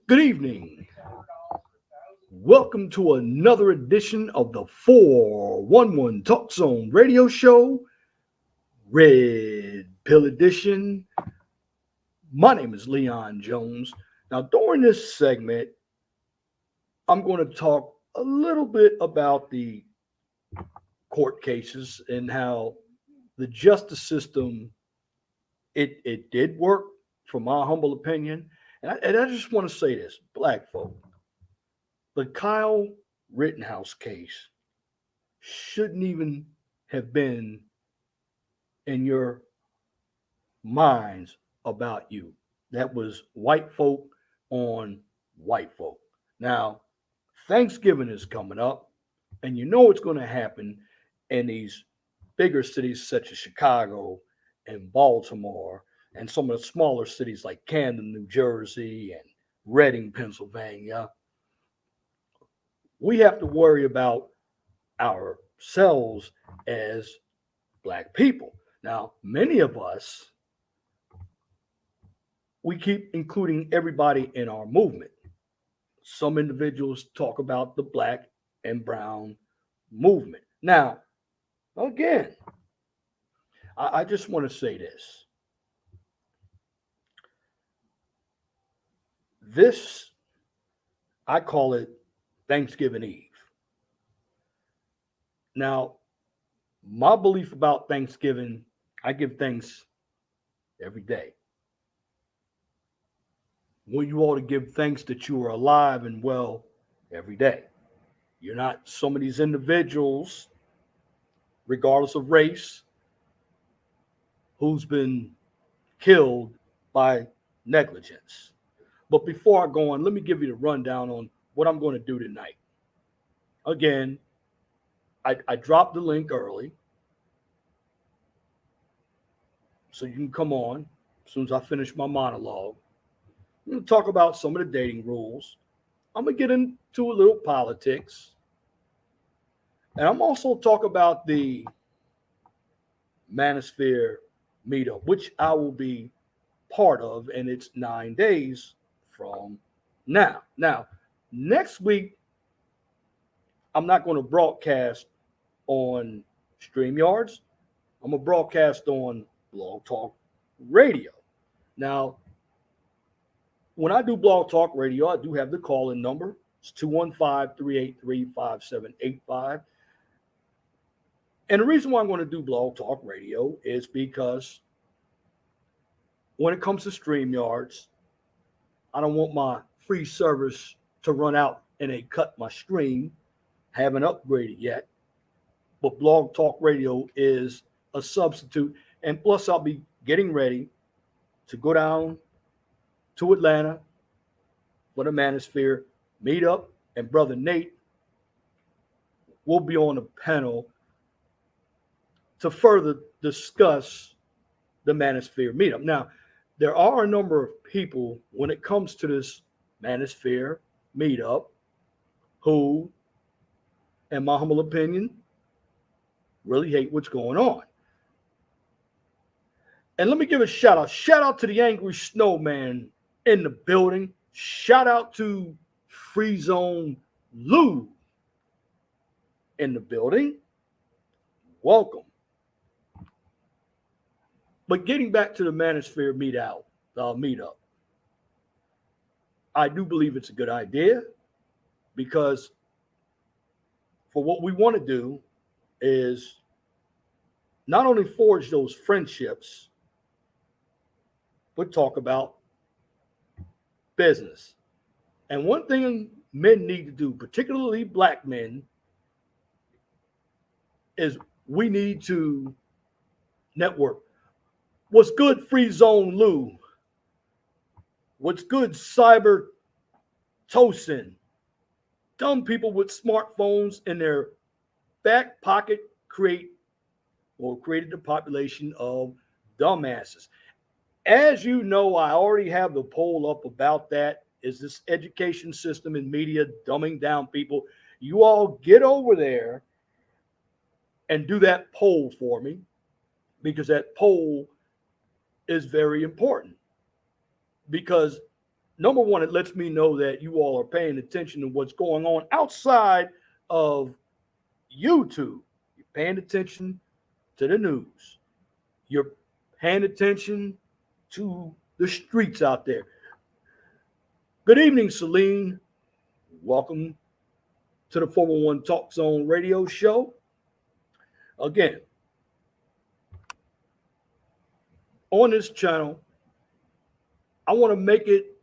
Good evening. Welcome to another edition of the 411 Talk Zone radio show, Red Pill Edition. My name is Leon Jones. Now, during this segment, I'm going to talk a little bit about the court cases and how the justice system it did work, from my humble opinion. And I just want to say this, black folk, the Kyle Rittenhouse case shouldn't even have been in your minds about you. That was white folk on white folk. Now, Thanksgiving is coming up, and you know it's going to happen in these bigger cities such as Chicago and Baltimore, and some of the smaller cities like Camden, New Jersey, and Reading, Pennsylvania. We have to worry about ourselves as black people. Now, many of us, we keep including everybody in our movement. Some individuals talk about the black and brown movement. Now, again, I just want to say this. This, I call it Thanksgiving Eve. Now, my belief about Thanksgiving, I give thanks every day. Well, you ought to give thanks that you are alive and well every day. You're not some of these individuals, regardless of race, who's been killed by negligence. But before I go on, let me give you the rundown on what I'm going to do tonight. Again, I dropped the link early, so you can come on as soon as I finish my monologue. I'm going to talk about some of the dating rules. I'm going to get into a little politics. And I'm also talk about the Manosphere meetup, which I will be part of, and it's 9 days from now. Now, next week, I'm not going to broadcast on StreamYards. I'm going to broadcast on Blog Talk Radio. Now, when I do Blog Talk Radio, I do have the call-in number. It's 215-383-5785. And the reason why I'm going to do Blog Talk Radio is because when it comes to StreamYards, I don't want my free service to run out and they cut my stream. Haven't upgraded yet. But Blog Talk Radio is a substitute. And plus, I'll be getting ready to go down to Atlanta for the Manosphere meetup. And Brother Nate will be on the panel to further discuss the Manosphere meetup. Now, there are a number of people when it comes to this Manosphere meetup who, in my humble opinion, really hate what's going on. And let me give a shout out. Shout out to the Angry Snowman in the building. Shout out to Free Zone Lou in the building. Welcome. But getting back to the Manosphere meetup, I do believe it's a good idea because for what we want to do is not only forge those friendships, but talk about business. And one thing men need to do, particularly black men, is we need to network. What's good, Free Zone Lou? What's good, Cyber Tosin? Dumb people with smartphones in their back pocket created the population of dumbasses. As you know, I already have the poll up about that. Is this education system and media dumbing down people? You all get over there and do that poll for me because that poll is very important. Because Number one, it lets me know that you all are paying attention to what's going on outside of YouTube. You're paying attention to the news. You're paying attention to the streets out there. Good evening, Celine. Welcome to the 411 Talk Zone radio show. Again, on this channel, I want to make it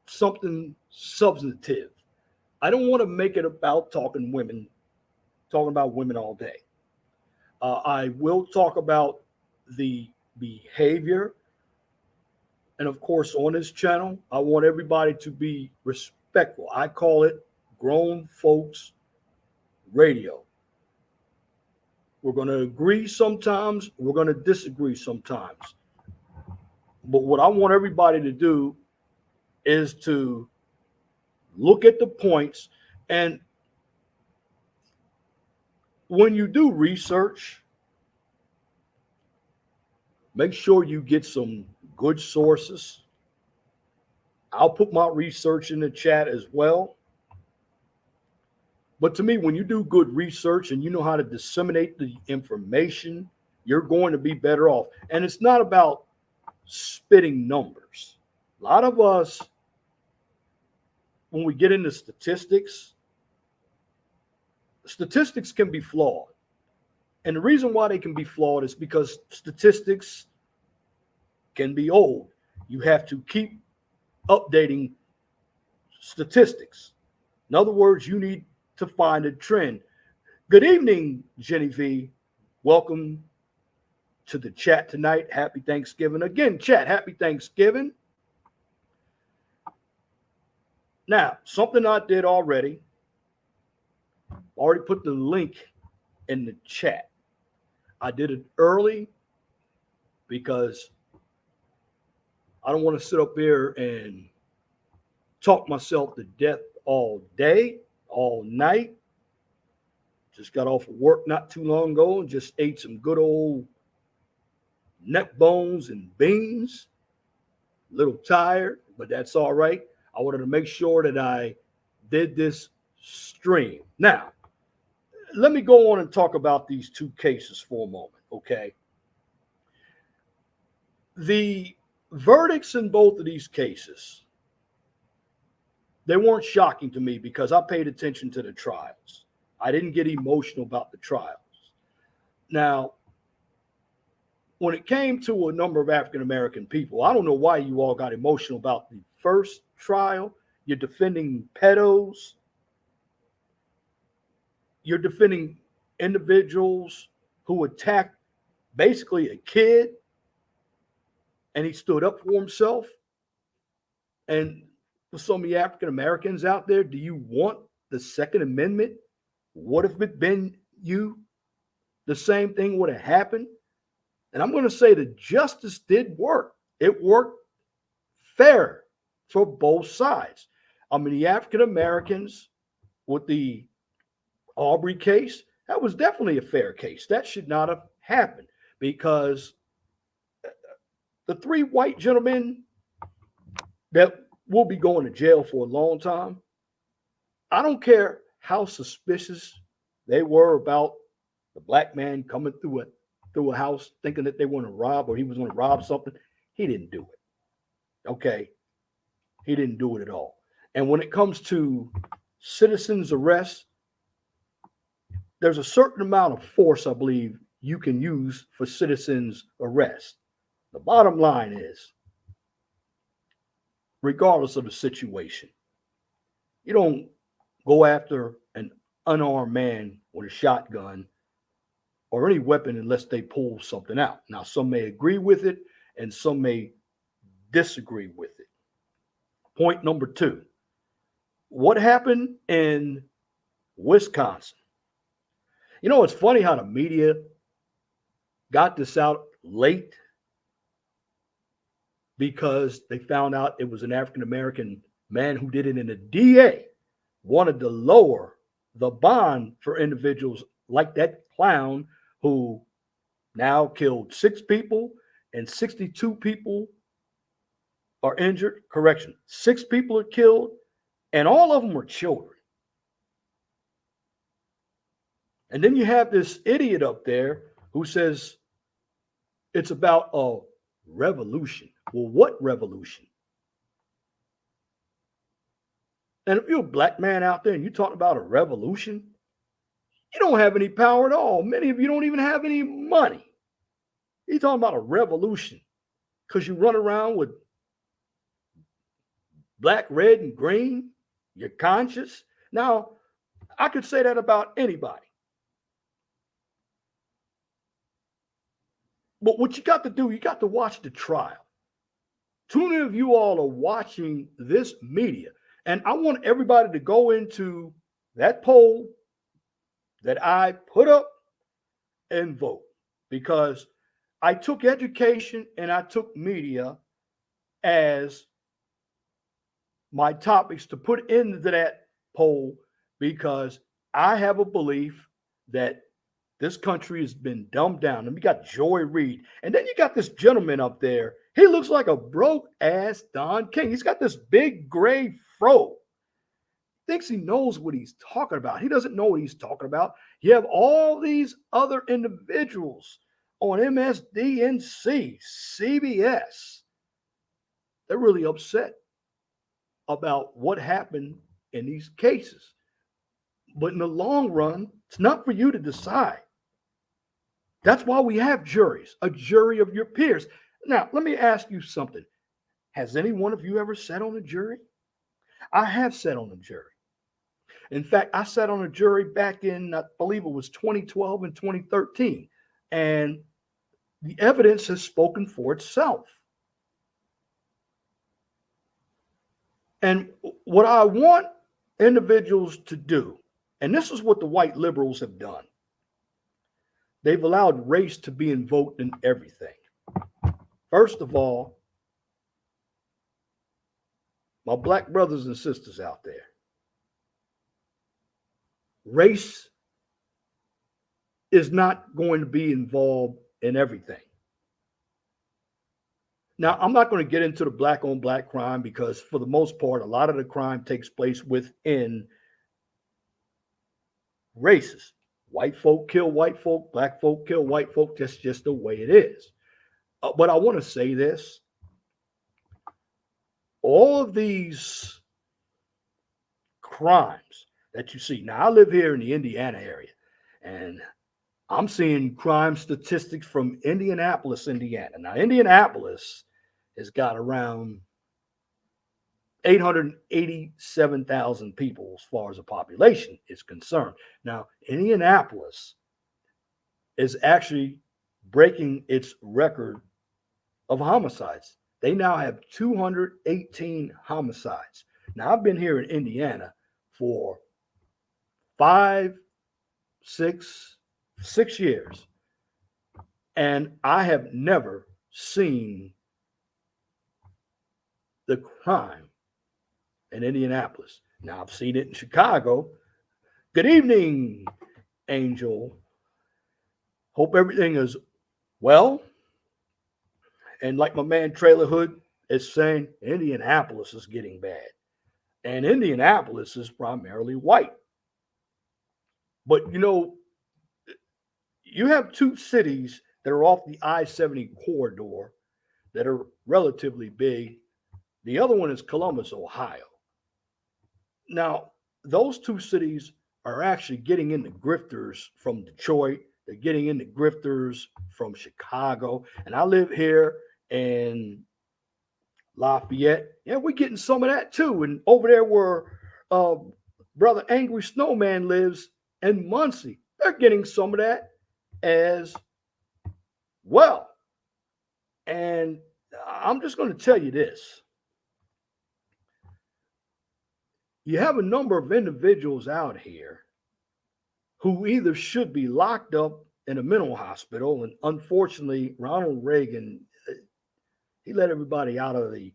something substantive. I don't want to make it about talking about women all day. I will talk about the behavior. And of course, on this channel, I want everybody to be respectful. I call it grown folks radio. We're going to agree sometimes, we're going to disagree sometimes. But what I want everybody to do is to look at the points. And when you do research, make sure you get some good sources. I'll put my research in the chat as well. But to me, when you do good research and you know how to disseminate the information, you're going to be better off. And it's not about spitting numbers. A lot of us, when we get into statistics can be flawed. And the reason why they can be flawed is because statistics can be old. You have to keep updating statistics. In other words, you need to find a trend. Good evening, Jenny V. Welcome to the chat tonight. Happy Thanksgiving. Again, chat, happy Thanksgiving. Now, something I did already put the link in the chat. I did it early because I don't want to sit up here and talk myself to death all day, all night. Just got off of work not too long ago and just ate some good old neck bones and beans. A little tired, but that's all right. I wanted to make sure that I did this stream. Now, let me go on and talk about these two cases for a moment, okay? The verdicts in both of these cases, they weren't shocking to me because I paid attention to the trials. I didn't get emotional about the trials. Now, when it came to a number of African-American people, I don't know why you all got emotional about the first trial. You're defending pedos. You're defending individuals who attacked basically a kid, and he stood up for himself. And for some of you African Americans out there, do you want the Second Amendment? What if it been you? The same thing would have happened. And I'm going to say the justice did work. It worked fair for both sides. I mean, the African Americans with the Aubrey case, that was definitely a fair case. That should not have happened because the three white gentlemen that will be going to jail for a long time, I don't care how suspicious they were about the black man coming through a house thinking that they want to rob or he was going to rob something. He didn't do it. Okay. He didn't do it at all. And when it comes to citizens' arrest, there's a certain amount of force, I believe, you can use for citizens' arrest. The bottom line is, regardless of the situation, you don't go after an unarmed man with a shotgun or any weapon unless they pull something out. Now, some may agree with it and some may disagree with it. Point number two, what happened in Wisconsin? You know, it's funny how the media got this out late because they found out it was an African-American man who did it, and the DA wanted to lower the bond for individuals like that clown who now killed 6 people and 62 people are injured. Correction, 6 people are killed, and all of them were children. And then you have this idiot up there who says it's about a revolution. Well, what revolution? And if you're a black man out there and you talk about a revolution, you don't have any power at all. Many of you don't even have any money. You're talking about a revolution because you run around with black, red, and green. You're conscious. Now, I could say that about anybody. But what you got to do, you got to watch the trial. Too many of you all are watching this media. And I want everybody to go into that poll that I put up and vote, because I took education and I took media as my topics to put into that poll, because I have a belief that this country has been dumbed down. And we got Joy Reid. And then you got this gentleman up there. He looks like a broke ass Don King. He's got this big gray fro. Thinks he knows what he's talking about. He doesn't know what he's talking about. You have all these other individuals on MSDNC, CBS. They're really upset about what happened in these cases. But in the long run, it's not for you to decide. That's why we have juries, a jury of your peers. Now, let me ask you something. Has any one of you ever sat on a jury? I have sat on a jury. In fact, I sat on a jury back in, I believe it was 2012 and 2013. And the evidence has spoken for itself. And what I want individuals to do, and this is what the white liberals have done. They've allowed race to be invoked in everything. First of all, my black brothers and sisters out there, race is not going to be involved in everything. Now, I'm not going to get into the black on black crime, because for the most part, a lot of the crime takes place within races. White folk kill white folk, black folk kill white folk. That's just the way it is. But I want to say this. All of these crimes that you see. Now, I live here in the Indiana area, and I'm seeing crime statistics from Indianapolis, Indiana. Now, Indianapolis has got around 887,000 people as far as the population is concerned. Now, Indianapolis is actually breaking its record of homicides. They now have 218 homicides. Now, I've been here in Indiana for 6 years, and I have never seen the crime in Indianapolis. Now, I've seen it in Chicago. Good evening, Angel. Hope everything is well. And like my man Trailer Hood is saying, Indianapolis is getting bad. And Indianapolis is primarily white. But, you know, you have 2 cities that are off the I-70 corridor that are relatively big. The other one is Columbus, Ohio. Now, those 2 cities are actually getting into grifters from Detroit. They're getting into grifters from Chicago. And I live here in Lafayette. Yeah, we're getting some of that too. And over there where Brother Angry Snowman lives in Muncie, they're getting some of that as well. And I'm just going to tell you this. You have a number of individuals out here who either should be locked up in a mental hospital, and unfortunately, Ronald Reagan, he let everybody out of the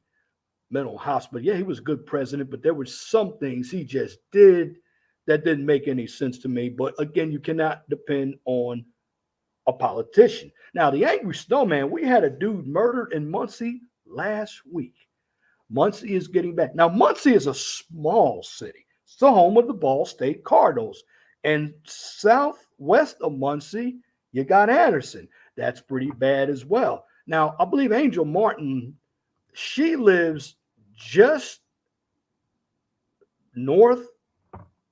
mental hospital. Yeah, he was a good president, but there were some things he just did that didn't make any sense to me. But again, you cannot depend on a politician. Now, the Angry Snowman, we had a dude murdered in Muncie last week. Muncie is getting back. Now, Muncie is a small city. It's the home of the Ball State Cardinals. And southwest of Muncie, you got Anderson. That's pretty bad as well. Now, I believe Angel Martin, she lives just north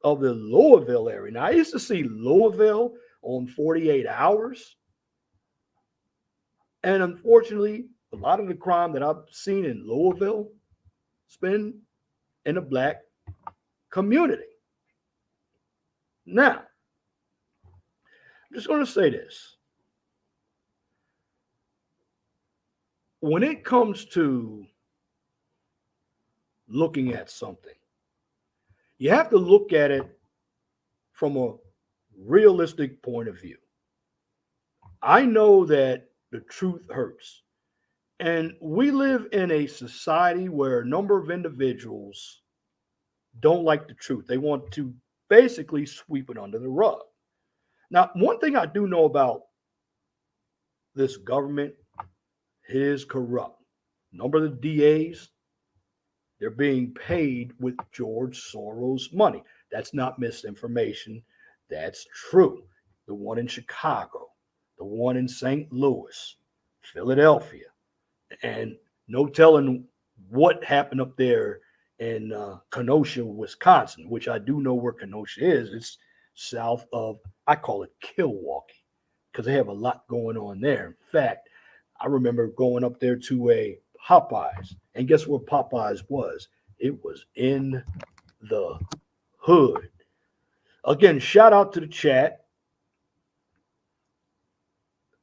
of the Louisville area. Now, I used to see Louisville on 48 hours. And unfortunately, a lot of the crime that I've seen in Louisville has been in the black community. Now, I'm just going to say this. When it comes to looking at something, you have to look at it from a realistic point of view. I know that the truth hurts. And we live in a society where a number of individuals don't like the truth. They want to basically sweep it under the rug. Now, one thing I do know about this government is corrupt. A number of the DAs, they're being paid with George Soros money. That's not misinformation. That's true. The one in Chicago, the one in St. Louis, Philadelphia, and no telling what happened up there in Kenosha, Wisconsin, which I do know where Kenosha is. It's south of, I call it Milwaukee, because they have a lot going on there. In fact, I remember going up there to a Popeyes, and guess where Popeyes was? It was in the hood. Again, shout out to the chat.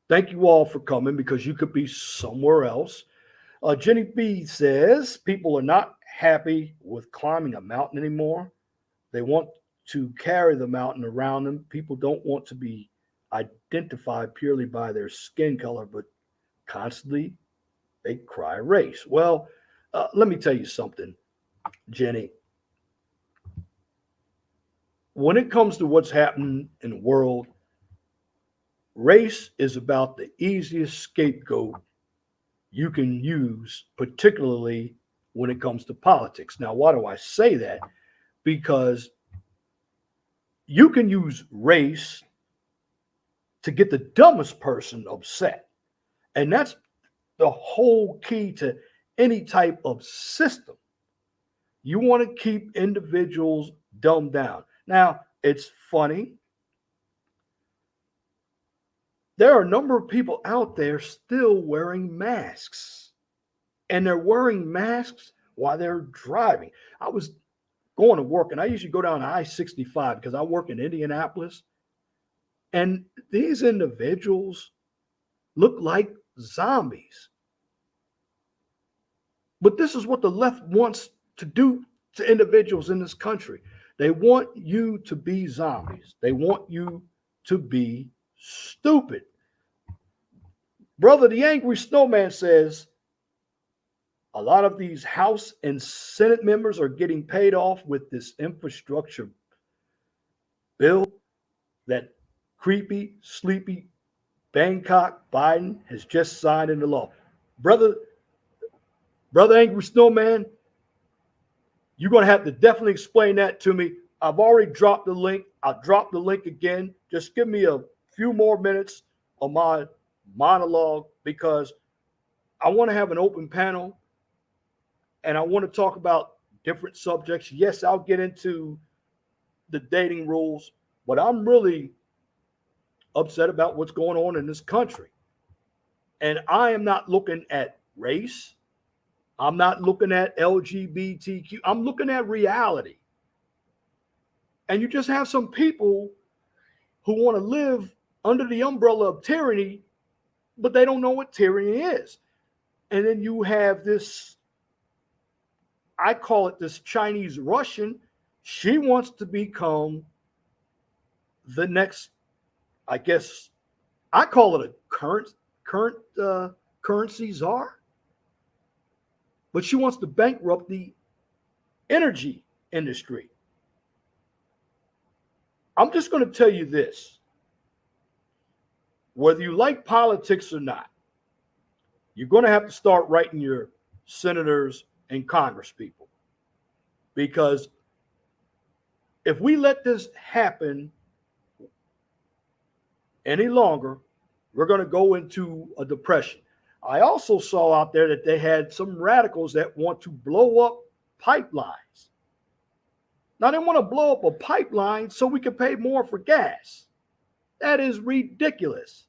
Thank you all for coming because you could be somewhere else. Jenny B says people are not happy with climbing a mountain anymore. They want to carry the mountain around them. People don't want to be identified purely by their skin color, but constantly they cry race. Well, let me tell you something, Jenny. When it comes to what's happening in the world, race is about the easiest scapegoat you can use, particularly when it comes to politics. Now, why do I say that? Because you can use race to get the dumbest person upset. And that's the whole key to any type of system. You want to keep individuals dumbed down. Now, it's funny. There are a number of people out there still wearing masks. And they're wearing masks while they're driving. I was going to work, and I usually go down I-65 because I work in Indianapolis. And these individuals look like zombies. But this is what the left wants to do to individuals in this country. They want you to be zombies. They want you to be stupid. Brother, the Angry Snowman says a lot of these House and Senate members are getting paid off with this infrastructure bill that creepy, sleepy Bangkok Biden has just signed into law. Brother Angry Snowman, you're going to have to definitely explain that to me. I've already dropped the link. I'll drop the link again. Just give me a few more minutes of my monologue because I want to have an open panel and I want to talk about different subjects. Yes, I'll get into the dating rules, but I'm really upset about what's going on in this country. And I am not looking at race. I'm not looking at LGBTQ. I'm looking at reality. And you just have some people who want to live under the umbrella of tyranny, but they don't know what tyranny is. And then you have this, I call it this Chinese Russian. She wants to become the next, I guess, I call it a currency czar. But she wants to bankrupt the energy industry. I'm just going to tell you this. Whether you like politics or not, you're going to have to start writing your senators and Congress people. Because if we let this happen any longer, we're going to go into a depression. I also saw out there that they had some radicals that want to blow up pipelines. Now, they want to blow up a pipeline so we can pay more for gas. That is ridiculous.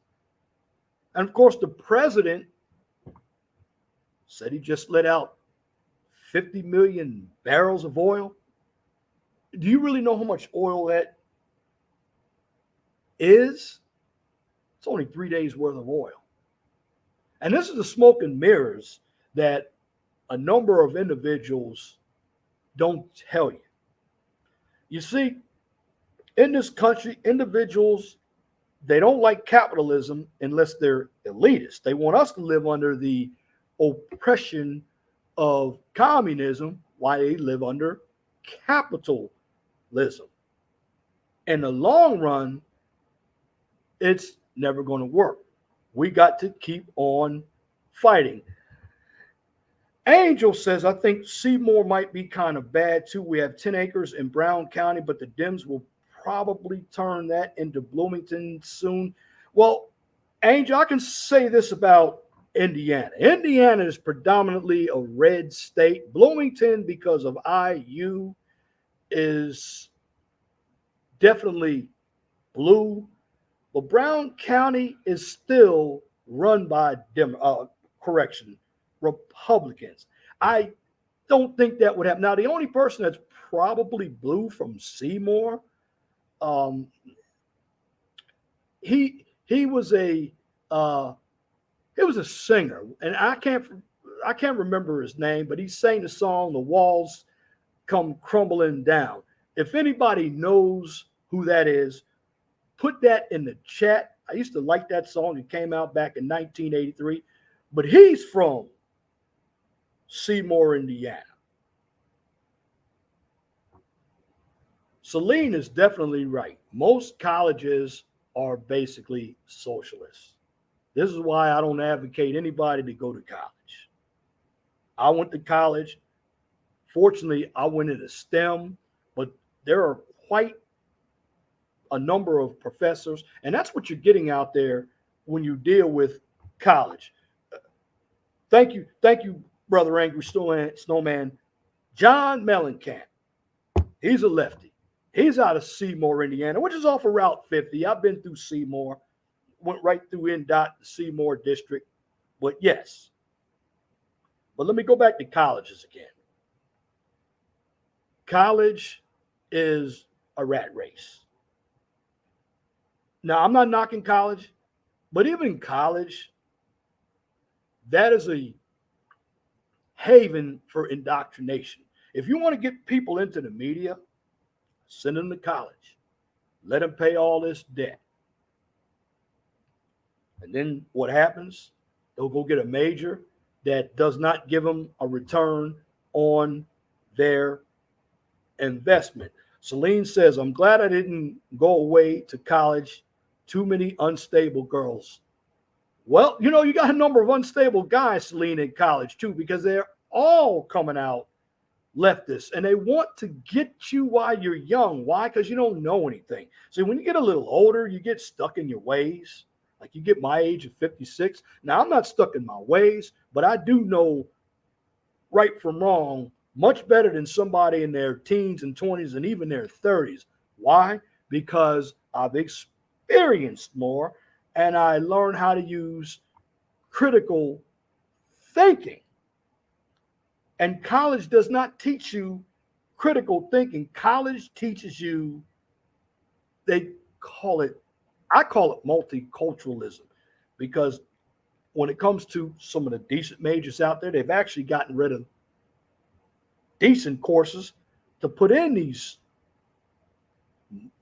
And of course, the president said he just let out 50 million barrels of oil. Do you really know how much oil that is? It's only 3 days worth of oil. And this is the smoke and mirrors that a number of individuals don't tell you. You see, in this country, individuals, they don't like capitalism unless they're elitist. They want us to live under the oppression of communism while they live under capitalism. In the long run, it's never going to work. We got to keep on fighting. Angel says, I think Seymour might be kind of bad too. We have 10 acres in Brown County, but the Dems will probably turn that into Bloomington soon. Well, Angel, I can say this about Indiana. Indiana is predominantly a red state. Bloomington, because of IU, is definitely blue. But Brown County is still run by Republicans. I don't think that would happen. Now, the only person that's probably blue from Seymour, he was a singer, and I can't remember his name, but he sang the song "The Walls Come Crumbling Down." If anybody knows who that is, put that in the chat. I used to like that song. It came out back in 1983, but he's from Seymour, Indiana. Celine is definitely right. Most colleges are basically socialists. This is why I don't advocate anybody to go to college. I went to college. Fortunately, I went into STEM, but there are quite a number of professors, and that's what you're getting out there when you deal with college. Thank you, Brother Angry Snowman. John Mellencamp, he's a lefty. He's out of Seymour, Indiana, which is off of Route 50. I've been through Seymour, went right through NDOT, the Seymour district. But yes. But let me go back to colleges again. College is a rat race. Now, I'm not knocking college, but even in college, that is a haven for indoctrination. If you want to get people into the media, send them to college. Let them pay all this debt. And then what happens? They'll go get a major that does not give them a return on their investment. Celine says, I'm glad I didn't go away to college. Too many unstable girls. Well, you got a number of unstable guys, Celine, in college too, because they're all coming out leftists, and they want to get you while you're young. Why? Because you don't know anything. See, when you get a little older, you get stuck in your ways. Like you get my age of 56. Now, I'm not stuck in my ways, but I do know right from wrong much better than somebody in their teens and 20s and even their 30s. Why? Because I've experienced more, and I learned how to use critical thinking. And college does not teach you critical thinking. College teaches you, I call it multiculturalism, because when it comes to some of the decent majors out there, they've actually gotten rid of decent courses to put in these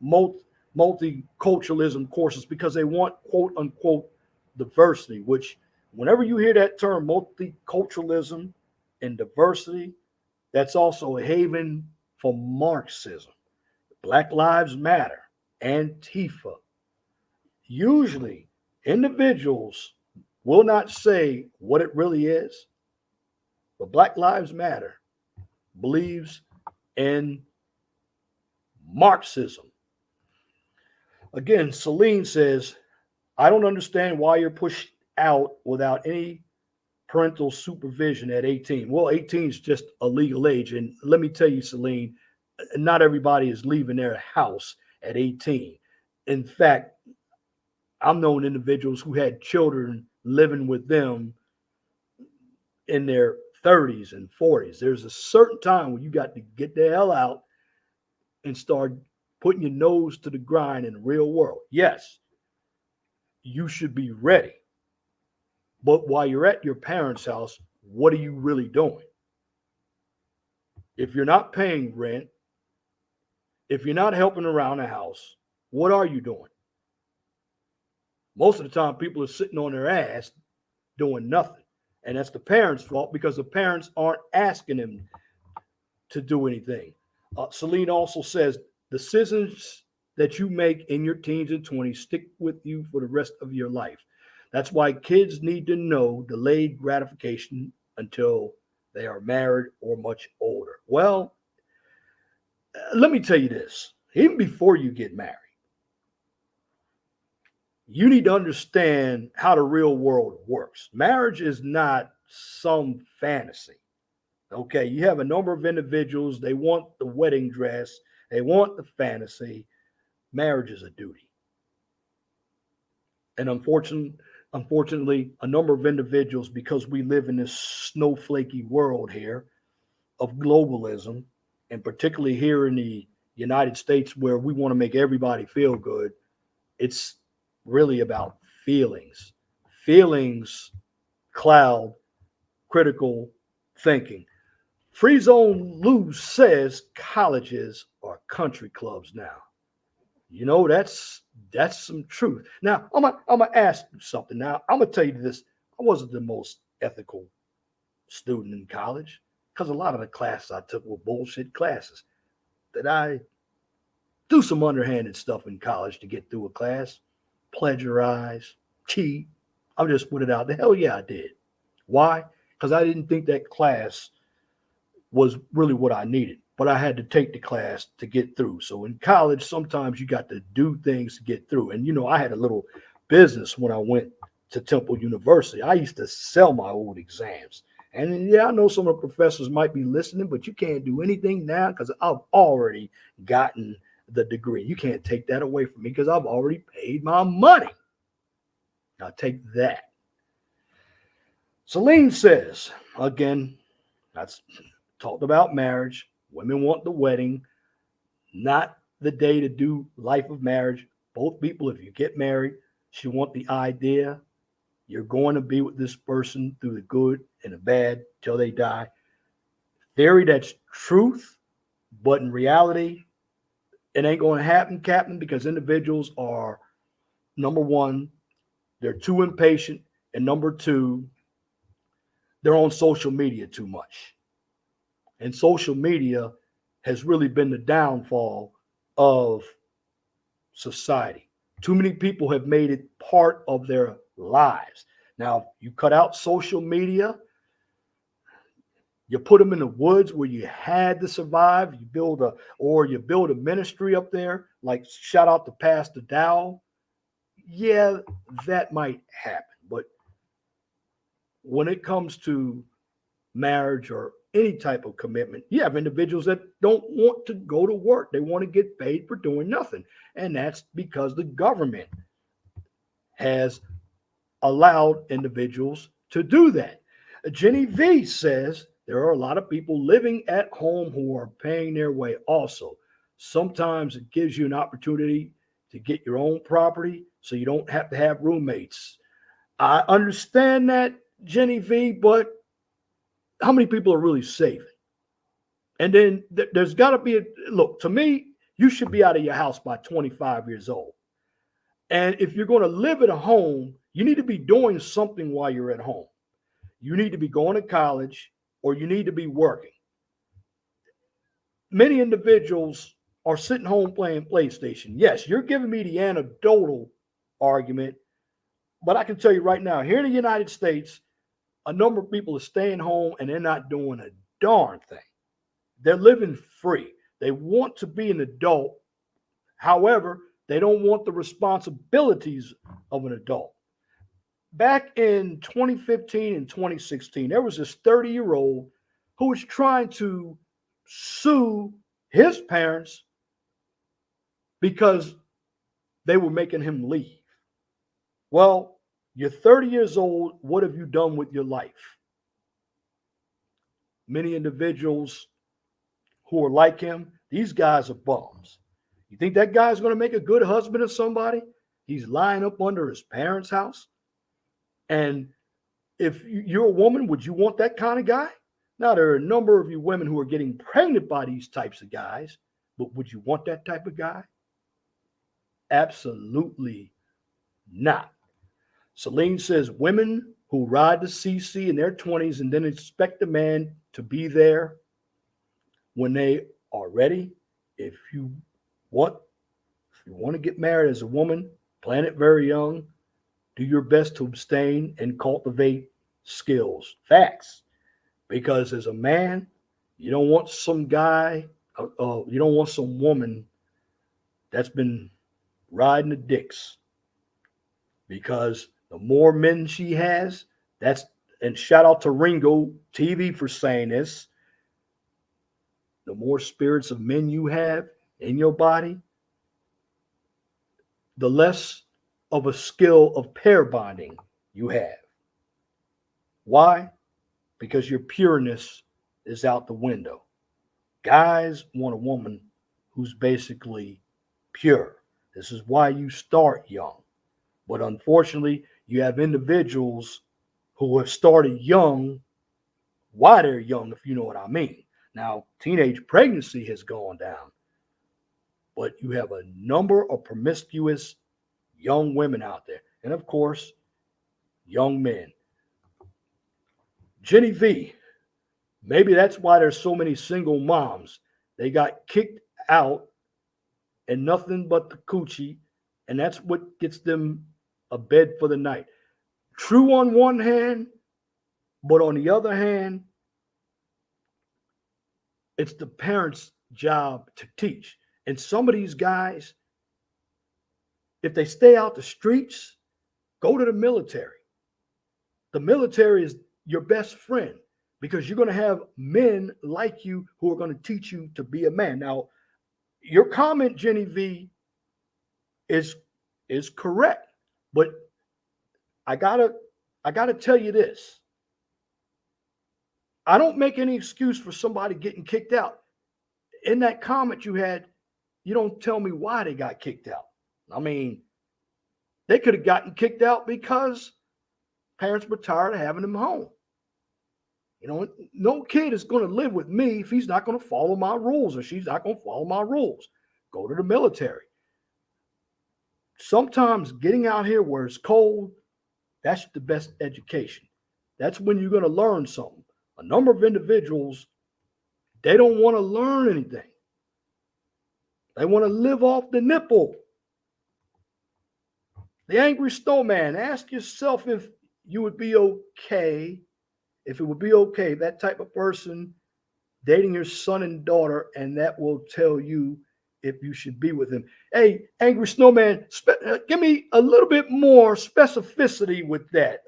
multiculturalism courses because they want quote unquote diversity, which whenever you hear that term multiculturalism and diversity, that's also a haven for Marxism. Black Lives Matter, Antifa. Usually individuals will not say what it really is, But Black Lives Matter believes in Marxism. Again, Celine says, I don't understand why you're pushed out without any parental supervision at 18. Well, 18 is just a legal age. And let me tell you, Celine, not everybody is leaving their house at 18. In fact, I've known individuals who had children living with them in their 30s and 40s. There's a certain time when you got to get the hell out and start putting your nose to the grind in the real world. Yes, you should be ready. But while you're at your parents' house, what are you really doing? If you're not paying rent, if you're not helping around the house, what are you doing? Most of the time, people are sitting on their ass doing nothing. And that's the parents' fault because the parents aren't asking them to do anything. Celine also says, decisions that you make in your teens and 20s stick with you for the rest of your life. That's why kids need to know delayed gratification until they are married or much older. Well, let me tell you this. Even before you get married, you need to understand how the real world works. Marriage is not some fantasy. Okay, you have a number of individuals, they want the wedding dress, they want the fantasy. Marriage is a duty. And unfortunately, a number of individuals, because we live in this snowflakey world here of globalism, and particularly here in the United States where we want to make everybody feel good, it's really about feelings. Feelings cloud critical thinking. Free Zone Lou says colleges are country clubs now. You know, that's some truth. Now, I'm gonna ask you something. Now, I'm gonna tell you this. I wasn't the most ethical student in college because a lot of the classes I took were bullshit classes. Did I do some underhanded stuff in college to get through a class? Plagiarize, cheat. I'll just put it out there. Hell yeah, I did. Why? Because I didn't think that class was really what I needed, but I had to take the class to get through. So in college, sometimes you got to do things to get through. And, you know, I had a little business when I went to Temple University. I used to sell my old exams. And yeah, I know some of the professors might be listening, but you can't do anything now because I've already gotten the degree. You can't take that away from me because I've already paid my money. Now take that. Celine says, again, that's talked about marriage. Women want the wedding, not the day to do life of marriage. Both people, if you get married, she want the idea. You're going to be with this person through the good and the bad till they die. Theory, that's truth, but in reality, it ain't going to happen, Captain, because individuals are, number one, they're too impatient, and number two, they're on social media too much. And social media has really been the downfall of society. Too many people have made it part of their lives. Now, you cut out social media, you put them in the woods where you had to survive, you build a ministry up there, like shout out to Pastor Dow. Yeah, that might happen. But when it comes to marriage or any type of commitment, you have individuals that don't want to go to work. They want to get paid for doing nothing. And that's because the government has allowed individuals to do that. Jenny V says there are a lot of people living at home who are paying their way also. Sometimes it gives you an opportunity to get your own property so you don't have to have roommates. I understand that, Jenny V, but how many people are really saving? And then there's got to be look, to me, you should be out of your house by 25 years old. And if you're going to live at a home, you need to be doing something while you're at home. You need to be going to college or you need to be working. Many individuals are sitting home playing PlayStation. Yes, you're giving me the anecdotal argument, but I can tell you right now, here in the United States, a number of people are staying home and they're not doing a darn thing. They're living free. They want to be an adult. However, they don't want the responsibilities of an adult. Back in 2015 and 2016, there was this 30-year-old who was trying to sue his parents because they were making him leave. Well, you're 30 years old. What have you done with your life? Many individuals who are like him, these guys are bums. You think that guy's going to make a good husband of somebody? He's lying up under his parents' house. And if you're a woman, would you want that kind of guy? Now, there are a number of you women who are getting pregnant by these types of guys, but would you want that type of guy? Absolutely not. Celine says women who ride the CC in their 20s and then expect a man to be there when they are ready. If you want to get married as a woman, plan it very young. Do your best to abstain and cultivate skills. Facts. Because as a man, you don't want some guy, you don't want some woman that's been riding the dicks. Because the more men she has, and shout out to Ringo TV for saying this, the more spirits of men you have in your body, the less of a skill of pair bonding you have. Why? Because your pureness is out the window. Guys want a woman who's basically pure. This is why you start young. But unfortunately, you have individuals who have started young while they're young, if you know what I mean. Now, teenage pregnancy has gone down, but you have a number of promiscuous young women out there. And of course, young men. Jenny V, maybe that's why there's so many single moms. They got kicked out and nothing but the coochie, and that's what gets them a bed for the night. True on one hand, but on the other hand, it's the parents' job to teach. And some of these guys, if they stay out the streets, go to the military. The military is your best friend because you're going to have men like you who are going to teach you to be a man. Now, your comment, Jenny V, is correct, but I gotta tell you this. I don't make any excuse for somebody getting kicked out. In that comment you had, you don't tell me why they got kicked out. I mean, they could have gotten kicked out because parents were tired of having them home. You know, no kid is going to live with me if he's not going to follow my rules or she's not going to follow my rules. Go to the military. Sometimes getting out here where it's cold, that's the best education. That's when you're going to learn something. A number of individuals, they don't want to learn anything. They want to live off the nipple. The Angry Snowman, ask yourself if you would be okay, if it would be okay, that type of person dating your son and daughter, and that will tell you if you should be with him. Hey, Angry Snowman, give me a little bit more specificity with that.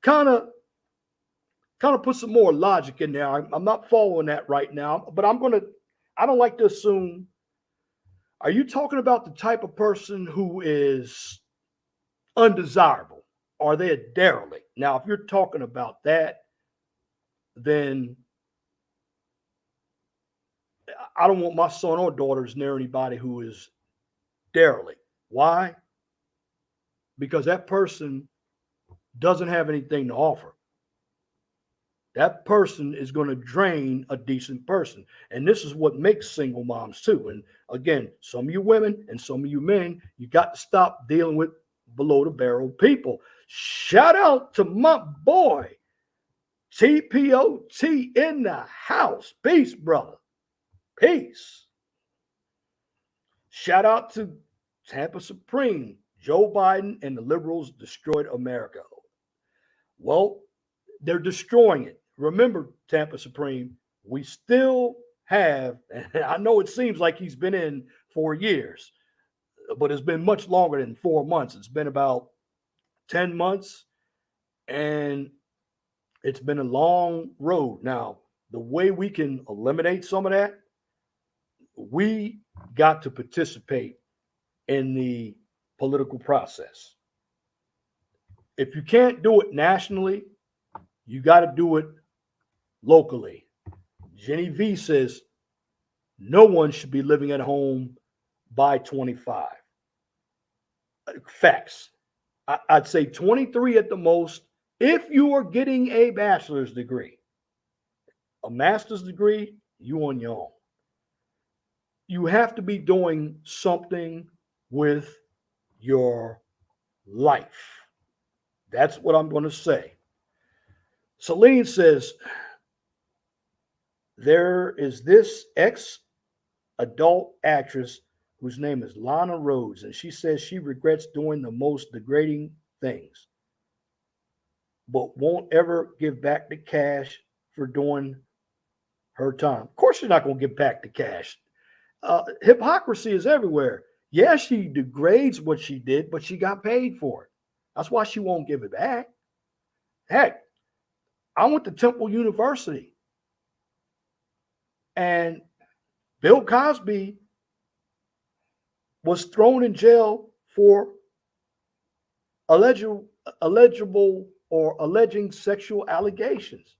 Kind of put some more logic in there. I'm not following that right now, but I don't like to assume. Are you talking about the type of person who is undesirable? Are they a derelict? Now, if you're talking about that, then I don't want my son or daughters near anybody who is derelict. Why? Because that person doesn't have anything to offer. That person is going to drain a decent person. And this is what makes single moms too. And again, some of you women and some of you men, you got to stop dealing with below the barrel people. Shout out to my boy, TPOT in the house. Peace, brother. Peace. Shout out to Tampa Supreme. Joe Biden and the liberals destroyed America. Well, they're destroying it. Remember, Tampa Supreme, we still have, and I know it seems like he's been in for years, but it's been much longer than 4 months. It's been about 10 months, and it's been a long road. Now, the way we can eliminate some of that, we got to participate in the political process. If you can't do it nationally, you got to do it locally. Jenny V says no one should be living at home by 25. Facts. I'd say 23 at the most if you are getting a bachelor's degree. A master's degree, you on your own. You have to be doing something with your life. That's what I'm going to say. Celine says, there is this ex-adult actress whose name is Lana Rhoades, and she says she regrets doing the most degrading things, but won't ever give back the cash for doing her time. Of course, she's not going to give back the cash. Hypocrisy is everywhere. Yeah, she degrades what she did, but she got paid for it. That's why she won't give it back. Heck, I went to Temple University, and Bill Cosby was thrown in jail for alleging sexual allegations.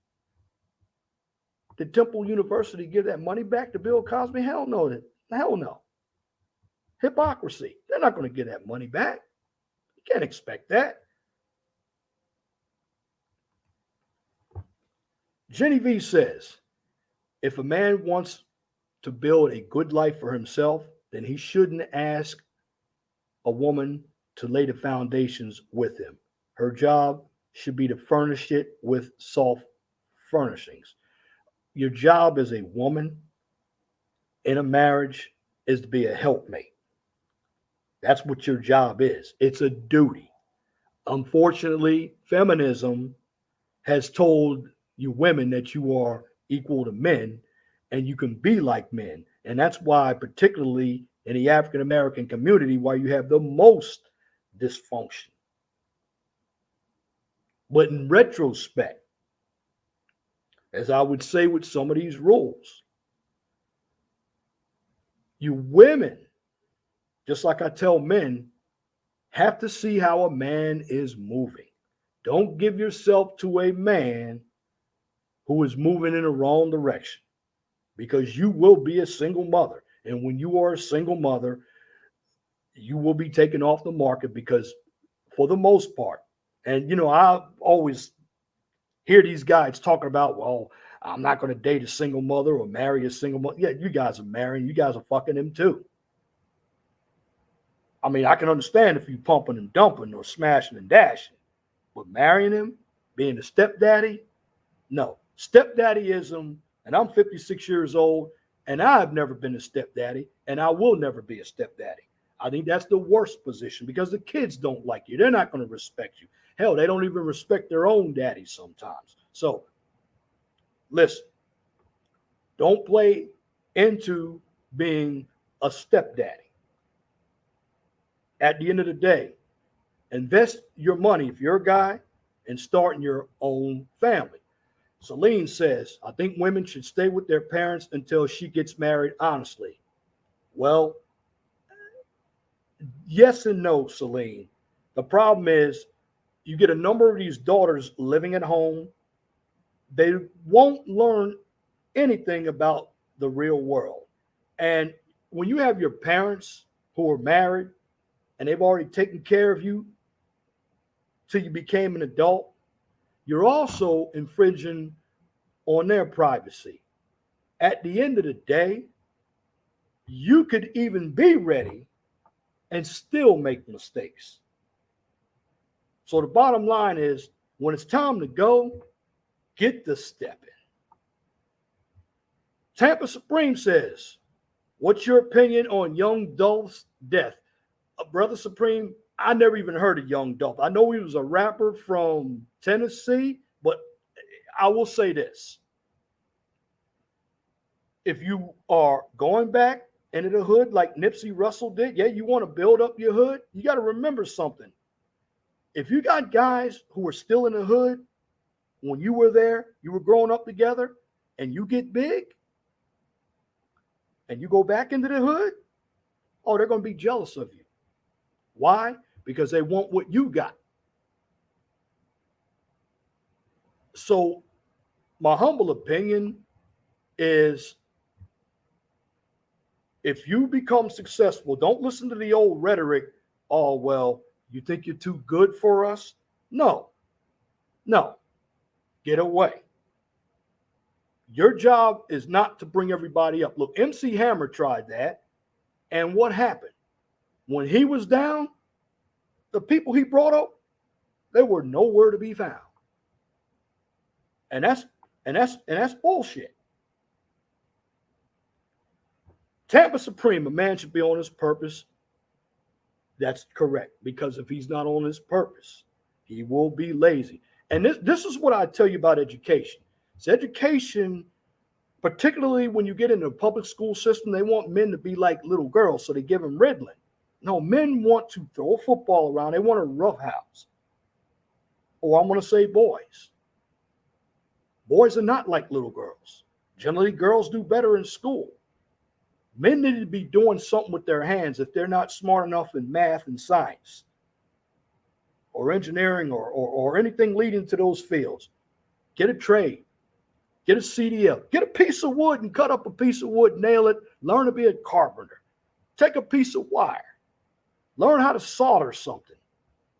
Did Temple University give that money back to Bill Cosby? Hell no. Hell no. Hypocrisy. They're not going to get that money back. You can't expect that. Jenny V says, if a man wants to build a good life for himself, then he shouldn't ask a woman to lay the foundations with him. Her job should be to furnish it with soft furnishings. Your job as a woman in a marriage is to be a helpmate. That's what your job is. It's a duty. Unfortunately, feminism has told you women that you are equal to men and you can be like men. And that's why, particularly in the African American community, why you have the most dysfunction. But in retrospect, as I would say with some of these rules, you women, just like I tell men, have to see how a man is moving. Don't give yourself to a man who is moving in the wrong direction, because you will be a single mother. And when you are a single mother, you will be taken off the market because, for the most part, and I always hear these guys talking about, well, I'm not going to date a single mother or marry a single mother. Yeah, you guys are marrying. You guys are fucking him too. I mean, I can understand if you pumping and dumping or smashing and dashing, but marrying him, being a stepdaddy, no. Stepdaddyism, and I'm 56 years old, and I've never been a stepdaddy, and I will never be a stepdaddy. I think that's the worst position because the kids don't like you. They're not going to respect you. Hell, they don't even respect their own daddy sometimes. So, listen, don't play into being a stepdaddy. At the end of the day, invest your money, if you're a guy, in starting your own family. Celine says, I think women should stay with their parents until she gets married, honestly. Well, yes and no, Celine. The problem is you get a number of these daughters living at home. They won't learn anything about the real world. And when you have your parents who are married and they've already taken care of you till you became an adult, you're also infringing on their privacy. At the end of the day, you could even be ready and still make mistakes. So the bottom line is, when it's time to go, get the step in. Tampa Supreme says, what's your opinion on Young Dolph's death? Brother Supreme, I never even heard of Young Dolph. I know he was a rapper from Tennessee. But I will say this. If you are going back into the hood like Nipsey Russell did, yeah, you want to build up your hood, you got to remember something. If you got guys who are still in the hood when you were there, you were growing up together, and you get big and you go back into the hood, oh, they're going to be jealous of you. Why? Because they want what you got. So, my humble opinion is if you become successful, don't listen to the old rhetoric. Oh, well, you think you're too good for us? No, no, get away. Your job is not to bring everybody up. Look, MC Hammer tried that. And what happened? When he was down, the people he brought up, they were nowhere to be found. And that's bullshit. Tampa Supreme, a man should be on his purpose. That's correct. Because if he's not on his purpose, he will be lazy. And this is what I tell you about education. It's education, particularly when you get into the public school system, they want men to be like little girls, so they give them Ritalin. No, men want to throw a football around. They want a roughhouse. Or I'm going to say boys. Boys are not like little girls. Generally, girls do better in school. Men need to be doing something with their hands if they're not smart enough in math and science or engineering or anything leading to those fields. Get a trade. Get a CDL. Get a piece of wood and cut up a piece of wood, nail it. Learn to be a carpenter. Take a piece of wire. Learn how to solder something.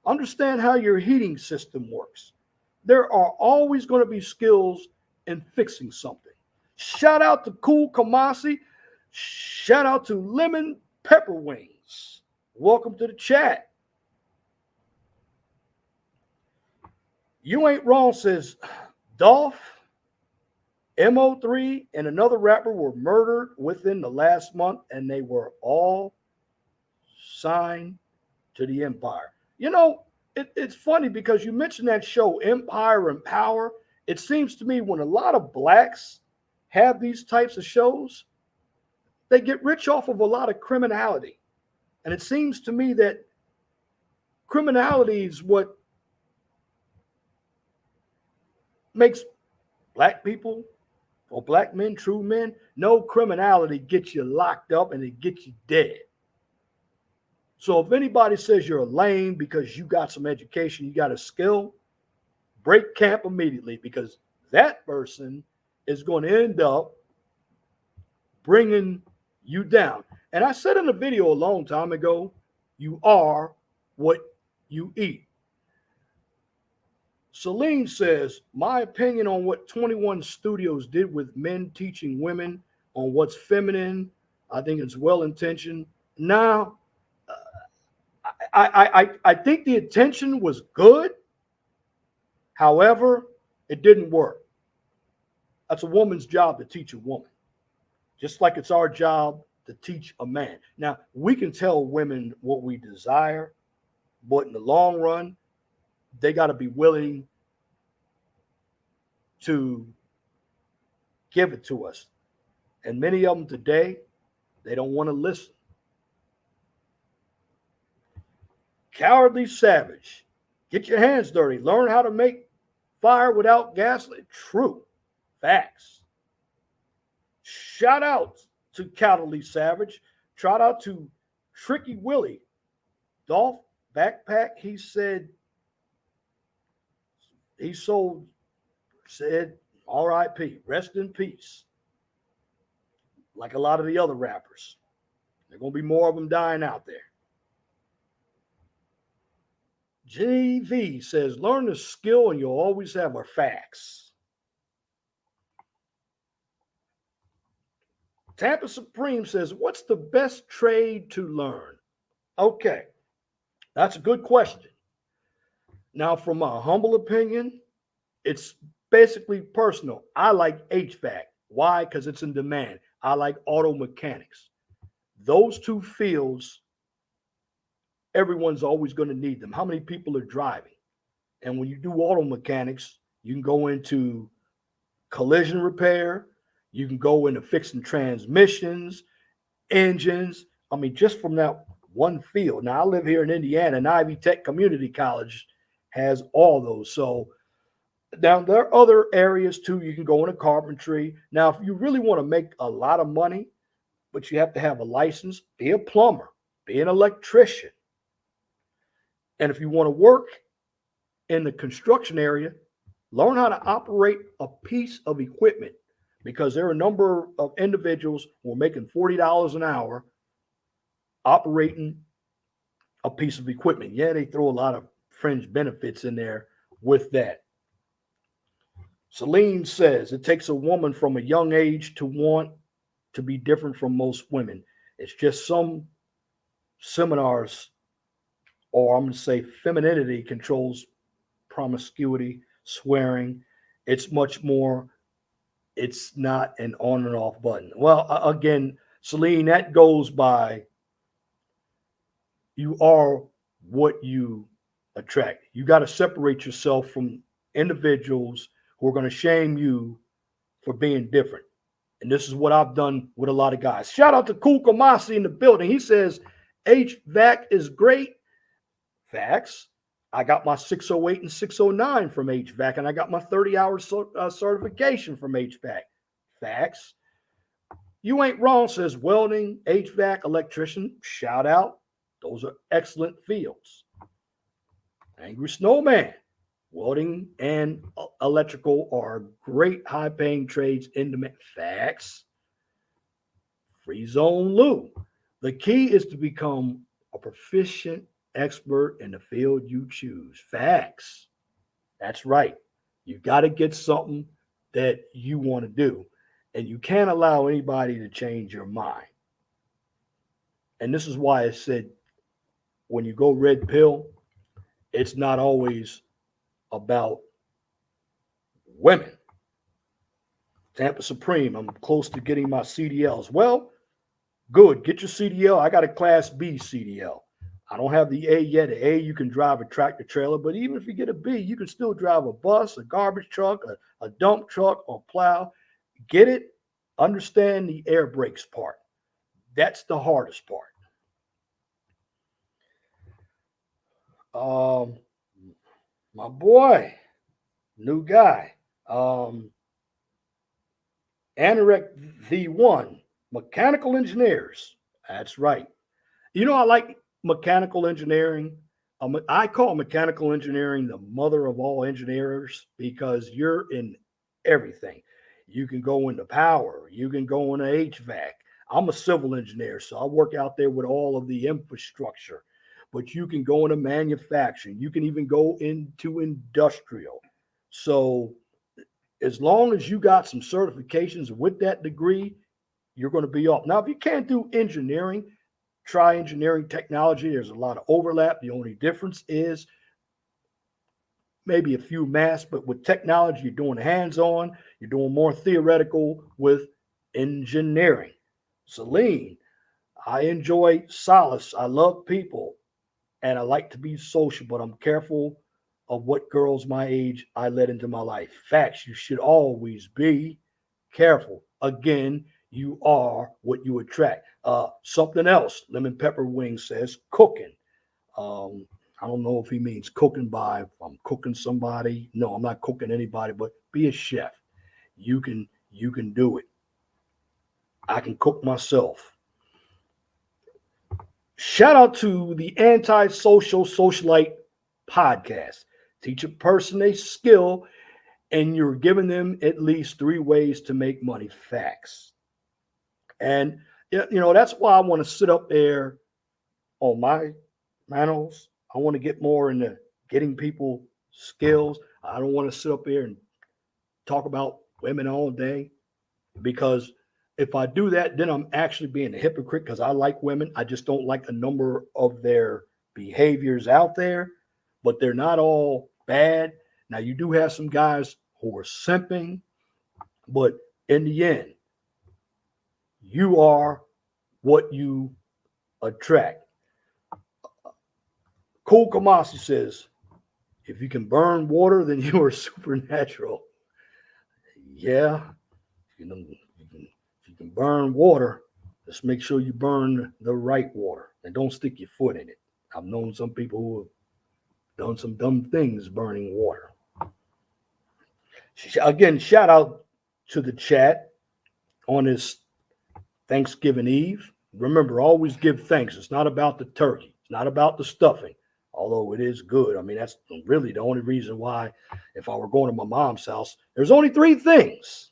Understand how your heating system works. There are always going to be skills in fixing something. Shout out to Cool Kamasi. Shout out to Lemon Pepper Wings. Welcome to the chat. You Ain't Wrong says Dolph, MO3, and another rapper were murdered within the last month, and they were all signed to the Empire. You know, it's funny because you mentioned that show, Empire and Power. It seems to me when a lot of blacks have these types of shows, they get rich off of a lot of criminality. And it seems to me that criminality is what makes black people or black men true men. No criminality gets you locked up and it gets you dead. So if anybody says you're a lame because you got some education, you got a skill, break camp immediately, because that person is going to end up bringing you down. And I said in a video a long time ago, you are what you eat. Celine says, my opinion on what 21 Studios did with men teaching women on what's feminine, I think it's well-intentioned. Now, I think the intention was good. However, it didn't work. That's a woman's job to teach a woman, just like it's our job to teach a man. Now, we can tell women what we desire, but in the long run, they got to be willing to give it to us. And many of them today, they don't want to listen. Cowardly Savage, get your hands dirty. Learn how to make fire without gasoline. True. Facts. Shout out to Cowardly Savage. Shout out to Tricky Willie. Dolph Backpack, he said, he said, R.I.P., rest in peace. Like a lot of the other rappers. There are going to be more of them dying out there. GV says, learn the skill and you'll always have our facts. Tampa Supreme says, what's the best trade to learn? Okay, that's a good question. Now, from my humble opinion, it's basically personal. I like HVAC. Why? Because it's in demand. I like auto mechanics. Those two fields, everyone's always going to need them. How many people are driving? And when you do auto mechanics, you can go into collision repair, you can go into fixing transmissions, engines. I mean, just from that one field. Now, I live here in Indiana, and Ivy Tech Community College has all those. So now there are other areas too. You can go into carpentry. Now, if you really want to make a lot of money, but you have to have a license, be a plumber, be an electrician. And if you want to work in the construction area, learn how to operate a piece of equipment because there are a number of individuals who are making $40 an hour operating a piece of equipment. Yeah, they throw a lot of fringe benefits in there with that. Celine says it takes a woman from a young age to want to be different from most women. It's just some seminars, or I'm going to say femininity controls promiscuity, swearing. It's much more, it's not an on and off button. Well, again, Celine, that goes by you are what you attract. You got to separate yourself from individuals who are going to shame you for being different. And this is what I've done with a lot of guys. Shout out to Cool Kamasi in the building. He says HVAC is great. Facts. I got my 608 and 609 from HVAC, and I got my 30-hour certification from HVAC. Facts. You ain't wrong, says welding, HVAC, electrician. Shout out. Those are excellent fields. Angry Snowman. Welding and electrical are great high-paying trades in demand. Facts. Free Zone Lou. The key is to become a proficient expert in the field you choose. Facts. That's right. You got to get something that you want to do. And you can't allow anybody to change your mind. And this is why I said when you go red pill, it's not always about women. Tampa Supreme, I'm close to getting my CDLs. Well, good. Get your CDL. I got a Class B CDL. I don't have the A yet. The A, you can drive a tractor trailer, but even if you get a B, you can still drive a bus, a garbage truck, a dump truck, or plow. Get it? Understand the air brakes part. That's the hardest part. My boy, new guy, Anorak V1, mechanical engineers. That's right. You know, I like mechanical engineering. I call mechanical engineering the mother of all engineers because you're in everything. You can go into power. You can go into HVAC. I'm a civil engineer, so I work out there with all of the infrastructure. But you can go into manufacturing. You can even go into industrial. So as long as you got some certifications with that degree, you're going to be off. Now, if you can't do engineering, try engineering technology. There's a lot of overlap. The only difference is maybe a few maths, but with technology, you're doing hands-on. You're doing more theoretical with engineering. Celine, I enjoy solace. I love people, and I like to be social, but I'm careful of what girls my age I let into my life. Facts, you should always be careful. Again, you are what you attract. Something else, Lemon Pepper Wing says cooking. I don't know if he means cooking by, if I'm cooking somebody. No, I'm not cooking anybody, but be a chef. You can do it. I can cook myself. Shout out to the Antisocial Socialite podcast. Teach a person a skill, and you're giving them at least 3 ways to make money. Facts. And, that's why I want to sit up there on my panels. I want to get more into getting people skills. I don't want to sit up here and talk about women all day because if I do that, then I'm actually being a hypocrite because I like women. I just don't like a number of their behaviors out there, but they're not all bad. Now, you do have some guys who are simping, but in the end, you are what you attract. Cool Kamasi says, if you can burn water, then you are supernatural. Yeah, if you can burn water, just make sure you burn the right water and don't stick your foot in it. I've known some people who have done some dumb things burning water. Again, shout out to the chat on this Thanksgiving Eve. Remember, always give thanks. It's not about the turkey. It's not about the stuffing, although it is good. I mean, that's really the only reason why, if I were going to my mom's house, there's only three things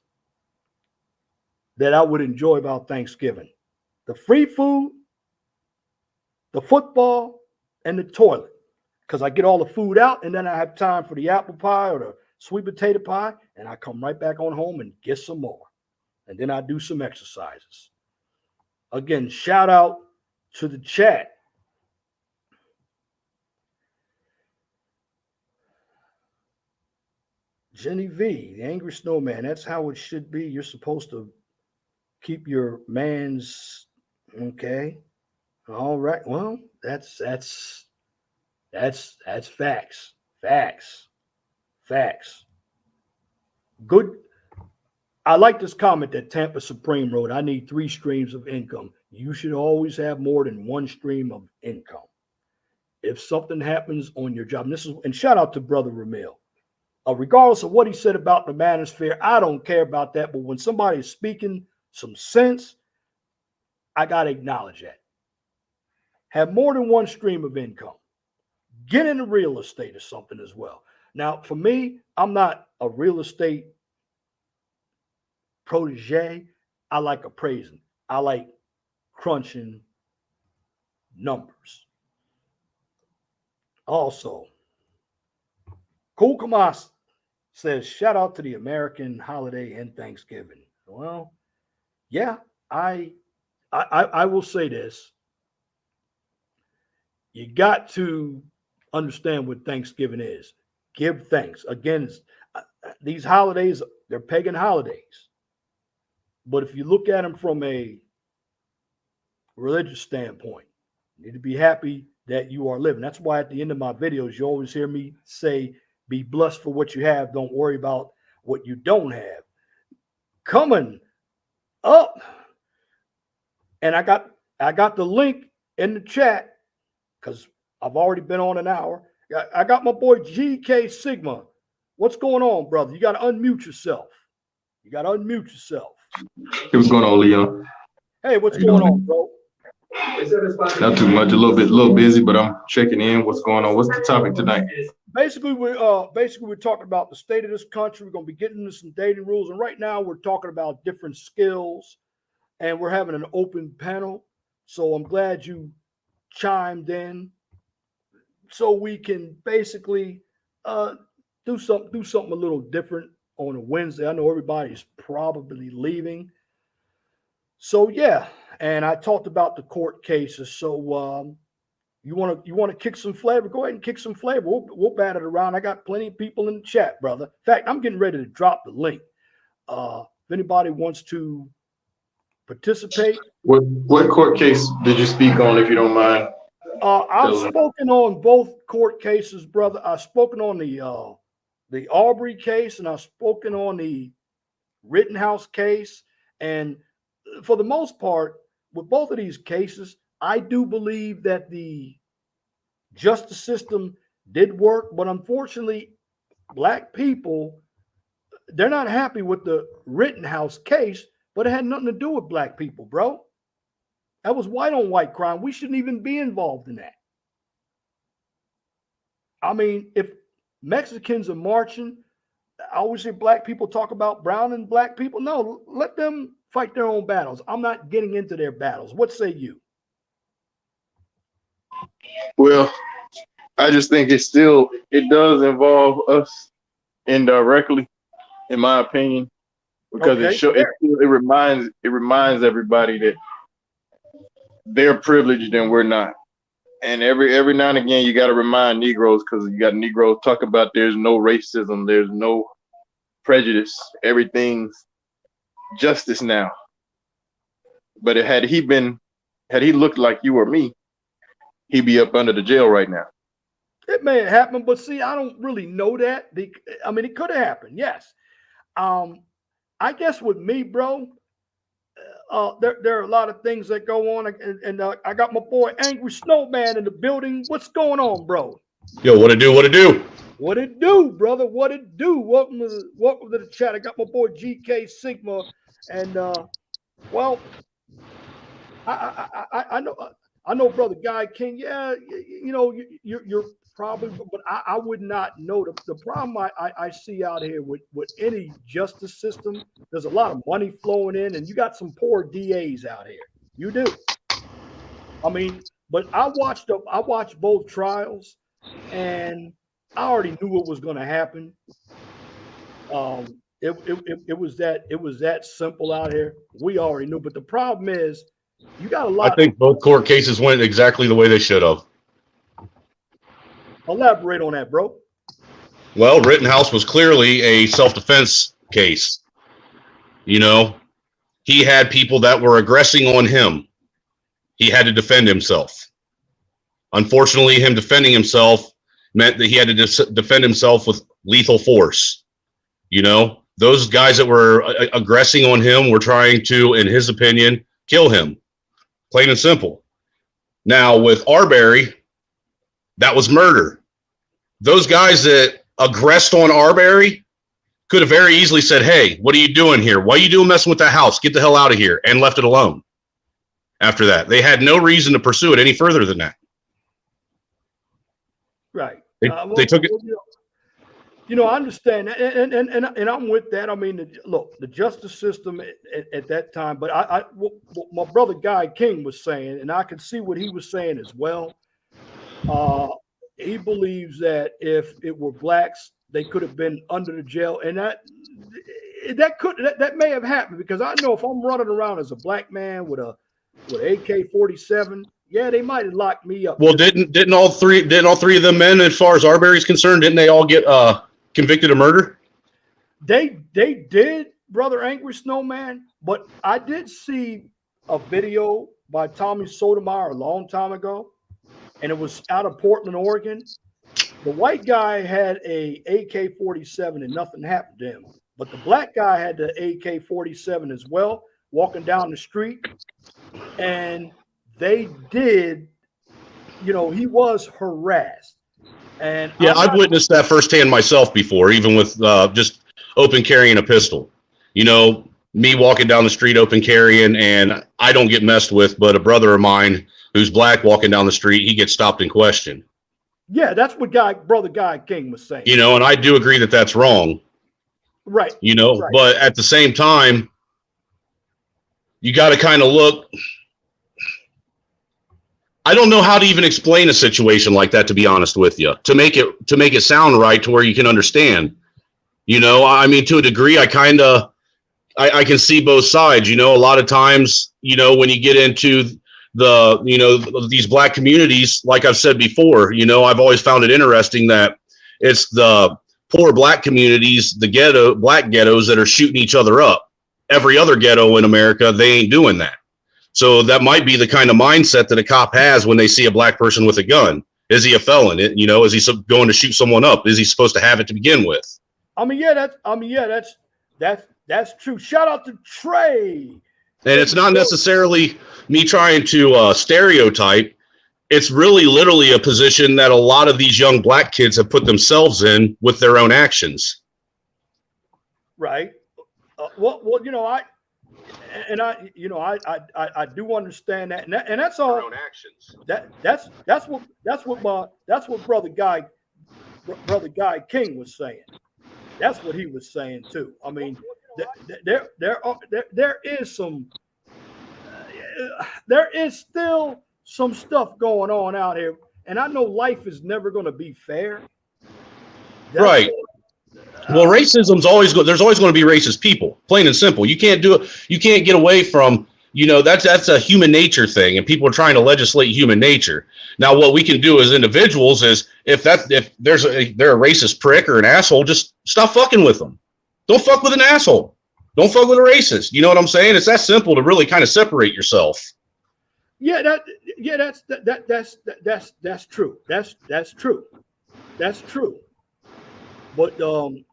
that I would enjoy about Thanksgiving: the free food, the football, and the toilet. Because I get all the food out, and then I have time for the apple pie or the sweet potato pie, and I come right back on home and get some more. And then I do some exercises. Again, shout out to the chat. Jenny V, the angry snowman. That's how it should be. You're supposed to keep your man's okay. All right. Well, that's facts. Facts. Good. I like this comment that Tampa Supreme wrote. I need 3 streams of income. You should always have more than 1 stream of income. If something happens on your job, and shout out to Brother Ramil. Regardless of what he said about the manosphere, I don't care about that. But when somebody is speaking some sense, I got to acknowledge that. Have more than 1 stream of income. Get into real estate or something as well. Now, for me, I'm not a real estate protege. I like appraising. I like crunching numbers. Also, Cool Kamas says, shout out to the American holiday and Thanksgiving. Well, yeah, I will say this. You got to understand what Thanksgiving is. Give thanks. Again, these holidays, they're pagan holidays. But if you look at them from a religious standpoint, you need to be happy that you are living. That's why at the end of my videos, you always hear me say, be blessed for what you have. Don't worry about what you don't have. Coming up, and I got the link in the chat because I've already been on an hour. I got my boy GK Sigma. What's going on, brother? You got to unmute yourself. Hey, what's going on, Leon? Hey, what's going on, bro? Not too much. A little busy, but I'm checking in. What's going on? What's the topic tonight? Basically, we're talking about the state of this country. We're going to be getting into some dating rules, and right now we're talking about different skills, and we're having an open panel. So I'm glad you chimed in, so we can basically do something a little different on a Wednesday. I know everybody's probably leaving, so yeah. And I talked about the court cases. So you want to kick some flavor? Go ahead and kick some flavor. We'll bat it around. I got plenty of people in the chat, brother. In fact, I'm getting ready to drop the link. If anybody wants to participate. What court case did you speak on, if you don't mind? I've spoken on both court cases, brother. I've spoken on the Aubrey case, and I've spoken on the Rittenhouse case. And for the most part, with both of these cases, I do believe that the justice system did work, but unfortunately, Black people, they're not happy with the Rittenhouse case, but it had nothing to do with Black people, bro. That was white on white crime. We shouldn't even be involved in that. I mean, if Mexicans are marching, I always hear Black people talk about brown and Black people. No, let them fight their own battles. I'm not getting into their battles. What say you? Well, I just think it does involve us indirectly, in my opinion, because it reminds everybody that they're privileged and we're not. And every now and again, you got to remind Negroes, because you got Negroes talk about there's no racism, there's no prejudice, everything's justice now. But had he looked like you or me, he'd be up under the jail right now. It may have happened, but see, I don't really know that. I mean, it could have happened, yes. I guess with me, bro, there are a lot of things that go on, and I got my boy Angry Snowman in the building. What's going on, bro? Yo, what it do? What it do? What it do, brother? What it do? Welcome to the chat. I got my boy GK Sigma, and well, I know, brother Guy King. Yeah, you know, you're probably, but I would not know the problem I see out here with any justice system. There's a lot of money flowing in, and you got some poor DAs out here. You do. I mean, but I watched both trials, and I already knew what was going to happen. It was that simple out here. We already knew, but the problem is, you got a lot. I think both court cases went exactly the way they should have. Elaborate on that, bro. Well, Rittenhouse was clearly a self-defense case. You know, he had people that were aggressing on him. He had to defend himself. Unfortunately, him defending himself meant that he had to defend himself with lethal force. You know, those guys that were aggressing on him were trying to, in his opinion, kill him. Plain and simple. Now, with Arbery, that was murder. Those guys that aggressed on Arbery could have very easily said, hey, what are you doing here? Why are you doing messing with that house? Get the hell out of here, and left it alone. After that, they had no reason to pursue it any further than that. Right. They took it. You know, I understand, and I'm with that. I mean, look, the justice system at that time, but what my brother Guy King was saying, and I can see what he was saying as well. He believes that if it were blacks, they could have been under the jail, and that may have happened, because I know if I'm running around as a black man with a AK-47, yeah, they might have locked me up. Well, didn't all three of them men, as far as Arbery's concerned, didn't they all get convicted of murder? They did, brother Angry Snowman, but I did see a video by Tommy Sotomayor a long time ago, and it was out of Portland, Oregon. The white guy had a AK-47 and nothing happened to him, but the black guy had the AK-47 as well, walking down the street, and they did, you know, he was harassed. And yeah, I've witnessed that firsthand myself before, even with just open carrying a pistol. You know, me walking down the street open carrying, and I don't get messed with, but a brother of mine who's black walking down the street, he gets stopped and questioned. Yeah, that's what brother Guy King was saying. You know, and I do agree that that's wrong. Right. You know, right. But at the same time, you got to kind of look. I don't know how to even explain a situation like that, to be honest with you, to make it sound right to where you can understand. You know, I mean, to a degree, I can see both sides. You know, a lot of times, you know, when you get into these black communities, like I've said before, you know, I've always found it interesting that it's the poor black communities, the black ghettos, that are shooting each other up. Every other ghetto in America, they ain't doing that. So that might be the kind of mindset that a cop has when they see a black person with a gun. Is he a felon? You know, is he going to shoot someone up? Is he supposed to have it to begin with? That's true. Shout out to Trey. And it's not necessarily me trying to stereotype. It's really literally a position that a lot of these young black kids have put themselves in with their own actions. Right. Well, you know, I do understand that, and that's all. Their own actions. That's what brother Guy King was saying. That's what he was saying too. I mean, there is still some stuff going on out here, and I know life is never going to be fair. Right. Well, racism's there's always going to be racist people, plain and simple. You can't do it. You can't get away from, you know, that's a human nature thing, and people are trying to legislate human nature. Now, what we can do as individuals is, if they're a racist prick or an asshole, just stop fucking with them. Don't fuck with an asshole. Don't fuck with a racist. You know what I'm saying? It's that simple to really kind of separate yourself. Yeah, that's true. That's true. That's true. But I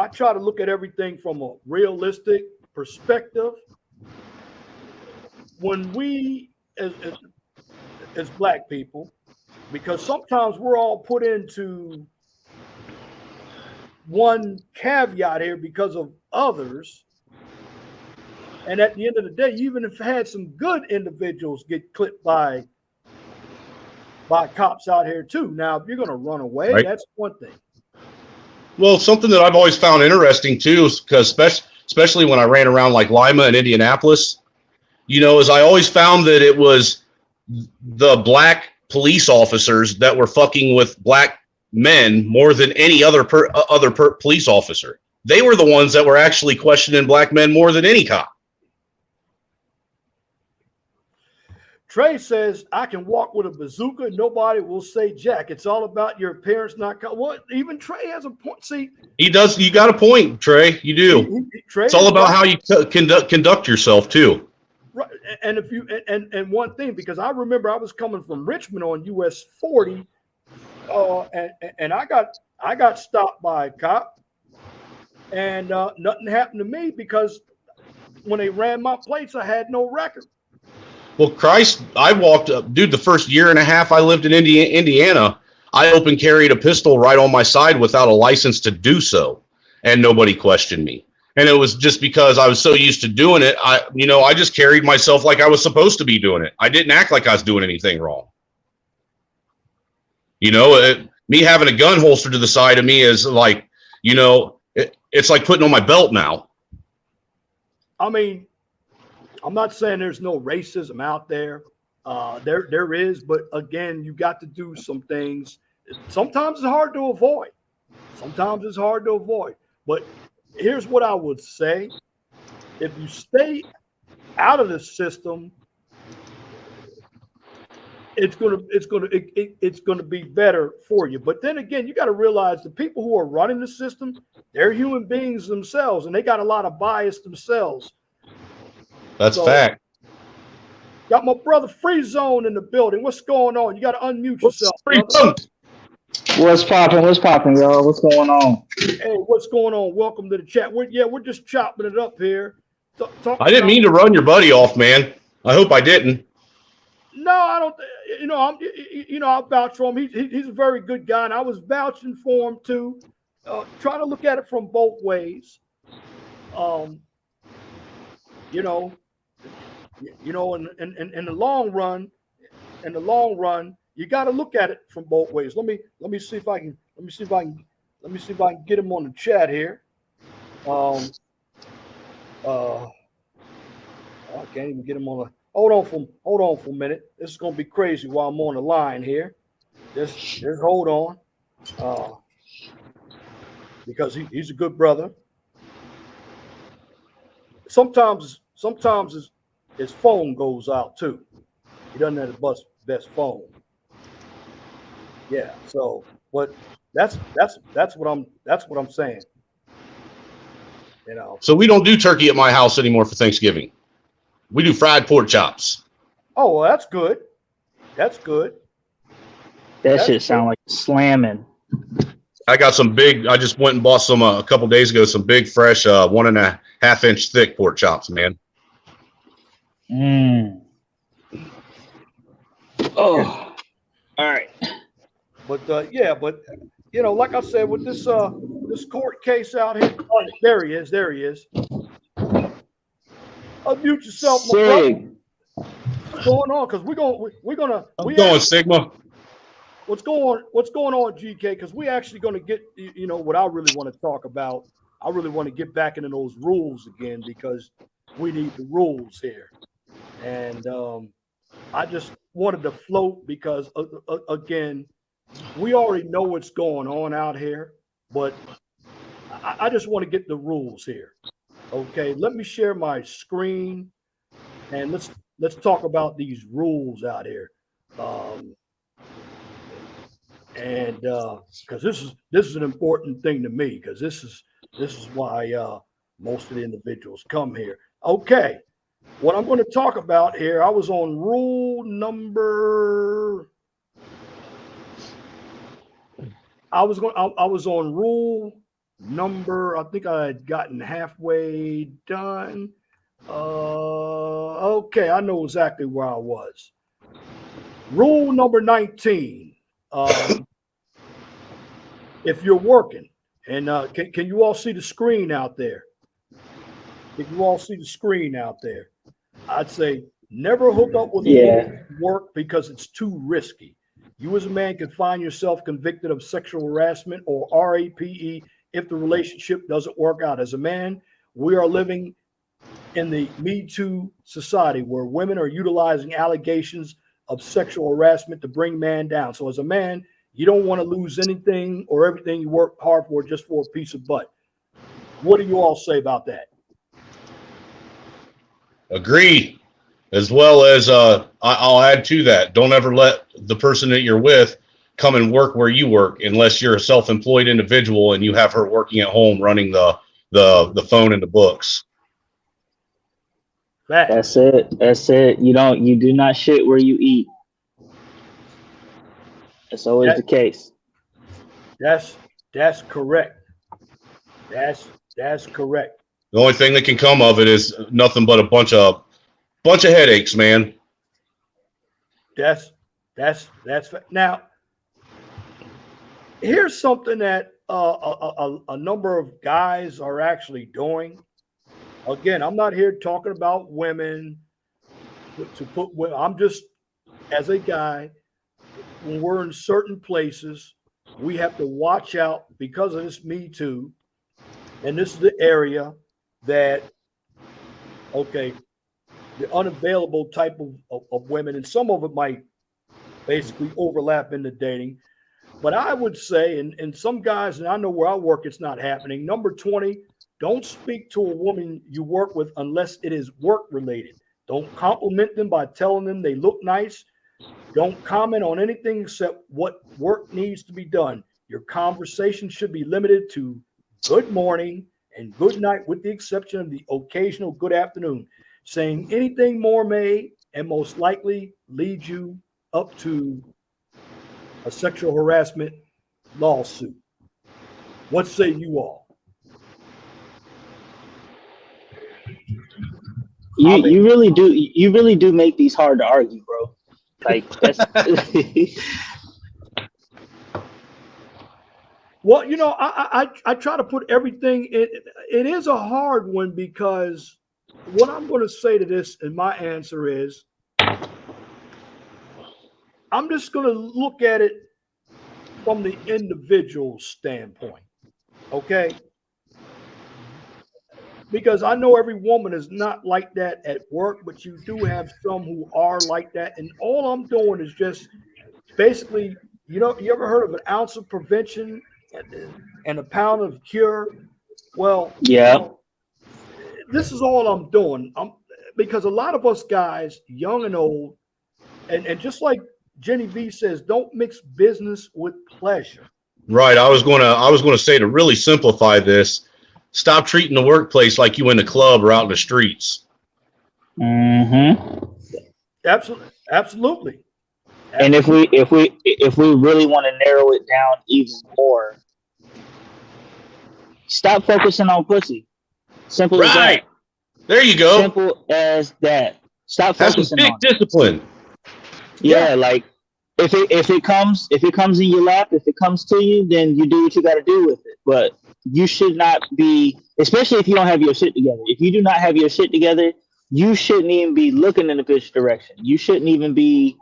try to look at everything from a realistic perspective. When we, as black people, because sometimes we're all put into one caveat here because of others, and at the end of the day, you even if had some good individuals get clipped by cops out here too. Now, if you're going to run away, right, that's one thing. Well, something that I've always found interesting too is because especially when I ran around like Lima and Indianapolis, is I always found that it was the black police officers that were fucking with black men more than any other police officer. They were the ones that were actually questioning black men more than any cop. Trey says, I can walk with a bazooka and nobody will say jack. It's all about your appearance, not what. Even Trey has a point. See, he does. You got a point, Trey. You do. It's all about how you conduct yourself too. Right. And if you and one thing, because I remember I was coming from Richmond on US 40, and I got stopped by a cop, and nothing happened to me because when they ran my plates, I had no record. Well, Christ, I walked up, dude, the first year and a half I lived in Indiana, I open carried a pistol right on my side without a license to do so, and nobody questioned me. And it was just because I was so used to doing it. I just carried myself like I was supposed to be doing it. I didn't act like I was doing anything wrong. Me having a gun holster to the side of me is like, it's like putting on my belt now. I mean, I'm not saying there's no racism out there. There is, but again, you got to do some things. Sometimes it's hard to avoid. But here's what I would say: if you stay out of the system, it's gonna be better for you. But then again, you got to realize the people who are running the system, they're human beings themselves, and they got a lot of bias themselves. That's fact. Got my brother Free Zone in the building. What's going on? You got to unmute yourself. What's popping, y'all? What's going on? Hey, what's going on? Welcome to the chat. We're just chopping it up here. I didn't mean to run your buddy off, man. I hope I didn't. No, I don't. I'll vouch for him. He's a very good guy, and I was vouching for him too. Trying to look at it from both ways. In the long run, you got to look at it from both ways. Let me see if I can get him on the chat here. I can't even get him on. Hold on for a minute. This is gonna be crazy while I'm on the line here. Just hold on, because he's a good brother. Sometimes his phone goes out too. He doesn't have the best phone. Yeah. So, but that's what I'm saying. So we don't do turkey at my house anymore for Thanksgiving. We do fried pork chops. Oh, well, that's good. That shit sound like slamming. I got some big. I just went and bought some a couple days ago. Some big, fresh, 1.5 inch thick pork chops, man. Oh, all right. But like I said, with this court case out here, there he is. Unmute yourself, my brother. What's going on? Because we're gonna Sigma. What's going on, GK? Because we actually gonna get what I really want to talk about. I really want to get back into those rules again because we need the rules here. And I just wanted to float because again, we already know what's going on out here, but I just want to get the rules here. Okay, let me share my screen and let's talk about these rules out here. And because this is an important thing to me, because this is why most of the individuals come here. Okay, what I'm going to talk about here, I was on rule number I was on rule number. I think I had gotten halfway done. Okay, I know exactly where I was. Rule number 19. If you're working, and can you all see the screen out there? If you all see the screen out there, I'd say never hook up with a woman at work because it's too risky. You as a man can find yourself convicted of sexual harassment or RAPE if the relationship doesn't work out. As a man, we are living in the Me Too society where women are utilizing allegations of sexual harassment to bring man down. So as a man, you don't want to lose anything or everything you work hard for just for a piece of butt. What do you all say about that? Agree. As well as I'll add to that, don't ever let the person that you're with come and work where you work unless you're a self-employed individual and you have her working at home running the phone and the books. That's it. That's it. You do not shit where you eat. That's always the case. That's correct. That's correct. The only thing that can come of it is nothing but a bunch of headaches, man. That's now. Here's something that a number of guys are actually doing. Again, I'm not here talking about women to put. I'm just as a guy. When we're in certain places, we have to watch out because of this Me Too, and this is the area that, okay, the unavailable type of women, and some of it might basically overlap into dating. But I would say, and some guys, and I know where I work, it's not happening. Number 20, don't speak to a woman you work with unless it is work related. Don't compliment them by telling them they look nice. Don't comment on anything except what work needs to be done. Your conversation should be limited to good morning and good night, with the exception of the occasional good afternoon. Saying anything more may and most likely lead you up to a sexual harassment lawsuit. What say you all? You really do make these hard to argue, bro. Like that's Well, I try to put everything in. It is a hard one because what I'm going to say to this, and my answer is, I'm just going to look at it from the individual standpoint, okay? Because I know every woman is not like that at work, but you do have some who are like that. And all I'm doing is just basically, you ever heard of an ounce of prevention and a pound of cure? Well, yeah. This is all I'm doing. Because a lot of us guys, young and old, and just like Jenny V says, don't mix business with pleasure. Right. I was gonna say, to really simplify this, stop treating the workplace like you in the club or out in the streets. Mm-hmm. Absolutely. And if we really want to narrow it down even more, stop focusing on pussy. Simple as that. There you go. Simple as that. Stop focusing on discipline. Yeah, like if it comes in your lap, if it comes to you, then you do what you got to do with it. But you should not be, especially if you don't have your shit together. If you do not have your shit together, you shouldn't even be looking in the bitch direction. You should be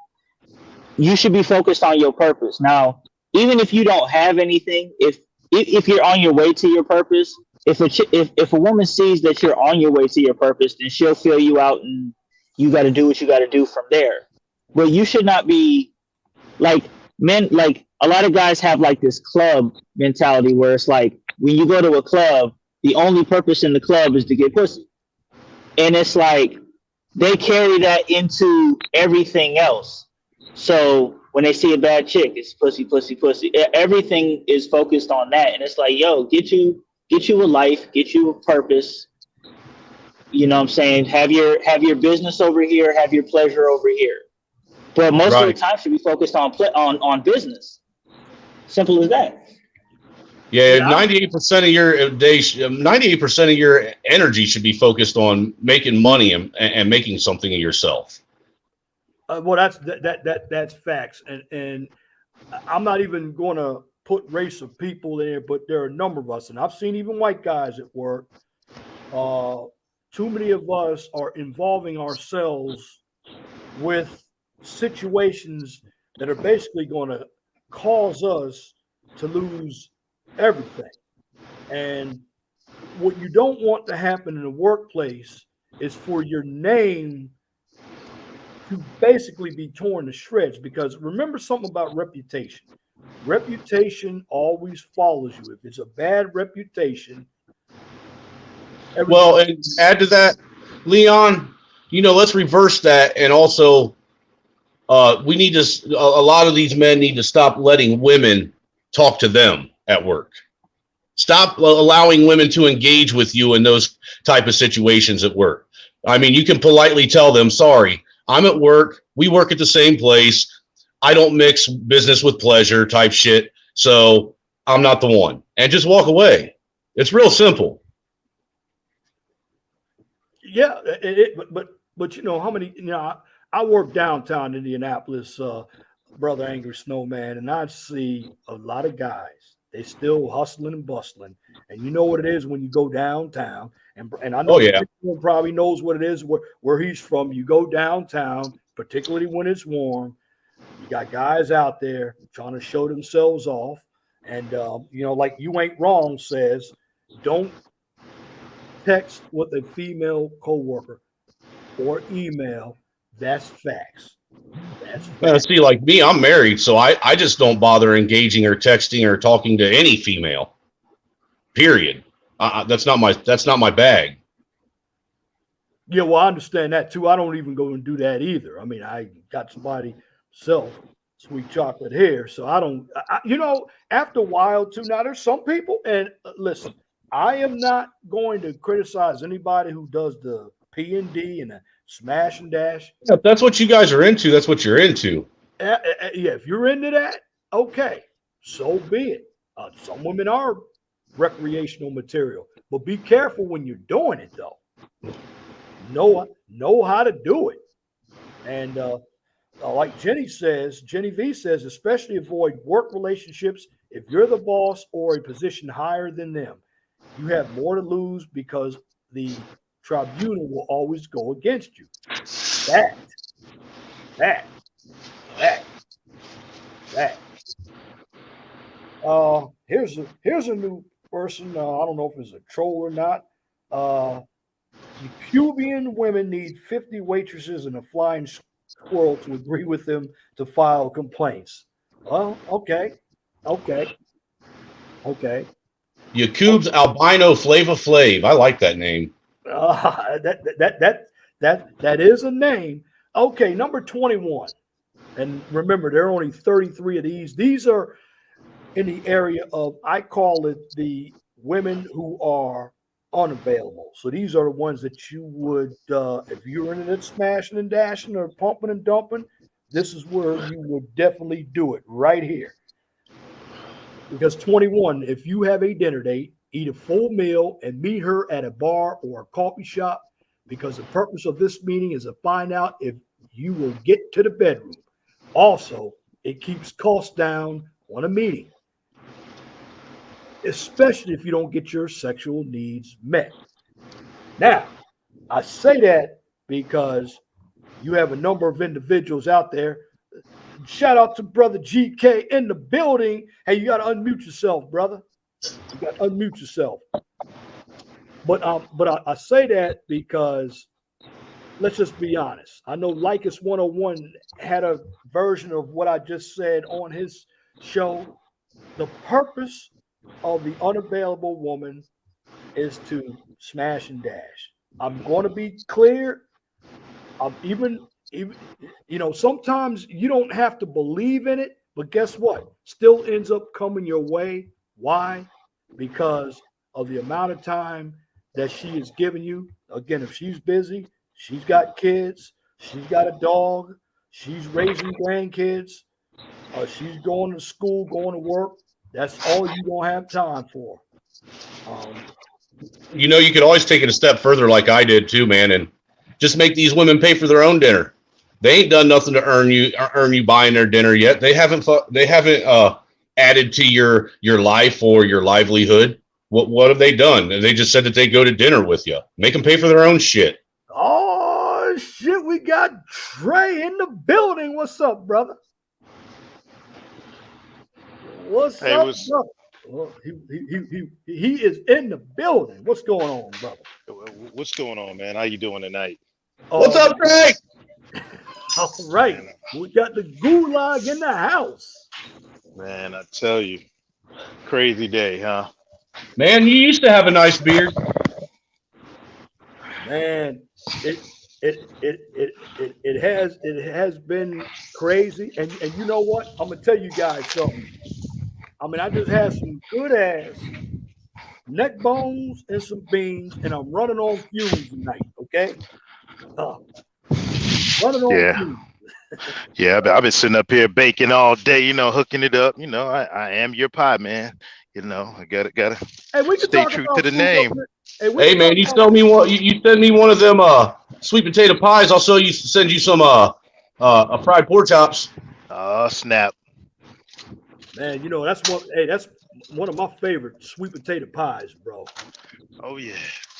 focused on your purpose. Now, even if you don't have anything, if you're on your way to your purpose, if a woman sees that you're on your way to your purpose, then she'll fill you out and you got to do what you got to do from there. But you should not be like men. Like a lot of guys have like this club mentality where it's like when you go to a club, the only purpose in the club is to get pussy. And it's like they carry that into everything else. So when they see a bad chick, it's pussy, pussy, pussy. Everything is focused on that. And it's like, yo, get you a life, get you a purpose. You know what I'm saying? Have your business over here, have your pleasure over here. But most of the time should be focused on business. Simple as that. Yeah, 98% of your day, 98% of your energy should be focused on making money and making something of yourself. Well, that's facts, and I'm not even going to put race of people there, but there are a number of us, and I've seen even white guys at work. Too many of us are involving ourselves with situations that are basically going to cause us to lose everything. And what you don't want to happen in the workplace is for your name to basically be torn to shreds, because remember something about reputation. Reputation always follows you. If it's a bad reputation. Well, and add to that, Leon, let's reverse that. And also, we need to, a lot of these men need to stop letting women talk to them at work. Stop allowing women to engage with you in those type of situations at work. I mean, you can politely tell them, sorry, I'm at work. We work at the same place. I don't mix business with pleasure type shit. So I'm not the one. And just walk away. It's real simple. Yeah. But how many, I work downtown Indianapolis, Brother Angry Snowman, and I see a lot of guys. They still hustling and bustling. And you know what it is when you go downtown. And I know everyone probably knows what it is where he's from. You go downtown, particularly when it's warm. You got guys out there trying to show themselves off. And, like You Ain't Wrong says, don't text with a female coworker or email. That's facts. See, like me, I'm married, so I just don't bother engaging or texting or talking to any female. Period. That's not my bag. Yeah, well, I understand that too. I don't even go and do that either. I mean, I got somebody self sweet chocolate hair, so I don't. After a while too. Now, there's some people, and listen, I am not going to criticize anybody who does the P&D and the smash and dash. If that's what you guys are into, that's what you're into. Yeah, if you're into that, okay, so be it. Some women are recreational material, but be careful when you're doing it, though. Know how to do it. And like Jenny V says, especially avoid work relationships if you're the boss or a position higher than them. You have more to lose because the tribunal will always go against you. That. Here's a new person. I don't know if it's a troll or not. Cuban women need 50 waitresses and a flying squirrel to agree with them to file complaints. Well, okay. Yakub's Albino Flava Flav. I like that name. That is a name. Okay, number 21. And remember, there are only 33 of these. These are in the area of, I call it the women who are unavailable. So these are the ones that you would, if you're into it smashing and dashing or pumping and dumping, this is where you would definitely do it right here. Because 21, if you have a dinner date, eat a full meal and meet her at a bar or a coffee shop, because the purpose of this meeting is to find out if you will get to the bedroom. Also, it keeps costs down on a meeting, especially if you don't get your sexual needs met. Now, I say that because you have a number of individuals out there. Shout out to Brother GK in the building. Hey, you got to unmute yourself, brother. You got to unmute yourself. But I say that because let's just be honest. I know Lycus 101 had a version of what I just said on his show. The purpose of the unavailable woman is to smash and dash. I'm going to be clear. Even sometimes you don't have to believe in it, but guess what? Still ends up coming your way. Why? Because of the amount of time that she is giving you. Again, if she's busy, she's got kids, she's got a dog, she's raising grandkids, she's going to school, going to work. That's all you gonna have time for. You know, you could always take it a step further, like I did too, man, and just make these women pay for their own dinner. They ain't done nothing to earn you buying their dinner yet. They haven't added to your life or your livelihood. What have they done? They just said that they go to dinner with you. Make them pay for their own shit. Oh shit, we got Trey in the building. What's up, brother? What's up, brother? Well, he is in the building. What's going on, brother? What's going on, man? How you doing tonight? What's up, Trey? All right, we got the gulag in the house. Man, I tell you, crazy day, huh? Man, you used to have a nice beard. Man, it has been crazy, and you know what? I'm gonna tell you guys something. I mean, I just had some good ass neck bones and some beans, and I'm running on fumes tonight. Okay, running on fumes. Yeah, I've been sitting up here baking all day, you know, hooking it up. You know, I am your pie, man. You know, I gotta hey, we stay true to the name. Hey man, you send me one of them sweet potato pies. I'll send you some fried pork chops. Oh snap! Man, you know that's one of my favorite sweet potato pies, bro. Oh yeah.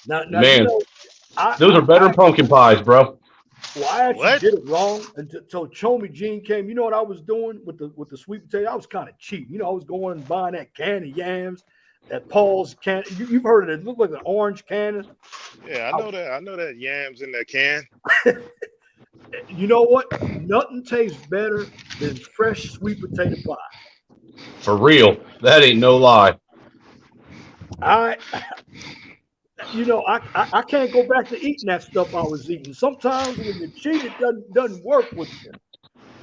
Now man, you know, those are better than pumpkin pies, bro. Well, I actually did it wrong until Chomi Jean came. You know what I was doing with the sweet potato? I was kind of cheap. You know, I was going and buying that can of yams, that Paul's can. You've heard of it. It looked like an orange can. Yeah, I know that yams in that can. You know what? Nothing tastes better than fresh sweet potato pie. For real. That ain't no lie. You know, I can't go back to eating that stuff I was eating. Sometimes when you cheat, it doesn't work with you.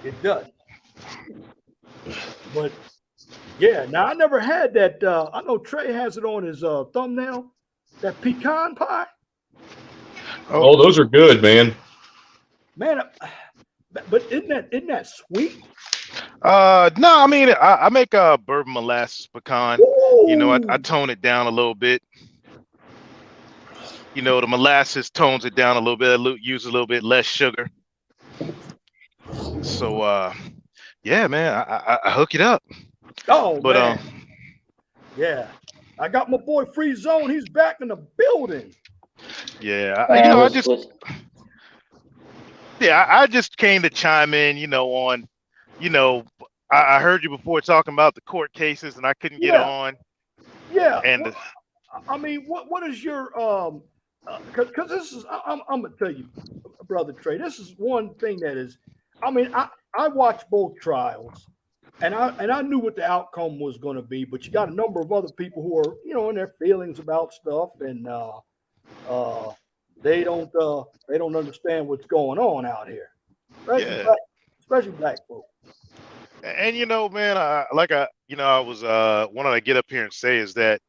It doesn't. But yeah, now I never had that. I know Trey has it on his thumbnail. That pecan pie. Oh, those are good, man. Man, but isn't that sweet? No, I mean I make a bourbon molasses pecan. Ooh. You know, I tone it down a little bit. You know, the molasses tones it down a little bit. I use a little bit less sugar. So, yeah, man, I hook it up. Oh, but man. Yeah, I got my boy Free Zone. He's back in the building. Yeah, I just came to chime in. You know, on, you know, I heard you before talking about the court cases, and I couldn't get on. Yeah, and I mean, what is your because this is I'm gonna tell you, brother Trey. This is one thing that is. I mean, I watched both trials, and I knew what the outcome was going to be. But you got a number of other people who are, you know, in their feelings about stuff, and they don't understand what's going on out here, especially black folks. And you know, man, I was wanting to get up here and say is that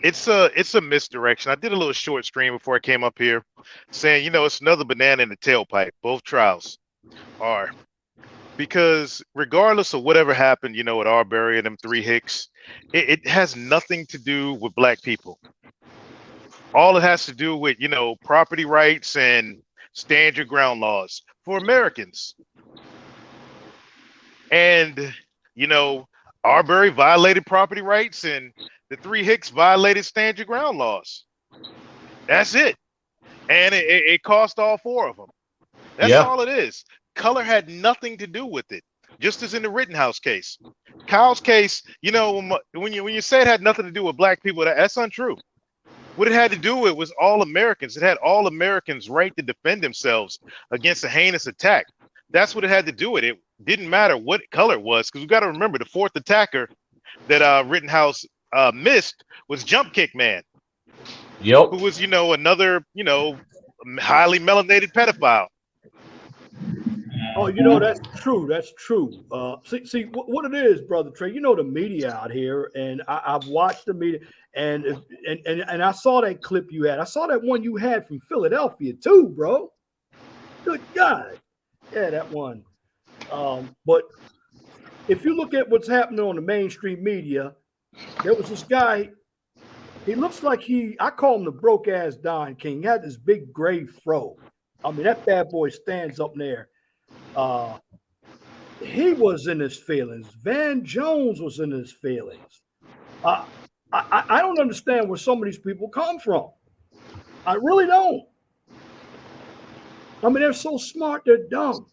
it's a misdirection. I did a little short stream before I came up here saying, you know, it's another banana in the tailpipe. Both trials are, because regardless of whatever happened, you know, at Arbery and them three Hicks, it has nothing to do with black people. All it has to do with, you know, property rights and stand your ground laws for Americans. And, you know, Arbery violated property rights and the three Hicks violated stand your ground laws. That's it. And it cost all four of them. That's all it is. Color had nothing to do with it. Just as in the Rittenhouse case. Kyle's case, you know, when you say it had nothing to do with black people, that's untrue. What it had to do with was all Americans. It had all Americans' right to defend themselves against a heinous attack. That's what it had to do with it. Didn't matter what color it was, because we got to remember the fourth attacker that Rittenhouse missed was Jump Kick Man. Yep. Who was, you know, another, you know, highly melanated pedophile. Oh, you know, that's true. That's true. See what it is, brother Trey. You know the media out here, and I've watched the media, and I saw that clip you had. I saw that one you had from Philadelphia too, bro. Good God, yeah, that one. But if you look at what's happening on the mainstream media, There was this guy. He looks like I call him the broke ass Don King. He had this big gray fro. I mean, that bad boy stands up there. He was in his feelings. Van Jones was in his feelings. I don't understand where some of these people come from. I really don't. I mean, they're so smart, they're dumb.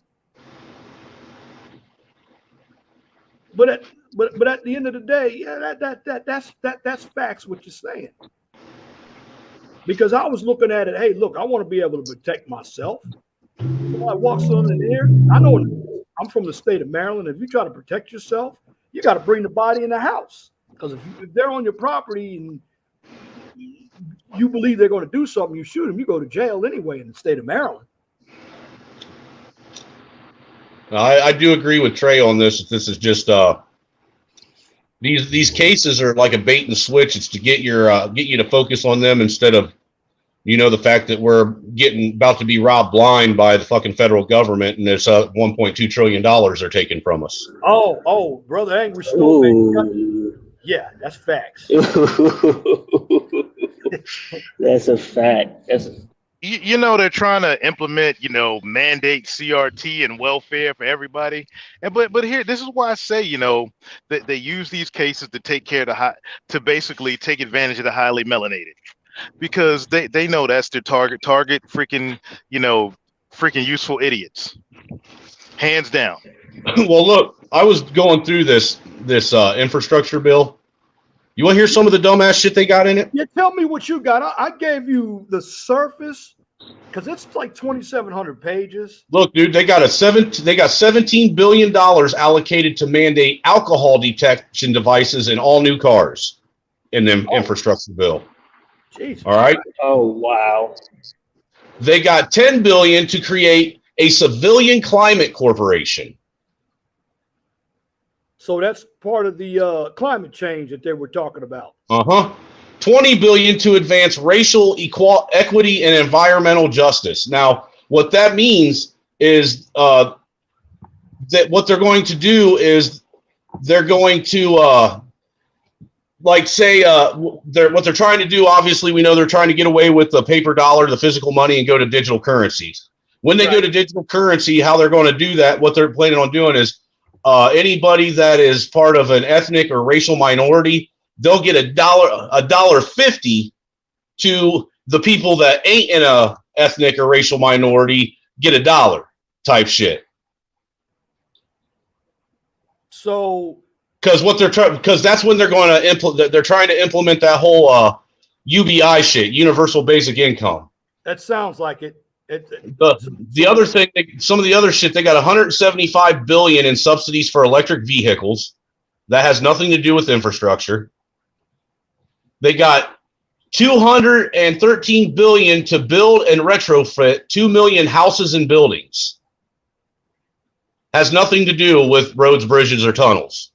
But at the end of the day, yeah, that's facts what you're saying. Because I was looking at it, hey, look, I want to be able to protect myself. Somebody walks on in here. I know I'm from the state of Maryland. If you try to protect yourself, you got to bring the body in the house. Because if they're on your property and you believe they're going to do something, you shoot them, you go to jail anyway in the state of Maryland. I do agree with Trey on this. This is just these cases are like a bait and switch. It's to get you to focus on them instead of the fact that we're about to be robbed blind by the fucking federal government and this $1.2 trillion they're taking from us. Oh, brother Angry Snowman. Yeah, that's facts. That's a fact. They're trying to implement, mandate CRT and welfare for everybody. But here, this is why I say, that they use these cases to take care of to basically take advantage of the highly melanated, because they know that's their target freaking useful idiots, hands down. Well, look, I was going through this infrastructure bill. You want to hear some of the dumbass shit they got in it? Yeah, tell me what you got. I gave you the surface because it's like 2,700 pages. Look, dude, they got $17 billion allocated to mandate alcohol detection devices in all new cars in the infrastructure bill. Jesus. All right. Oh, wow. They got $10 billion to create a civilian climate corporation. So that's part of the climate change that they were talking about. $20 billion to advance racial equity and environmental justice. Now, what that means is that what they're going to do is they're going to what they're trying to do. Obviously, we know they're trying to get away with the paper dollar, the physical money, and go to digital currencies. When they go to digital currency, how they're going to do that? What they're planning on doing is anybody that is part of an ethnic or racial minority, they'll get $1.50 to the people that ain't in a ethnic or racial minority get $1 type shit. So, because that's when they're going to implement. They're trying to implement that whole UBI shit, universal basic income. That sounds like it. The other thing, some of the other shit, they got $175 billion in subsidies for electric vehicles. That has nothing to do with infrastructure. They got $213 billion to build and retrofit 2 million houses and buildings. Has nothing to do with roads, bridges, or tunnels.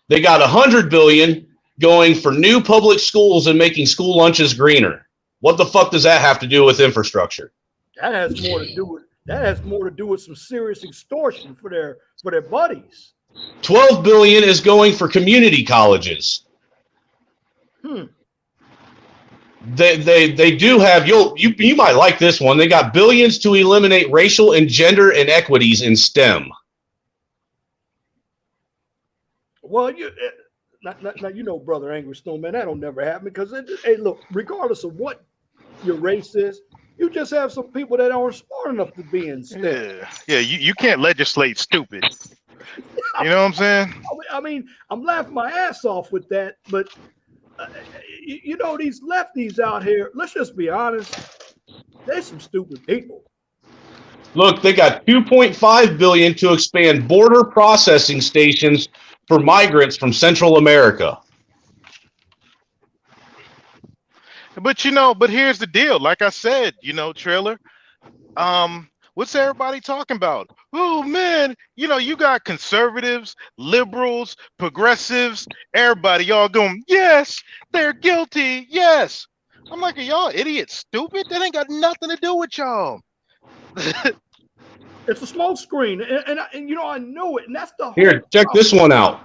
They got $100 billion going for new public schools and making school lunches greener. What the fuck does that have to do with infrastructure? That has more to do with some serious extortion for their buddies. $12 billion is going for community colleges. They do have you might like this one. They got billions to eliminate racial and gender inequities in STEM. Well, now Brother Angry Snowman, that'll never happen because hey, look, regardless of what your race is, you just have some people that aren't smart enough to be in STEM. Yeah, you can't legislate stupid. You know what I'm saying? I mean, I'm laughing my ass off with that, but these lefties out here, let's just be honest, they're some stupid people. Look, they got $2.5 billion to expand border processing stations for migrants from Central America. But here's the deal. Like I said, Trailer, what's everybody talking about? Oh man, you got conservatives, liberals, progressives, everybody, y'all going, yes, they're guilty, yes. I'm like, are y'all idiots, stupid? That ain't got nothing to do with y'all. It's a smoke screen, and I know it, and that's the whole Here, check this one out.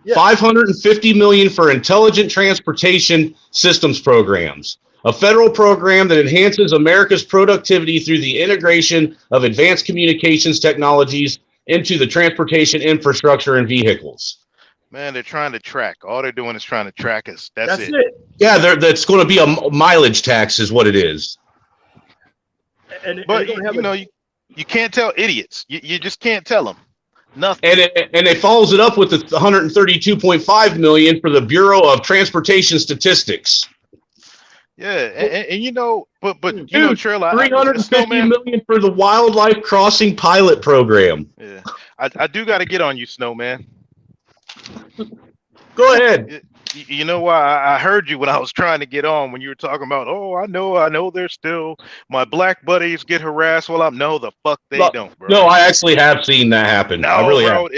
Yeah. $550 million for intelligent transportation systems programs, a federal program that enhances America's productivity through the integration of advanced communications technologies into the transportation infrastructure and vehicles. Man, they're trying to track. All they're doing is trying to track us. That's it. Yeah, that's going to be a mileage tax, is what it is. But you can't tell idiots. You just can't tell them nothing. And it follows it up with the $132.5 million for the Bureau of Transportation Statistics. Yeah, and but Dude, you know, Trailer, $350 million for the Wildlife Crossing pilot program. Yeah, I do got to get on you, Snowman. Go ahead. You know why? I heard you when I was trying to get on when you were talking about, oh, I know there's still my black buddies get harassed. Well, no, the fuck they don't, bro. No, I actually have seen that happen. No, I really bro, have.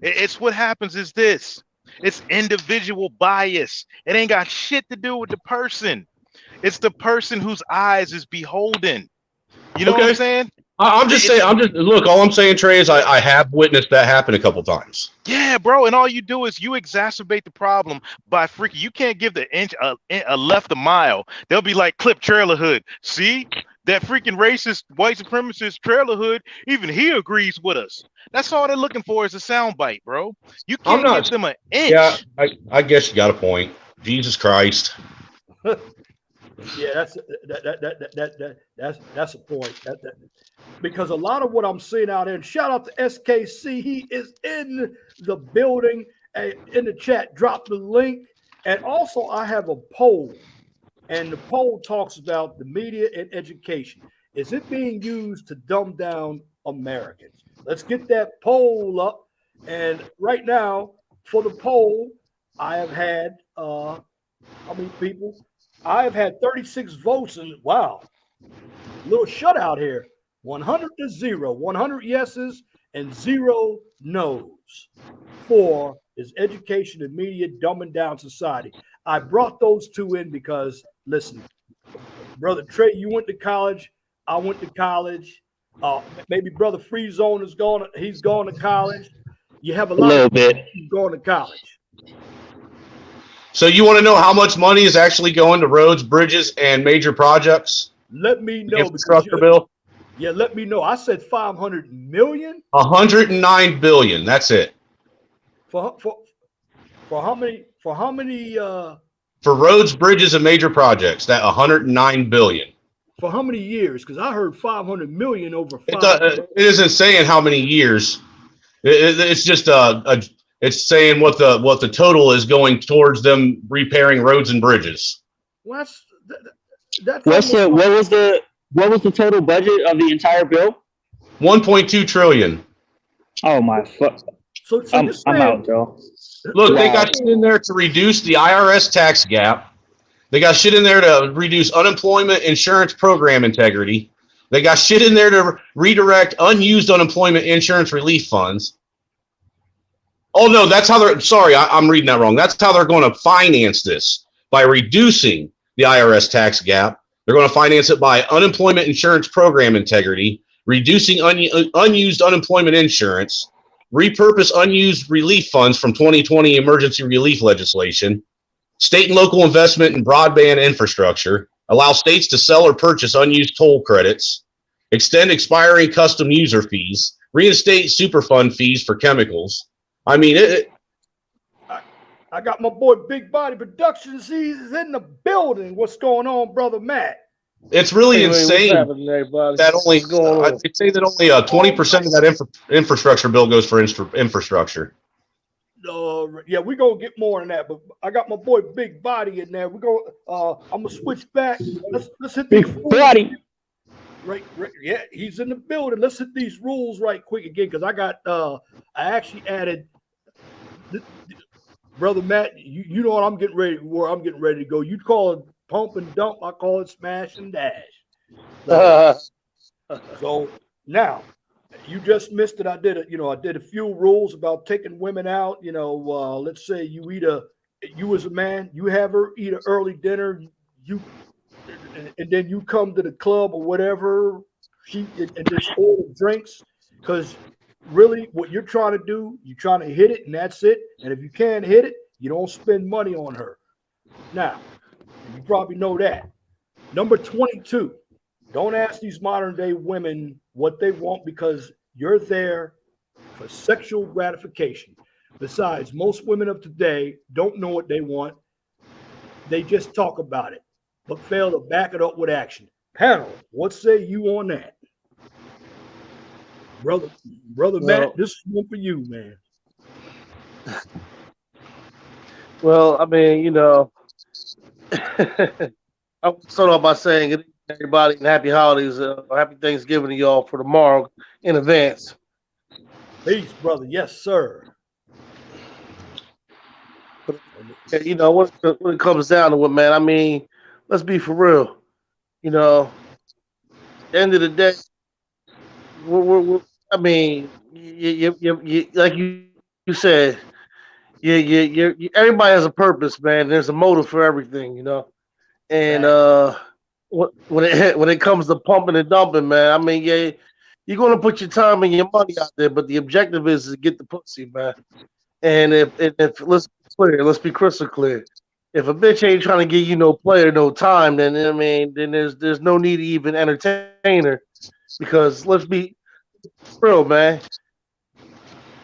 It's what happens is this. It's individual bias. It ain't got shit to do with the person. It's the person whose eyes is beholden. You know what I'm saying? I'm just saying. Look. All I'm saying, Trey, is I have witnessed that happen a couple times. Yeah, bro. And all you do is you exacerbate the problem by freaking. You can't give the inch a left a mile. They'll be like, clip trailer hood. See that freaking racist white supremacist trailer hood? Even he agrees with us. That's all they're looking for is a soundbite, bro. You can't give them an inch. Yeah, I guess you got a point. Jesus Christ. Yeah, that's a point. Because a lot of what I'm seeing out there, and shout out to SKC, he is in the building, in the chat. Drop the link, and also I have a poll, and the poll talks about the media and education. Is it being used to dumb down Americans? Let's get that poll up, and right now for the poll, I have had how many people? I have had 36 votes, and wow, little shutout here. 100-0, 100 yeses and 0 nos. 4 is education and media dumbing down society. I brought those two in because, listen, Brother Trey, you went to college. I went to college. Maybe Brother Free Zone is going. He's going to college. You have a lot of people going to college. So you want to know how much money is actually going to roads, bridges, and major projects? Let me know. Infrastructure bill. Yeah, let me know. I said 500 million. 109 billion. That's it. For how many? For how many? For roads, bridges, and major projects, that 109 billion. For how many years? Because I heard 500 million over 5. It isn't saying how many years. It's just it's saying what the total is going towards them repairing roads and bridges. Well, what was the total budget of the entire bill? 1.2 trillion. Oh my fuck! So I'm out, Joe. Look, They got shit in there to reduce the IRS tax gap. They got shit in there to reduce unemployment insurance program integrity. They got shit in there to redirect unused unemployment insurance relief funds. Oh no, that's how they're. Sorry, I'm reading that wrong. That's how they're going to finance this, by reducing the IRS tax gap. They're going to finance it by unemployment insurance program integrity, reducing unused unemployment insurance, repurpose unused relief funds from 2020 emergency relief legislation, state and local investment in broadband infrastructure, allow states to sell or purchase unused toll credits, extend expiring custom user fees, reinstate Superfund fees for chemicals. I mean, I got my boy Big Body Productions. He's in the building. What's going on, Brother Matt? It's really insane that only I'd say that only 20% of that infrastructure bill goes for infrastructure. Yeah, we're gonna get more than that, but I got my boy Big Body in there. I'm gonna switch back. Let's hit Big Body. Right, yeah, he's in the building. Let's hit these rules right quick again, because I actually added. Brother Matt, you know what I'm getting ready to go. You call it pump and dump, I call it smash and dash. So now you just missed it. I did a few rules about taking women out. Let's say you as a man, you have her eat an early dinner, and then you come to the club or whatever, and just order drinks, because really what you're trying to do, you're trying to hit it and that's it. And if you can't hit it, you don't spend money on her. Now, you probably know that. Number 22, don't ask these modern day women what they want because you're there for sexual gratification. Besides, most women of today don't know what they want. They just talk about it, but fail to back it up with action. Panel, what say you on that? Brother Matt, this is one for you, man. Well, I mean, you know, I'll start off by saying good evening, everybody and happy holidays, happy Thanksgiving to y'all for tomorrow in advance. Peace, brother. Yes, sir. But, you know, when it comes down to it, man, I mean, let's be for real. You know, at the end of the day, I mean, you like you said, everybody has a purpose, man. There's a motive for everything, you know. And when it comes to pumping and dumping, man, I mean, yeah, you're gonna put your time and your money out there, but the objective is to get the pussy, man. And if let's be clear, let's be crystal clear. If a bitch ain't trying to give you no play or no time, then I mean, then there's no need to even entertain her, because let's be real, man.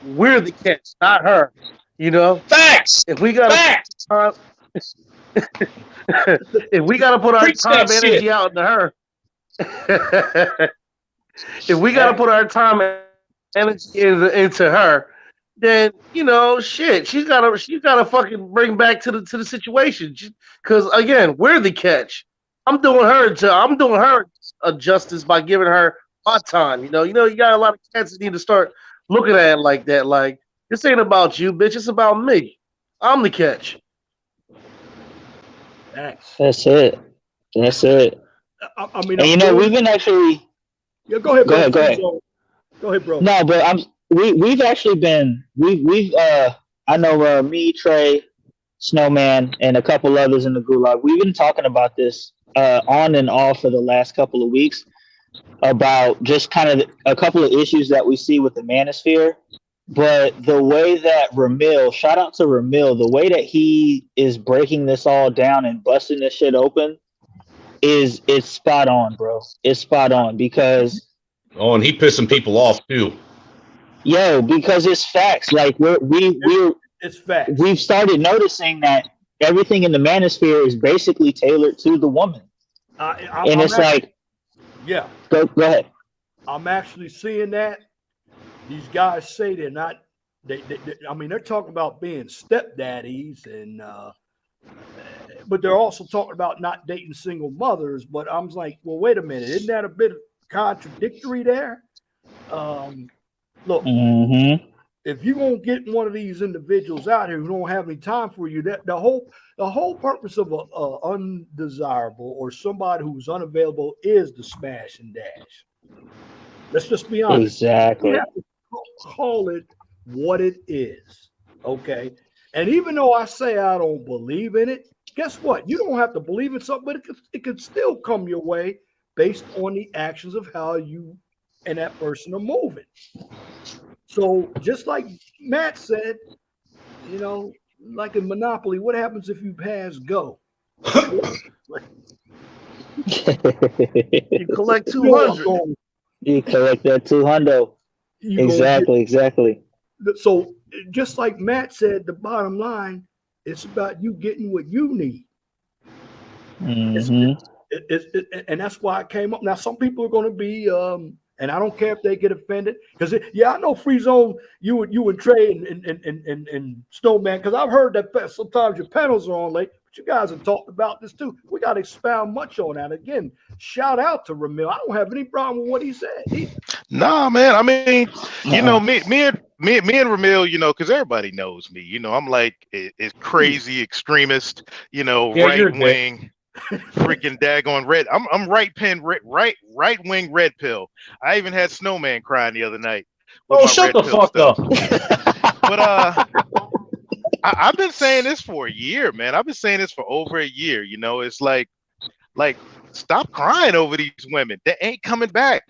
We're the catch, not her. You know, Facts. if we got time, if we got to put our Preach time that energy shit. out into her, if we got to put our time and energy into her, then you know, shit, she's gotta fucking bring back to the situation. Because again, we're the catch. I'm doing her a justice by giving her my time. You know, you got a lot of cats that need to start looking at it like that. Like, this ain't about you, bitch. It's about me. I'm the catch. Thanks. That's it. That's it. I mean, And you know, we've been actually. Yeah, go ahead, bro. Go ahead. Go ahead, bro. No, but we've actually been we've I know me, Trey, Snowman, and a couple others in the gulag. We've been talking about this on and off for the last couple of weeks about just kind of a couple of issues that we see with the manosphere. But the way that Ramil, shout out to Ramil, the way that he is breaking this all down and busting this shit open it's spot on, bro. It's spot on because Oh, and he pissing people off too. because it's facts. Like it's facts. We've started noticing that everything in the manosphere is basically tailored to the woman. And it's like, yeah. Go ahead. I'm actually seeing that. These guys say they're not. I mean, they're talking about being stepdaddies, and but they're also talking about not dating single mothers. But I'm like, well, wait a minute, isn't that a bit contradictory there? Look, if you're gonna get one of these individuals out here who don't have any time for you, that the whole purpose of a undesirable or somebody who's unavailable is to smash and dash. Let's just be honest. Exactly. You have to call it what it is, okay? And even though I say I don't believe in it, guess what? You don't have to believe in something, but it could still come your way based on the actions of how you and that person are moving. So just like Matt said, you know, like in Monopoly, what happens if you pass go? You collect 200. You collect that 200. Exactly. So just like Matt said, the bottom line, it's about you getting what you need. And that's why I came up. Now, some people are going to be, and I don't care if they get offended, because I know Free Zone, you and Trey and Snowman, because I've heard that sometimes your panels are on late, but you guys have talked about this too. We got to expound much on that. Again, shout out to Ramil. I don't have any problem with what he said. Nah, man. I mean, you know, me and Ramil, you know, because everybody knows me. You know, I'm like a crazy extremist. You know, right wing, freaking daggone red. I'm right wing red pill. I even had Snowman crying the other night. Oh, shut the fuck up! But I've been saying this for a year, man. I've been saying this for over a year. You know, it's like stop crying over these women. They ain't coming back.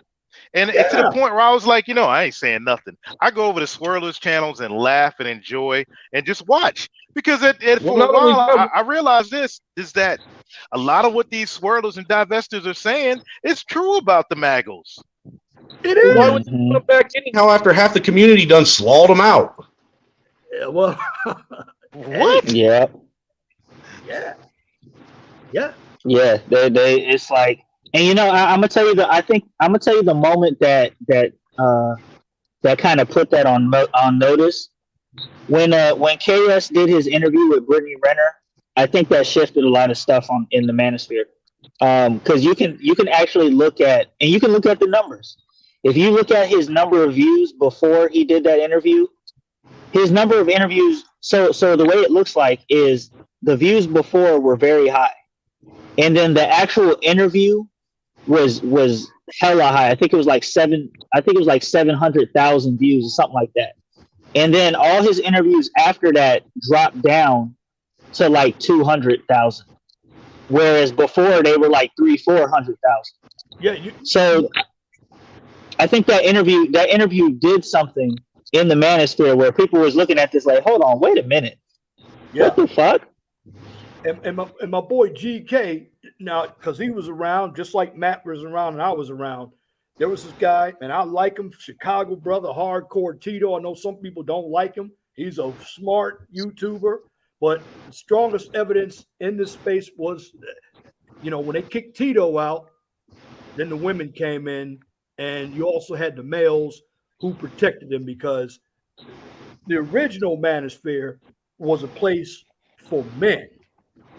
And it's to the point where I was like, I ain't saying nothing. I go over to Swirlers channels and laugh and enjoy and just watch. Because for a while, I realized this is that a lot of what these swirlers and divestors are saying is true about the Maggles. It is. Why would they come back anyhow after half the community done slawed them out? Yeah, well, what? Yeah. Yeah. Yeah. Yeah. They it's like, and I'm gonna tell you the moment that kind of put that on notice when KS did his interview with Brittany Renner. I think that shifted a lot of stuff in the manosphere, because you can actually look at the numbers. If you look at his number of views before he did that interview, his number of interviews. So the way it looks like is the views before were very high, and then the actual interview was hella high. I think it was like 700,000 views or something like that. And then all his interviews after that dropped down to like 200,000, whereas before they were like 300,000-400,000. Yeah. So I think that interview did something in the manosphere where people was looking at this like, hold on, wait a minute, what the fuck? And my boy GK, now, because he was around, just like Matt was around and I was around, there was this guy, and I like him, Chicago brother, hardcore Tito. I know some people don't like him. He's a smart YouTuber, but the strongest evidence in this space was, when they kicked Tito out, then the women came in, and you also had the males who protected him, because the original manosphere was a place for men.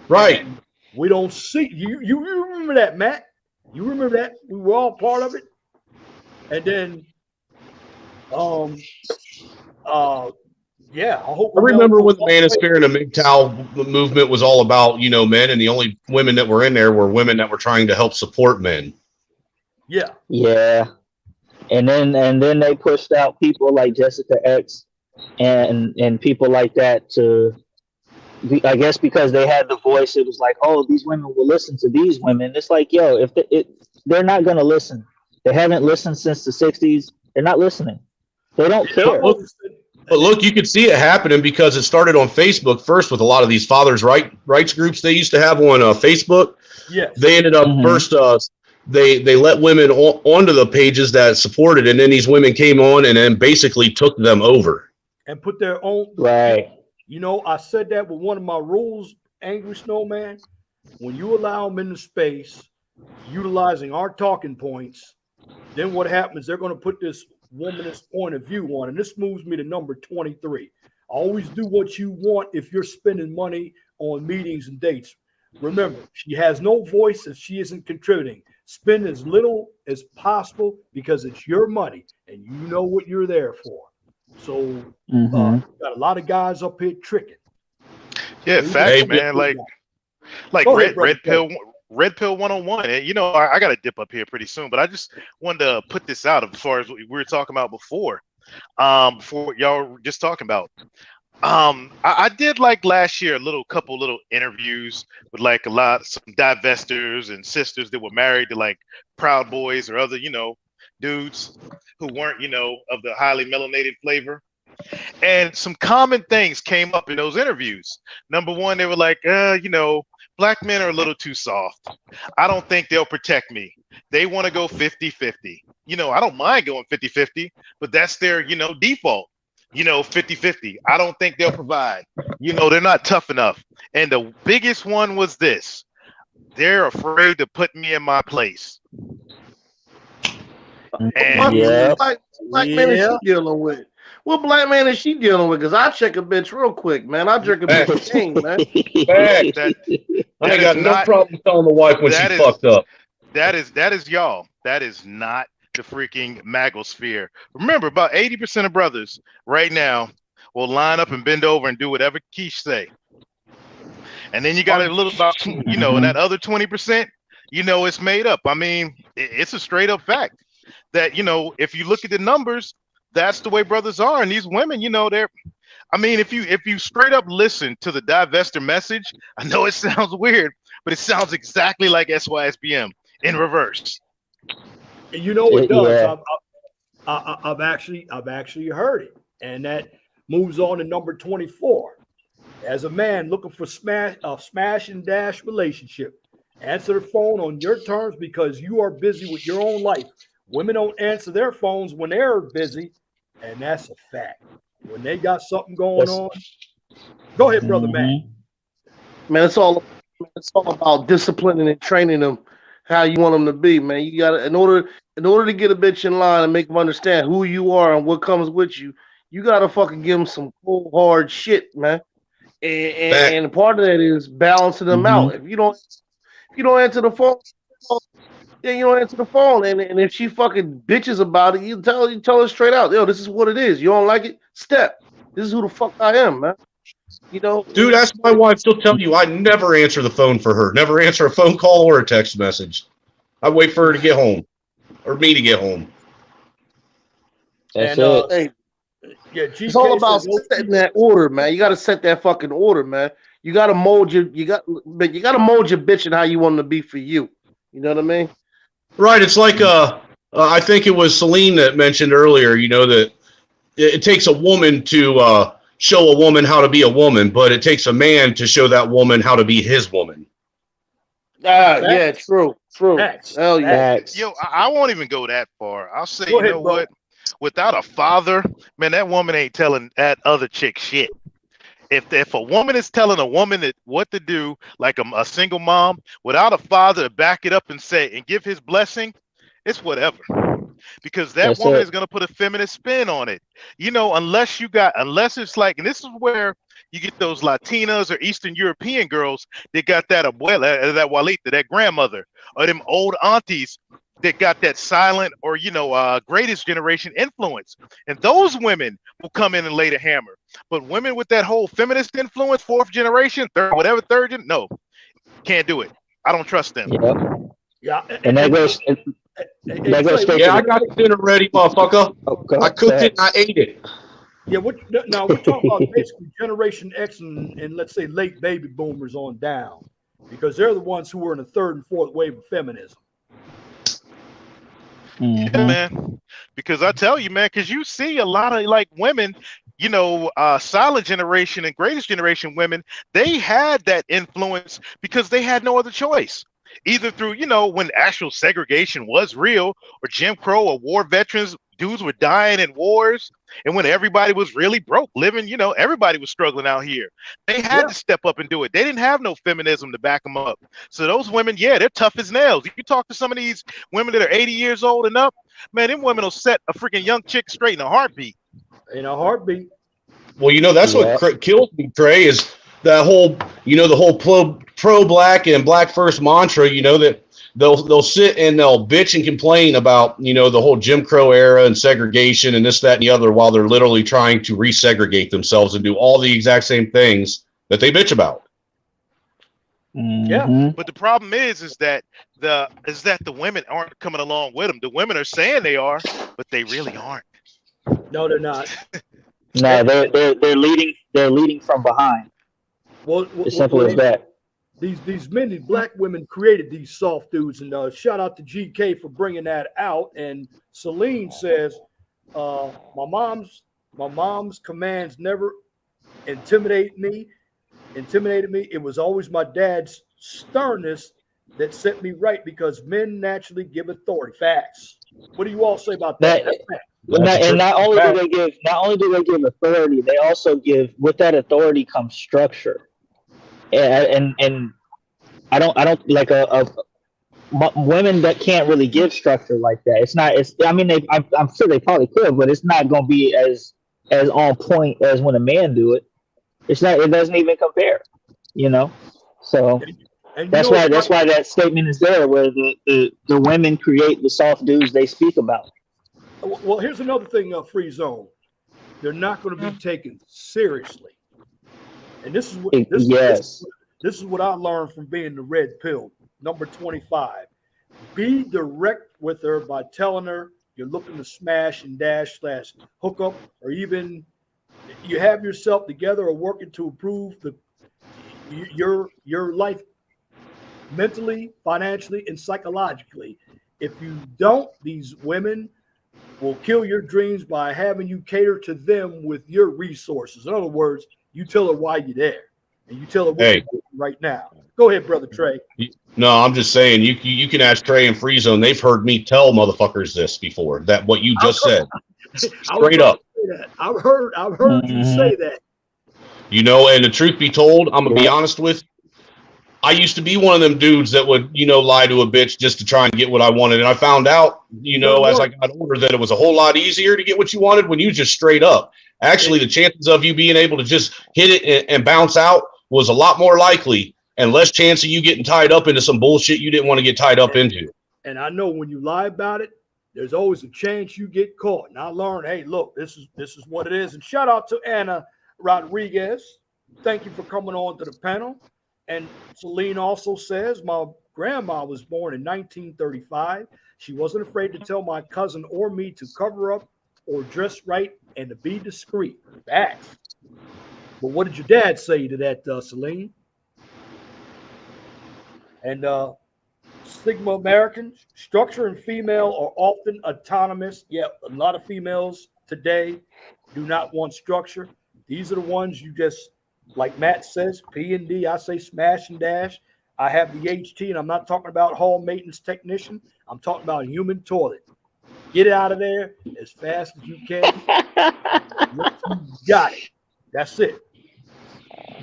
Right. We don't see you remember that, Matt? You remember that? We were all part of it. And then yeah, I remember when the Manosphere and the MGTOW movement was all about, men, and the only women that were in there were women that were trying to help support men. Yeah. Yeah. And then they pushed out people like Jessica X and people like that I guess because they had the voice. It was like, oh, these women will listen to these women. It's like, yo, they're not going to listen. They haven't listened since the 60s. They're not listening. They don't care. But look, you could see it happening because it started on Facebook first with a lot of these fathers' rights groups they used to have on Facebook. Yeah. They ended up first, they let women onto the pages that supported, and then these women came on and then basically took them over. And put their own. Right. I said that with one of my rules, Angry Snowman. When you allow them in the space, utilizing our talking points, then what happens? They're going to put this womanist point of view on, and this moves me to number 23. Always do what you want if you're spending money on meetings and dates. Remember, she has no voice if she isn't contributing. Spend as little as possible because it's your money, and you know what you're there for. So, got a lot of guys up here tricking. Yeah, facts, man. Like Red Pill 101. And, I got to dip up here pretty soon, but I just wanted to put this out as far as what we were talking about before y'all were just talking about. I did like last year couple little interviews with like some divestors and sisters that were married to like Proud Boys or other, dudes who weren't, of the highly melanated flavor. And some common things came up in those interviews. Number one, they were like, black men are a little too soft. I don't think they'll protect me. They want to go 50-50. I don't mind going 50-50, but that's their, default. 50-50. I don't think they'll provide. They're not tough enough. And the biggest one was this. They're afraid to put me in my place. And black man is she dealing with? What black man is she dealing with? Because I check a bitch real quick, man. I jerk a bitch king, man. I ain't got no problem telling the wife when she fucked up. That is y'all. That is not the freaking Maggosphere. Remember, about 80% of brothers right now will line up and bend over and do whatever Keish say. And then you got a little about, and that other 20%, it's made up. I mean, it's a straight up fact that, if you look at the numbers, that's the way brothers are. And these women, if you straight up listen to the divestor message, I know it sounds weird, but it sounds exactly like SYSBM in reverse. You know it does. Yeah. I've actually heard it, and that moves on to number 24. As a man looking for a smash and dash relationship, answer the phone on your terms because you are busy with your own life. Women don't answer their phones when they're busy, and that's a fact. When they got something going on, go ahead, brother man. Man, it's all about disciplining and training them how you want them to be, man. You gotta in order to get a bitch in line and make them understand who you are and what comes with you, you gotta fucking give them some cold hard shit, man. And part of that is balancing them out. If you don't answer the phone, then you don't answer the phone. And if she fucking bitches about it, you tell her straight out, yo, this is what it is. You don't like it? Step. This is who the fuck I am, man. You know, dude, that's my wife still telling you I never answer the phone for her. Never answer a phone call or a text message. I wait for her to get home or me to get home. That's And it. yeah, it's all about setting that order, man. You got to set that fucking order, man. You got to mold your bitch and how you want them to be for you. You know what I mean? Right. It's like I think it was Celine that mentioned earlier. You know that it takes a woman to show a woman how to be a woman, but it takes a man to show that woman how to be his woman. Yeah, true. Hell yeah. Yo, I won't even go that far. I'll say, you know what? Without a father, man, that woman ain't telling that other chick shit. If a woman is telling a woman what to do, like a single mom, without a father to back it up and say and give his blessing, it's whatever. Because that woman is gonna put a feminist spin on it. You know, unless it's like, and this is where you get those Latinas or Eastern European girls that got that abuela, that Walita, that grandmother, or them old aunties that got that silent or, greatest generation influence. And those women will come in and lay the hammer. But women with that whole feminist influence, fourth generation, third, no, can't do it. I don't trust them. Yeah. And that goes straight I got the dinner ready, motherfucker. I cooked it and I ate it. Yeah, now we're talking about basically Generation X and let's say late baby boomers on down, because they're the ones who were in the third and fourth wave of feminism. Yeah, man. Because I tell you, man, because you see a lot of like women, silent generation and greatest generation women, they had that influence because they had no other choice. Either through, when actual segregation was real, or Jim Crow or war veterans, dudes were dying in wars, and when everybody was really broke, living, everybody was struggling out here. They had to step up and do it. They didn't have no feminism to back them up. So those women, they're tough as nails. You talk to some of these women that are 80 years old and up, man, them women will set a freaking young chick straight in a heartbeat. In a heartbeat. Well, that's what kills me, Trey, is that whole, the whole pro-black and black first mantra, that they'll sit and they'll bitch and complain about, the whole Jim Crow era and segregation and this, that, and the other, while they're literally trying to resegregate themselves and do all the exact same things that they bitch about. Yeah. But the problem is that the women aren't coming along with them. The women are saying they are, but they really aren't. No, they're not. No, they're leading from behind. Well, as simple as that. These black women created these soft dudes, and shout out to GK for bringing that out. And Celine says, my mom's commands never intimidated me. It was always my dad's sternness that set me right, because men naturally give authority. Facts. What do you all say about that? And not only do they give authority, they also give, with that authority comes structure. And I don't like women that can't really give structure like that. I'm sure they probably could, but it's not going to be as on point as when a man do it. It doesn't even compare, So that's why that statement is there, where the women create the soft dudes they speak about. Well, here's another thing, Free Zone. They're not going to be taken seriously. And this is what I learned from being the red pill, number 25. Be direct with her by telling her you're looking to smash and dash / hook up, or even you have yourself together or working to improve your life mentally, financially, and psychologically. If you don't, these women will kill your dreams by having you cater to them with your resources. In other words, you tell her why you're there, and you tell her what you're doing right now. Go ahead, Brother Trey. No, I'm just saying you can ask Trey and Free Zone. They've heard me tell motherfuckers this before. That what you just said, straight up. I've heard you say that. You know, and the truth be told, I'm gonna be honest with. I used to be one of them dudes that would, lie to a bitch just to try and get what I wanted. And I found out, as I got older, that it was a whole lot easier to get what you wanted when you just straight up. Actually, the chances of you being able to just hit it and bounce out was a lot more likely and less chance of you getting tied up into some bullshit you didn't want to get tied up into. And I know when you lie about it, there's always a chance you get caught. And I learned, hey, look, this is what it is. And shout out to Anna Rodriguez. Thank you for coming on to the panel. And Celine also says, my grandma was born in 1935. She wasn't afraid to tell my cousin or me to cover up or dress right and to be discreet. Facts. But what did your dad say to that, Celine? And Sigma Americans, structure and female are often autonomous. Yeah, a lot of females today do not want structure. These are the ones you just, like Matt says, P and D. I say smash and dash. I have the HT, and I'm not talking about hall maintenance technician. I'm talking about human toilet. Get it out of there as fast as you can. You got it. That's it.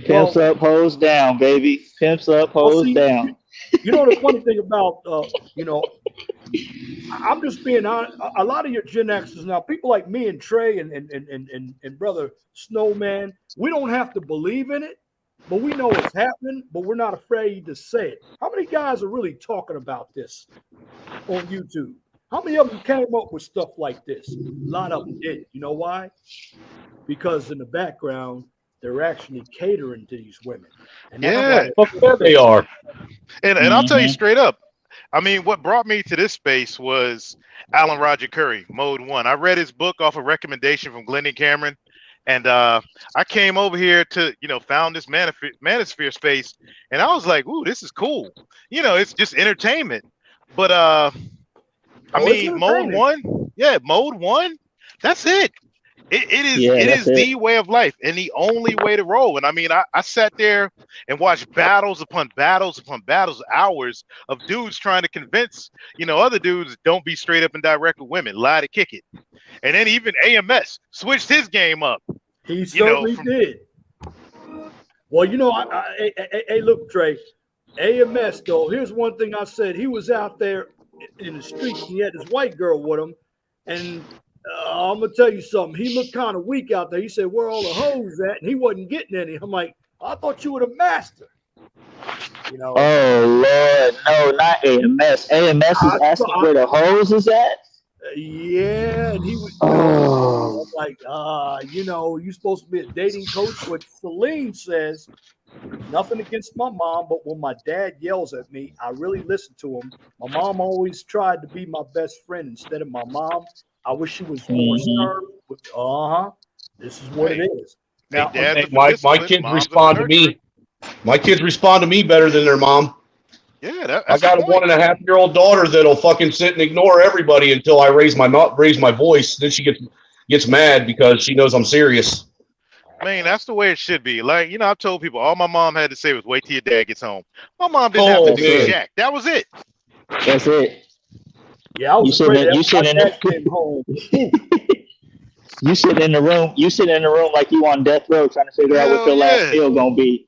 Pimps up, hoes down, baby. Pimps up, hoes down. You know the funny thing about, I'm just being honest. A lot of your Gen Xers now, people like me and Trey and Brother Snowman, we don't have to believe in it, but we know it's happening, but we're not afraid to say it. How many guys are really talking about this on YouTube? How many of them came up with stuff like this? A lot of them did. You know why? Because in the background, they're actually catering to these women. And yeah, they are. And I'll tell you straight up. I mean, what brought me to this space was Alan Roger Curry, Mode 1. I read his book off a recommendation from Glendon Cameron. And I came over here to, found this Manosphere space. And I was like, ooh, this is cool. It's just entertainment. But, Mode 1. Yeah, Mode 1. That's it. It is the way of life and the only way to roll. And I mean, I sat there and watched battles upon battles upon battles, hours of dudes trying to convince, other dudes don't be straight up and direct with women, lie to kick it. And then even AMS switched his game up. He certainly did. Well, hey, look, Trey, AMS though, here's one thing I said. He was out there in the streets and he had this white girl with him. And I'm going to tell you something. He looked kind of weak out there. He said, where are all the hoes at? And he wasn't getting any. I'm like, I thought you were the master. Oh, Lord. No, not AMS. AMS is asking where the hoes is at? Yeah. And he was I'm like, you're supposed to be a dating coach. What Celine says, nothing against my mom, but when my dad yells at me, I really listen to him. My mom always tried to be my best friend instead of my mom. I wish she was more stern. This is what it is. Now, my kids respond to me. My kids respond to me better than their mom. Yeah, I got a 1.5-year-old daughter that'll fucking sit and ignore everybody until I raise my voice. Then she gets mad because she knows I'm serious. Man, that's the way it should be. Like, I've told people all my mom had to say was wait till your dad gets home. My mom didn't have to do jack. That was it. That's it. Yeah, I was afraid you sit in the room. You sit in the room like you on death row trying to figure out what your last meal gonna be.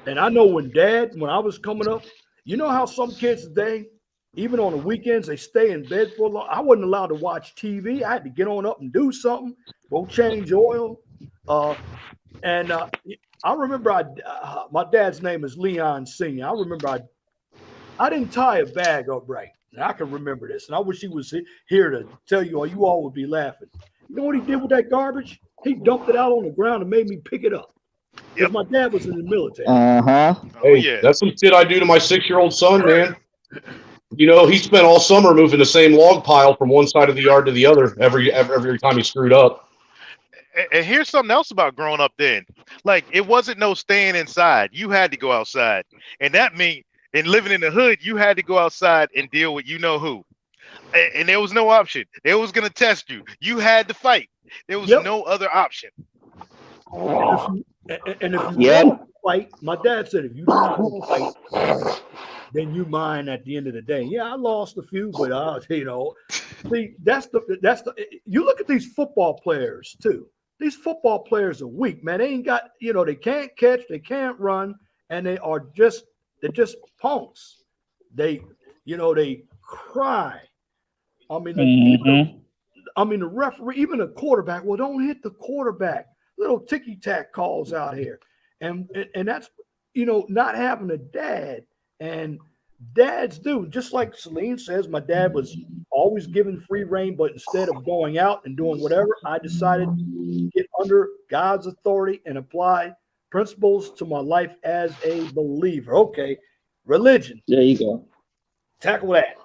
And I know when I was coming up, you know how some kids today, even on the weekends, they stay in bed for a long. I wasn't allowed to watch TV. I had to get on up and do something, go change oil. And I remember my dad's name is Leon Senior. I remember I didn't tie a bag up right. And I can remember this. And I wish he was here to tell you, or you all would be laughing. You know what he did with that garbage? He dumped it out on the ground and made me pick it up. Because my dad was in the military. Hey, that's some shit I do to my 6-year-old son, man. He spent all summer moving the same log pile from one side of the yard to the other every time he screwed up. And here's something else about growing up then. Like, it wasn't no staying inside. You had to go outside. And that meant and living in the hood, you had to go outside and deal with you know who. And there was no option. They was gonna test you. You had to fight. There was no other option. And if you don't fight, my dad said, if you don't fight, then you mine at the end of the day. Yeah, I lost a few, but see, that's the. You look at these football players too. These football players are weak, man. They ain't got, they can't catch, they can't run, and they're just punks. They cry. I mean, the referee, even the quarterback. Well, don't hit the quarterback. Little ticky tack calls out here, and that's not having a dad. And dads do, just like Celine says. My dad was always given free reign, but instead of going out and doing whatever, I decided to get under God's authority and apply principles to my life as a believer. Okay, religion. There you go. Tackle that.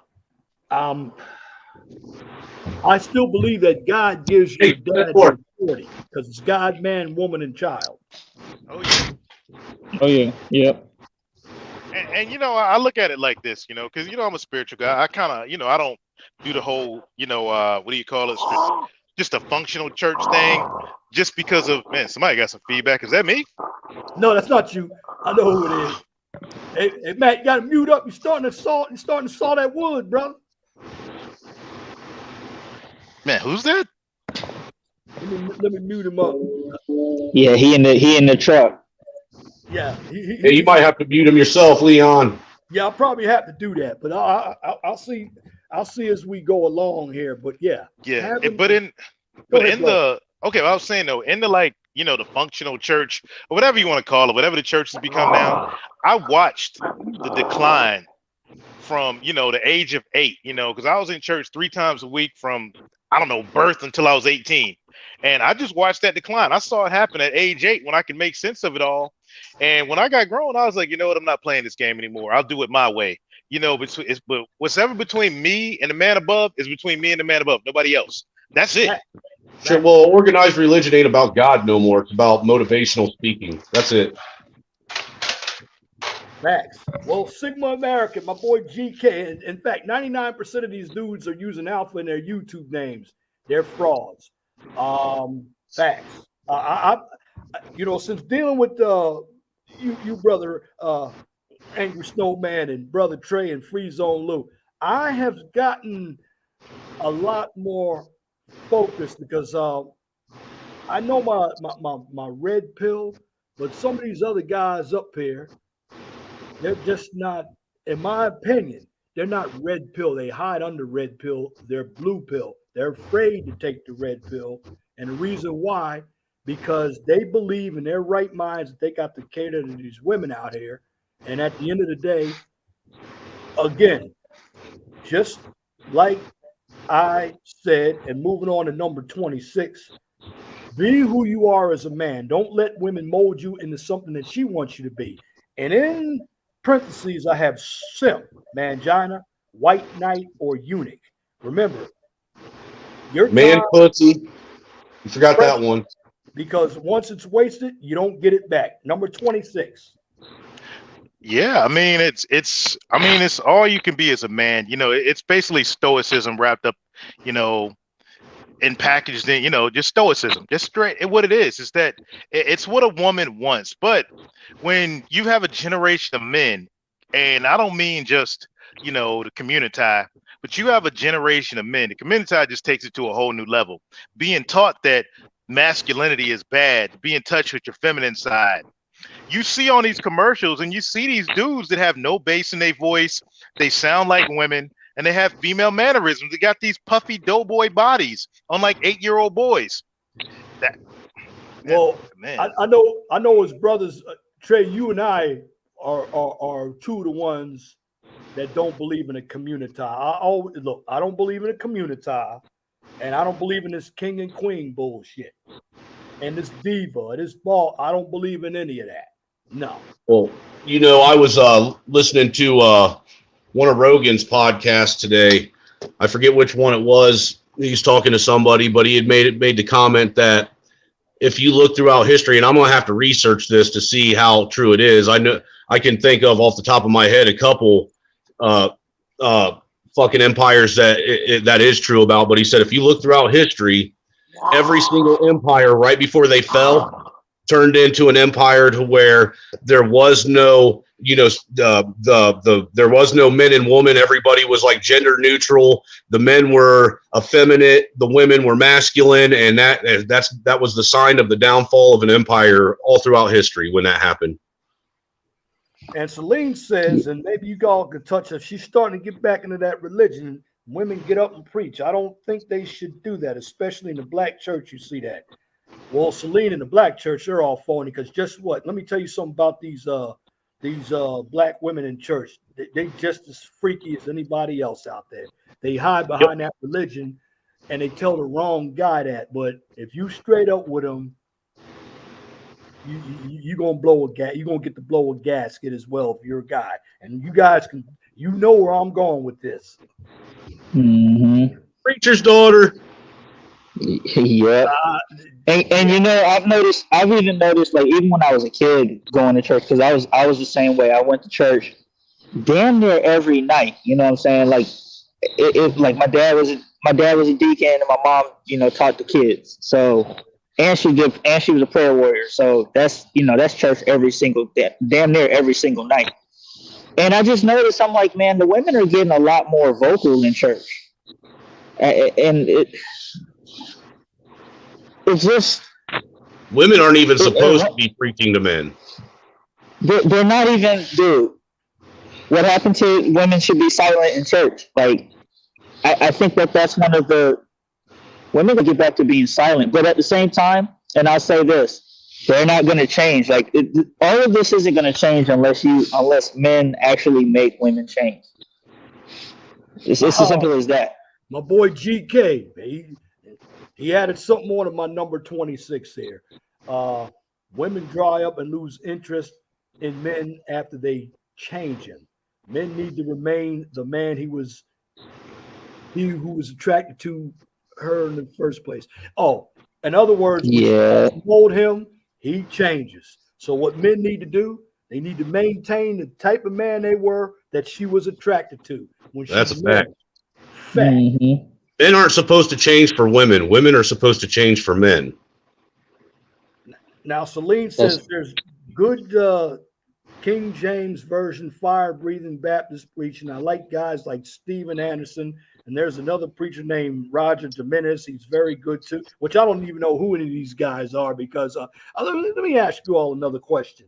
I still believe that God gives you dad authority because it's God, man, woman, and child. Oh yeah. Oh yeah. Yep. And I look at it like this, because I'm a spiritual guy. I kind of, I don't do the whole, what do you call it? Just a functional church thing. Just because of, man, somebody got some feedback. Is that me? No, that's not you. I know who it is. Hey Matt, you gotta mute up. You're starting to saw that wood, brother. Man, who's that? Let me mute him up. Yeah, he in the truck. Yeah, you might have to mute him yourself, Leon. Yeah, I'll probably have to do that, but I'll see as we go along here. But yeah, I was saying though, in the the functional church or whatever you want to call it, whatever the church has become now, I watched the decline from the age of 8, because I was in church 3 times a week from birth until I was 18, and I just watched that decline. I saw it happen at age 8 when I could make sense of it all. And when I got grown, I was like, I'm not playing this game anymore. I'll do it my way. But what's ever between me and the man above is between me and the man above. Nobody else. That's it. Sure. Well, organized religion ain't about God no more. It's about motivational speaking. That's it. Max. Well, Sigma American, my boy GK. In fact, 99% of these dudes are using alpha in their YouTube names. They're frauds. Facts. Since dealing with you brother Angry Snowman and brother Trey and Free Zone Lou, I have gotten a lot more focused because I know my red pill, but some of these other guys up here, they're just not, in my opinion, they're not red pill. They hide under red pill. They're blue pill. They're afraid to take the red pill. And the reason why, because they believe in their right minds that they got to cater to these women out here. And at the end of the day, again, just like I said, and moving on to number 26, be who you are as a man. Don't let women mold you into something that she wants you to be. And in parentheses, I have simp, mangina, white knight, or eunuch. Remember, your man pussy. You forgot that one. Because once it's wasted, you don't get it back. Number 26. Yeah, it's all you can be as a man. It's basically stoicism wrapped up, and packaged in, just stoicism. Just straight. What it is that it's what a woman wants. But when you have a generation of men, and I don't mean just the community, but you have a generation of men. The community just takes it to a whole new level. Being taught that masculinity is bad, be in touch with your feminine side. You see on these commercials and you see these dudes that have no bass in their voice. They sound like women and they have female mannerisms. They got these puffy doughboy bodies on like 8-year-old boys. I know as brothers, Trey, you and I are two of the ones that don't believe in a community. I don't believe in a community. And I don't believe in this king and queen bullshit. And this diva, this ball, I don't believe in any of that. No. Well, I was listening to one of Rogan's podcasts today. I forget which one it was. He's talking to somebody, but he had made the comment that if you look throughout history, and I'm going to have to research this to see how true it is. I I can think of off the top of my head a couple fucking empires that is true about. But he said if you look throughout history, every single empire right before they fell turned into an empire to where there was no, there was no men and women. Everybody was like gender neutral. The men were effeminate, the women were masculine, and that was the sign of the downfall of an empire all throughout history when that happened. And Celine says, and maybe you all could touch her, she's starting to get back into that religion. Women get up and preach. I don't think they should do that, especially in the black church. You see that. Well, Celine in the black church, they're all phony because just what? Let me tell you something about these black women in church. They just as freaky as anybody else out there. They hide behind that religion and they tell the wrong guy that. But if you straight up with them, you're gonna blow a gas. You're gonna get to blow a gasket as well if you're a guy. And you guys can, know where I'm going with this. Mm-hmm. Preacher's daughter. Yeah. And I've even noticed, like, even when I was a kid going to church, because I was the same way. I went to church damn near every night. You know what I'm saying? Like, if like my dad was a deacon and my mom, taught the kids. So and she was a prayer warrior. So that's church damn near every single night. And I just noticed, I'm like, man, the women are getting a lot more vocal in church. And it's just, women aren't even supposed to be preaching to men. They're not even, dude. What happened to women should be silent in church. Like, I think that's one of the women will get back to being silent. But at the same time, and I'll say this, they're not going to change. Like, all of this isn't going to change unless men actually make women change. It's as simple as that. My boy GK, he added something more to my number 26 here. Women dry up and lose interest in men after they change him. Men need to remain the man he who was attracted to her in the first place. Oh, in other words, when you mold him, he changes. So what men need to do, they need to maintain the type of man they were that she was attracted to. That's a fact. Mm-hmm. Men aren't supposed to change for women. Women are supposed to change for men. Now, Celine says there's good King James Version fire-breathing Baptist preaching. I like guys like Steven Anderson, and there's another preacher named Roger Jimenez. He's very good too, which I don't even know who any of these guys are because let me ask you all another question.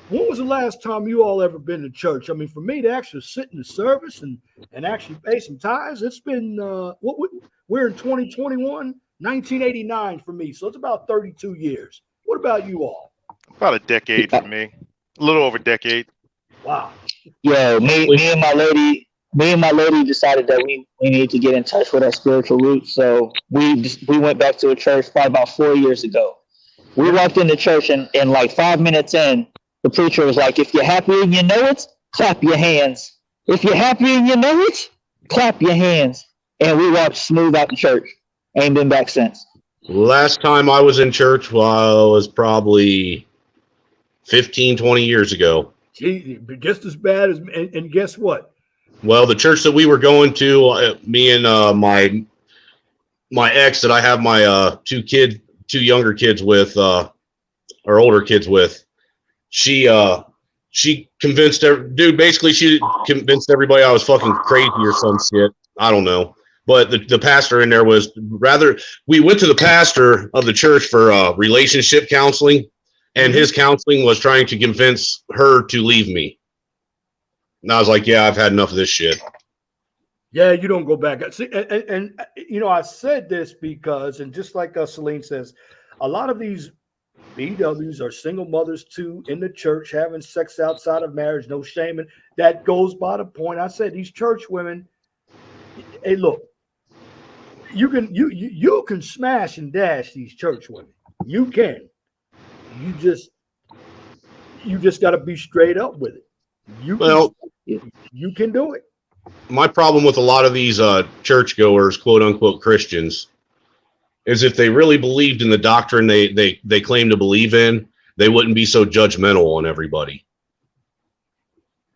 When was the last time you all ever been to church? I mean, for me to actually sit in the service and actually pay some tithes, it's been, we're in 2021, 1989 for me. So it's about 32 years. What about you all? About a decade for me. A little over a decade. Wow. Yeah, me and my lady decided that we need to get in touch with our spiritual roots. So we went back to a church probably about 4 years ago. We walked into church and like 5 minutes in, the preacher was like, if you're happy and you know it, clap your hands. If you're happy and you know it, clap your hands. And we walked smooth out the church. Ain't been back since. Last time I was in church was probably 15, 20 years ago. Gee, just as bad as, and guess what? Well, the church that we were going to, me and my ex that I have my two younger kids with, or older kids with, she convinced basically she convinced everybody I was fucking crazy or some shit. I don't know. But the pastor in there we went to the pastor of the church for relationship counseling, and his counseling was trying to convince her to leave me. And I was like, yeah, I've had enough of this shit. Yeah, you don't go back. See, and I said this because, and just like Celine says, a lot of these BWs are single mothers too in the church, having sex outside of marriage, no shame. And that goes by the point. I said these church women, hey, look, you can smash and dash these church women. You can. You just got to be straight up with it. You can do it. My problem with a lot of these churchgoers, quote unquote Christians, is if they really believed in the doctrine they claim to believe in, they wouldn't be so judgmental on everybody.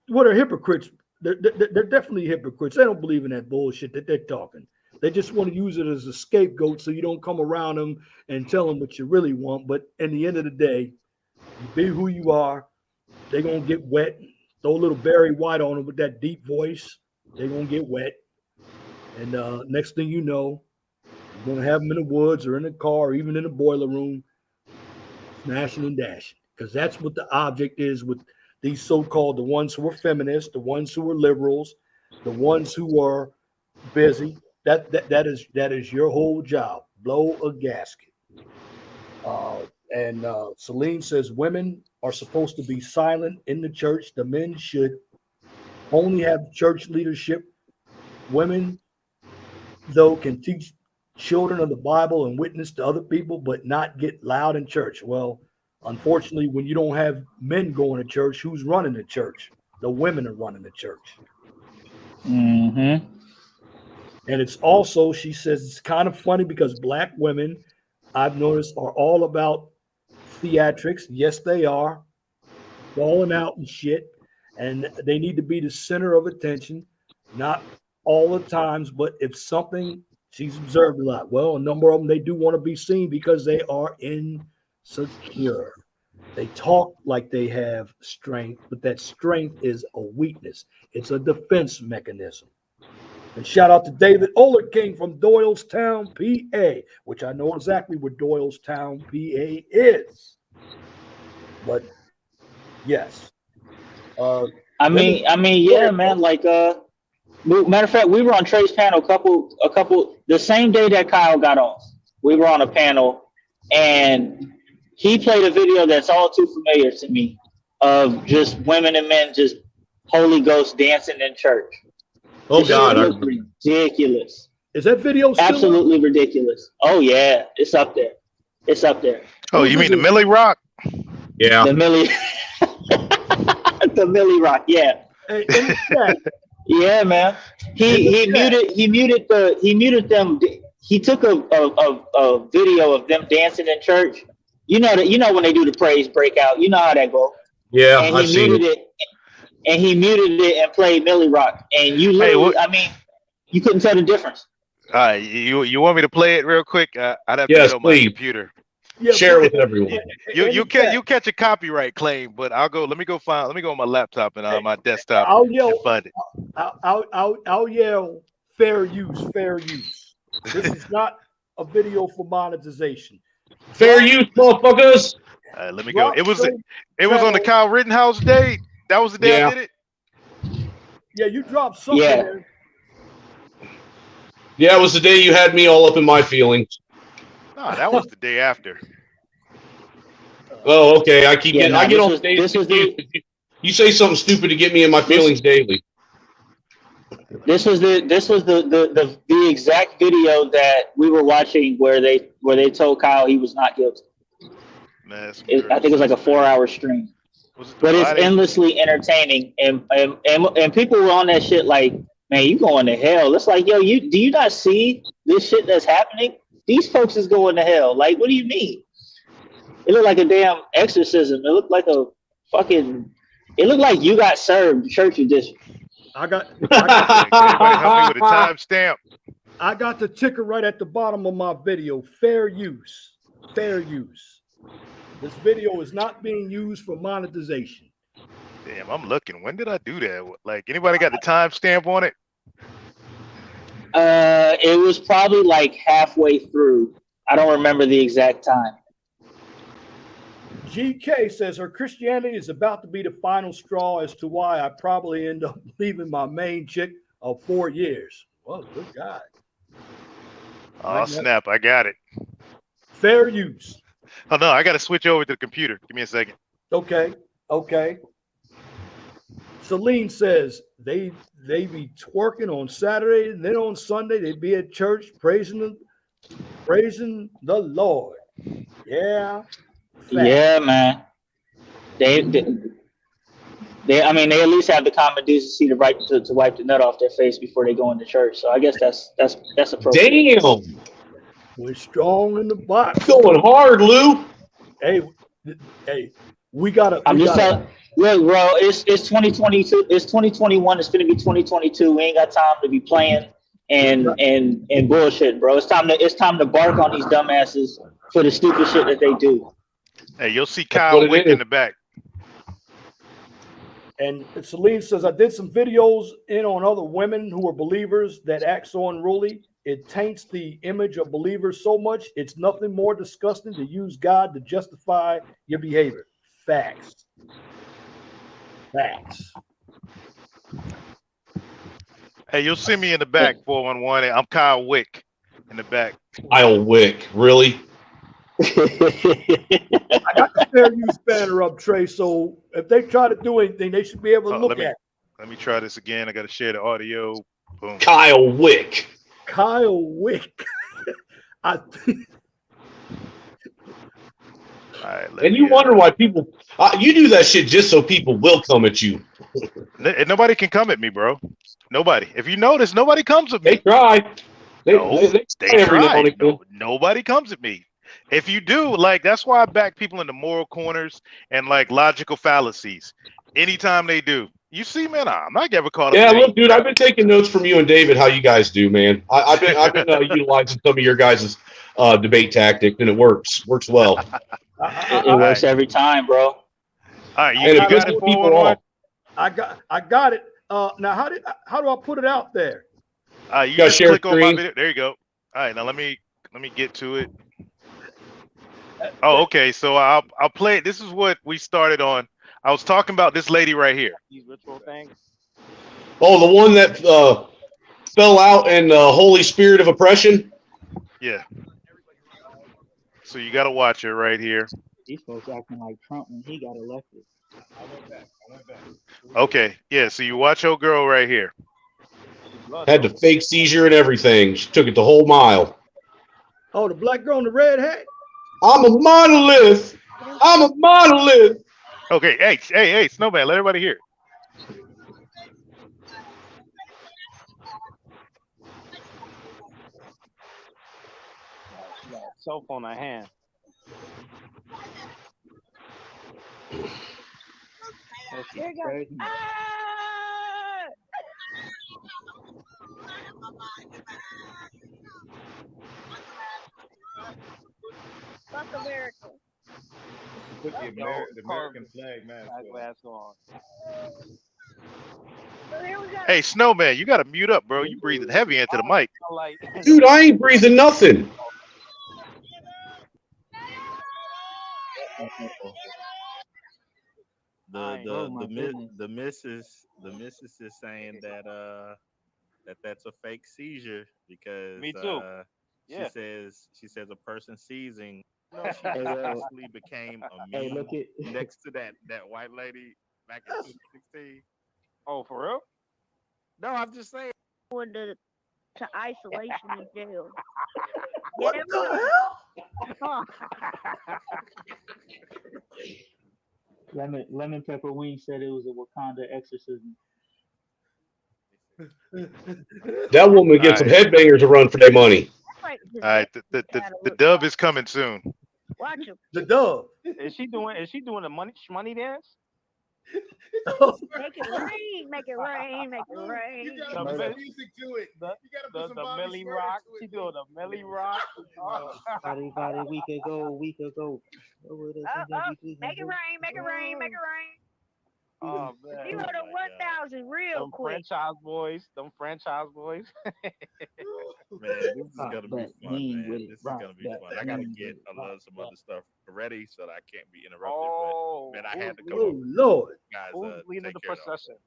what are hypocrites? They're definitely hypocrites. They don't believe in that bullshit that they're talking. They just want to use it as a scapegoat so you don't come around them and tell them what you really want. But in the end of the day, you be who you are. They're going to get wet. Throw a little Barry White on them with that deep voice. They're going to get wet. And next thing you know, you're going to have them in the woods or in the car or even in the boiler room, smashing and dashing. Because that's what the object is with these so-called, the ones who are feminists, the ones who are liberals, the ones who are busy. That is your whole job. Blow a gasket. And Celine says women are supposed to be silent in the church. The men should only have church leadership. Women, though, can teach children of the Bible and witness to other people, but not get loud in church. Well, unfortunately, when you don't have men going to church, who's running the church? The women are running the church. Mm-hmm. And it's also, she says, it's kind of funny because black women, I've noticed, are all about theatrics. Yes, they are. Falling out and shit. And they need to be the center of attention. Not all the times, but if something, she's observed a lot. Well, a number of them, they do want to be seen because they are insecure. They talk like they have strength, but that strength is a weakness. It's a defense mechanism. And shout out to David Olerking from Doylestown, PA, which I know exactly where Doylestown, PA is. But yes. I mean, yeah, man. Like, matter of fact, we were on Trey's panel a couple the same day that Kyle got off. We were on a panel, and he played a video that's all too familiar to me of just women and men just Holy Ghost dancing in church. Oh God, ridiculous. Is that video still absolutely ridiculous? Oh yeah, it's up there. It's up there. Oh, you mean the Millie Rock? Yeah, the Millie, the Millie Rock. Yeah. Hey, yeah, man. He muted them. He took a video of them dancing in church. You know when they do the praise breakout. You know how that goes. Yeah, and I've seen it. And he muted it and played Millie Rock. And you literally, I mean, you couldn't tell the difference. You want me to play it real quick? I'd have to Yes, get on please. my computer. Yeah, share it with everyone. You catch a copyright claim, but I'll go. Let me go on my laptop and my desktop. I'll yell. And find it. I'll yell. Fair use. Fair use. This is not a video for monetization. Fair use, motherfuckers. Let me go. It was on the Kyle Rittenhouse day. That was the day I did it. Yeah, you dropped something. Yeah. Yeah, it was the day you had me all up in my feelings. No, that was the day after. Oh, okay. I get on stage. You say something stupid to get me in my feelings daily. This was the exact video that we were watching where they told Kyle he was not guilty. I think it was like a 4-hour stream. But it's endlessly entertaining, and people were on that shit like, man, you going to hell. It's like, yo, do you not see this shit that's happening? These folks is going to hell. Like, what do you mean? It looked like a damn exorcism. It looked like it looked like You Got Served, church edition. Anybody help me with a timestamp? I got the ticker right at the bottom of my video. Fair use. Fair use. This video is not being used for monetization. Damn, I'm looking. When did I do that? Like, anybody got the timestamp on it? It was probably like halfway through. I don't remember the exact time. GK says her Christianity is about to be the final straw as to why I probably end up leaving my main chick of 4 years. Well, good God. Oh, snap. I got it. Fair use. Oh, no, I got to switch over to the computer. Give me a second. Okay. Celine says they be twerking on Saturday, and then on Sunday they be at church praising the Lord. Yeah. Fact. Yeah, man. They at least have the common decency to wipe the nut off their face before they go into church. So I guess that's appropriate. Damn. We're strong in the box. Going hard, Lou. Hey, We gotta. I'm just telling. Look, bro, it's 2022. It's 2021. It's gonna be 2022. We ain't got time to be playing and bullshit, bro. It's time to bark on these dumbasses for the stupid shit that they do. Hey, you'll see Kyle Wick in the back. And Celine says, I did some videos on other women who are believers that act so unruly. It taints the image of believers so much. It's nothing more disgusting to use God to justify your behavior. Facts. Hey, you'll see me in the back, 411. I'm Kyle Wick in the back. Kyle Wick, really? I got the fair use banner up, Trey. So if they try to do anything, they should be able to look at it. Let me try this again. I got to share the audio. Boom. Kyle Wick. Kyle Wick. I think. Right, and you wonder why people you do that shit just so people will come at you. Nobody can come at me, bro. Nobody. If you notice, nobody comes at me. They try. They try. Nobody comes at me. If you do, like, that's why I back people into moral corners and like logical fallacies. Anytime they do, you see, man, I'm not ever caught up. Yeah, look, dude, I've been taking notes from you and David. How you guys do, man? I've been utilizing some of your guys' debate tactics, and it works well. It works every time, bro. All right, you got it, people on. I got it. Now how do I put it out there? You just click on my video. There you go. All right, now let me get to it. Oh, okay. So I'll play it. This is what we started on. I was talking about this lady right here. These ritual things. Oh, the one that fell out in the Holy Spirit of oppression? Yeah. So you got to watch it right here. These folks acting like Trump when he got elected. I went back. Okay. Yeah. So you watch old girl right here. Had the fake seizure and everything. She took it the whole mile. Oh, the black girl in the red hat? I'm a monolith. I'm a monolith. Okay. Hey, Snowman, let everybody hear. She got a cell phone in her hand. Here you go. Ah! Fuck America. Put the American flag mask on. So here we go. Hey, Snowman, you got to mute up, bro. You breathing heavy into the mic. Dude, I ain't breathing nothing. The missus is saying that that's a fake seizure because me too. She says a person seizing. No, she actually became a meme next to that white lady back in 2016. Oh, for real? No, I'm just saying. Going to isolation in jail. What the hell? Lemon Pepper Wing said it was a Wakanda exorcism. That woman gets some headbangers to run for their money. All right, the dub is coming soon. Watch him. The dub. Is she doing the money dance? Make it rain, make it rain, make it rain. You gotta put some music to it. You gotta put some Bobby Millie Rock. She doing the Millie Rock. Body, we could go. Make it rain, make it rain, make it rain. Oh man. You go to 1,000 real them quick. Them franchise boys. Man, this is gonna be fun, man. This is gonna be fun. I gotta get some other stuff ready so that I can't be interrupted. Oh, but, man, I had to come. Oh Lord! Guys, who's leading the procession?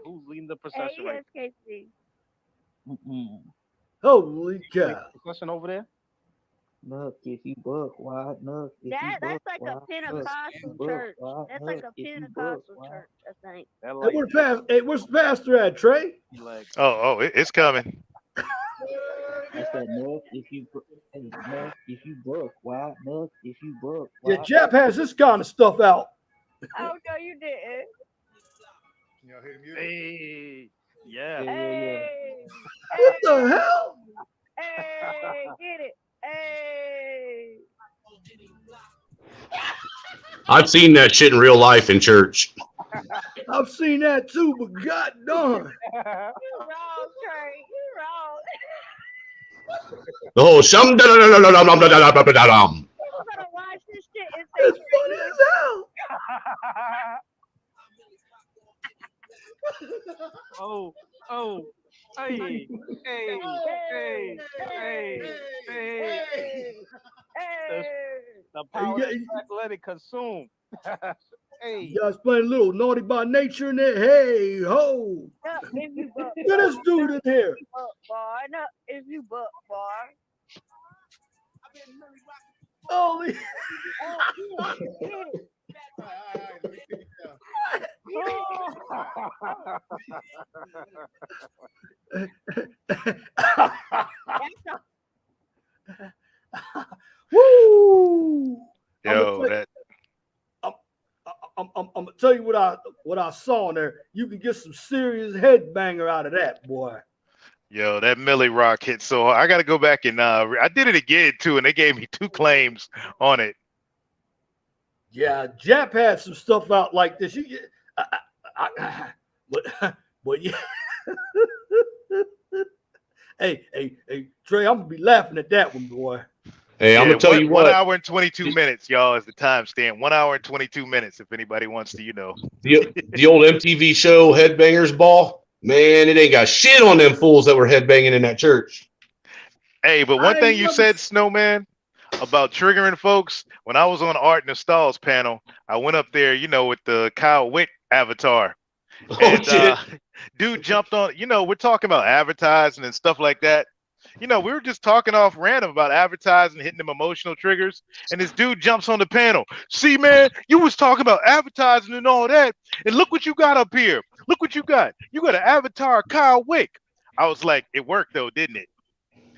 Who's leading the procession? ASKC. Holy cow! Procession over there. Look, if you book, why? Look, That's like a Pentecostal church. That's like a Pentecostal church, I think. Where's the pastor at, Trey? It's coming. That's that milk. If you book, why? Milk. If you book, yeah, Jeff has this kind of stuff out. Oh no, you didn't. You know, hear the music? Hey, yeah. Hey, what the hell? Hey, get it. Hey. I've seen that shit in real life in church. I've seen that too, but god darn. You wrong, Trey. You wrong. The whole shum da da da da da da da da da da da. People gonna watch this shit and say It's funny as hell. Oh, hey, hey, hey, hey, hey. The power Yeah, of track, let it consume. Hey, you guys playing a little naughty by nature in there. Hey ho. no, if you buck Look at this dude in here. bar, no, if you buck bar. Holy. Woo! Yo, that I'm gonna tell you what I saw in there. You can get some serious headbanger out of that, boy. Yo, that Millie Rock hit so hard. I got to go back and I did it again too, and they gave me 2 claims on it. Yeah, Jap had some stuff out like this. You get, but yeah. hey, Trey, I'm gonna be laughing at that one, boy. Hey, I'm gonna tell you what. 1 hour and 22 minutes, y'all, is the timestamp. 1 hour and 22 minutes. If anybody wants to, the old MTV show Headbangers Ball. Man, it ain't got shit on them fools that were headbanging in that church. Hey, but one thing you said, Snowman, about triggering folks. When I was on Art Nostal's panel, I went up there, with the Kyle Witt avatar. And dude jumped on, we're talking about advertising and stuff like that. We were just talking off random about advertising, hitting them emotional triggers. And this dude jumps on the panel. See, man, you was talking about advertising and all that. And look what you got up here. Look what you got. You got an avatar, Kyle Wick. I was like, it worked though, didn't it?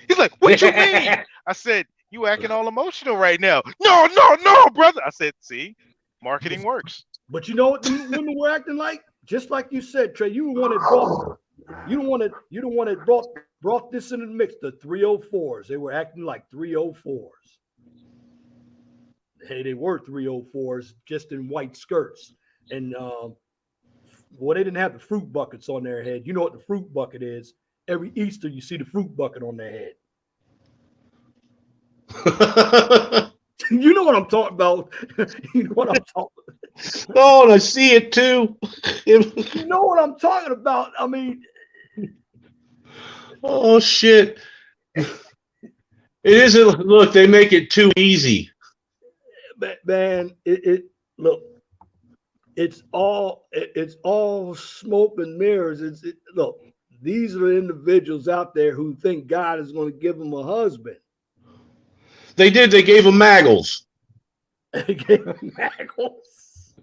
He's like, what you mean? I said, you acting all emotional right now. No, brother. I said, see, marketing works. But you know what the women were acting like? Just like you said, Trey, you don't want it brought this into the mix, the 304s. They were acting like 304s. Hey, they were 304s just in white skirts. And they didn't have the fruit buckets on their head. You know what the fruit bucket is? Every Easter, you see the fruit bucket on their head. You know what I'm talking about. You know what I'm talking about. Oh, and I see it too. You know what I'm talking about. I mean, oh shit. It isn't. Look, they make it too easy. Man, look. It's all smoke and mirrors. Look, these are individuals out there who think God is going to give them a husband. They did. They gave them Maggles. They gave them Maggles.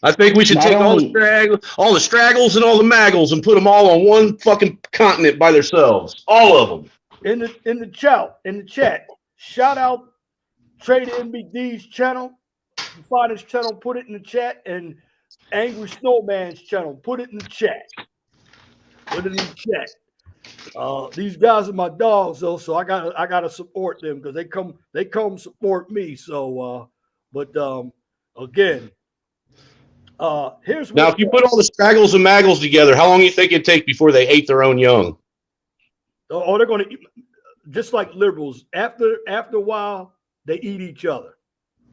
I think we should take all the straggles and all the Maggles and put them all on one fucking continent by themselves. All of them. In the chat, shout out Trey to MBD's channel. If you find his channel, put it in the chat, and Angry Snowman's channel, put it in the chat. Put it in the chat. These guys are my dogs, though, so I gotta support them because they come support me. So, again, here's now. If you put all the straggles and Maggles together, how long do you think it'd take before they ate their own young? Oh, they're going to eat, just like liberals. After a while, they eat each other.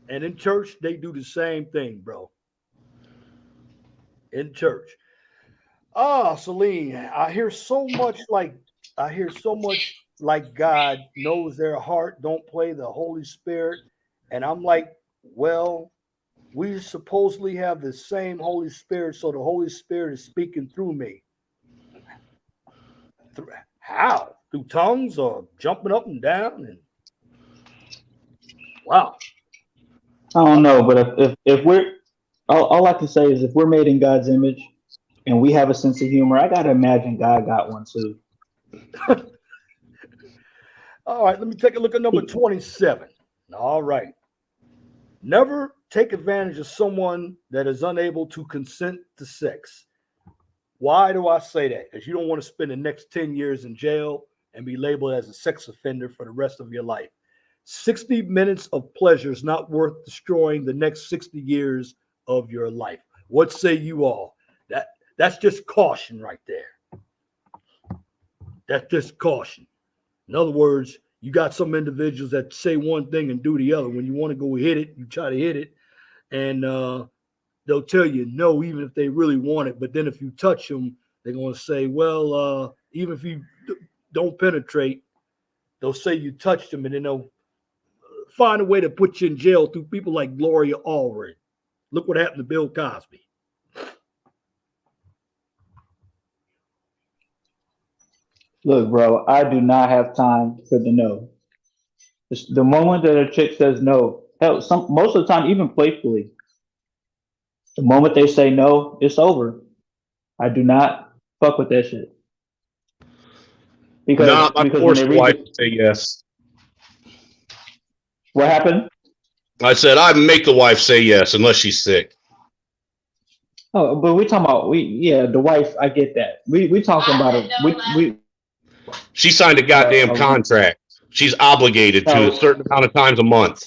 And in church, they do the same thing, bro. In church. Celine, I hear so much like God knows their heart, don't play the Holy Spirit. And I'm like, well, we supposedly have the same Holy Spirit, so the Holy Spirit is speaking through me. How? Through tongues or jumping up and down? And wow. I don't know, but if we're all I can say is if we're made in God's image and we have a sense of humor, I gotta imagine God got one too. All right, let me take a look at number 27. All right. Never take advantage of someone that is unable to consent to sex. Why do I say that? Because you don't want to spend the next 10 years in jail and be labeled as a sex offender for the rest of your life. 60 minutes of pleasure is not worth destroying the next 60 years of your life. What say you all? That's just caution right there. That's just caution. In other words, you got some individuals that say one thing and do the other. When you want to go hit it, you try to hit it, and they'll tell you no, even if they really want it. But then if you touch them, they're going to say, well, even if you don't penetrate, they'll say you touched them, and then they'll find a way to put you in jail through people like Gloria Allred. Look what happened to Bill Cosby. Look, bro, I do not have time for the no. The moment that a chick says no, hell, most of the time, even playfully, the moment they say no, it's over. I do not fuck with that shit. Because I forced my wife to say yes. What happened? I said I'd make the wife say yes unless she's sick. Oh, but we talking about the wife. I get that. We talking about it. She signed a goddamn contract. She's obligated to a certain amount of times a month.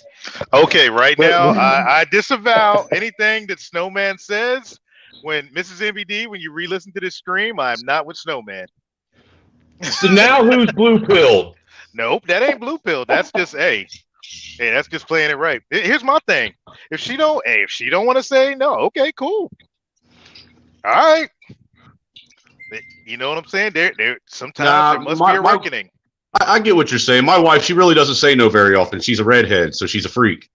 Okay, right now I disavow anything that Snowman says. When Mrs. MBD, when you re-listen to this stream, I'm not with Snowman. So now who's blue pilled? Nope, that ain't blue pill. That's just hey, that's just playing it right. Here's my thing: if she don't want to say no, okay, cool. All right. You know what I'm saying? There sometimes there must be a reckoning. I get what you're saying. My wife, she really doesn't say no very often. She's a redhead, so she's a freak.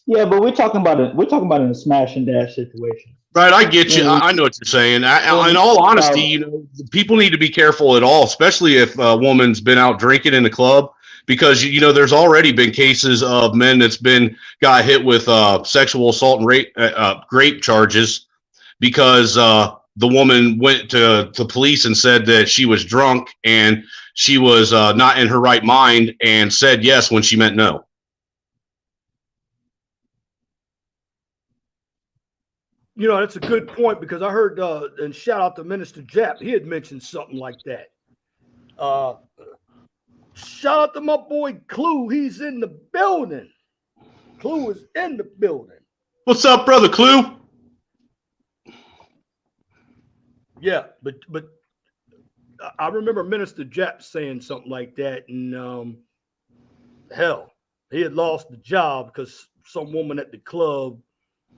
Yeah, but we're talking about it. We're talking about in a smash and dash situation. Right, I get you. I know what you're saying. In all honesty, people need to be careful at all, especially if a woman's been out drinking in the club, because there's already been cases of men that's got hit with sexual assault and rape charges because the woman went to police and said that she was drunk and she was not in her right mind and said yes when she meant no. That's a good point because I heard, and shout out to Minister Japp, he had mentioned something like that. Shout out to my boy Clue. He's in the building. Clue is in the building. What's up, brother Clue? Yeah, but I remember Minister Japp saying something like that, and hell, he had lost the job because some woman at the club,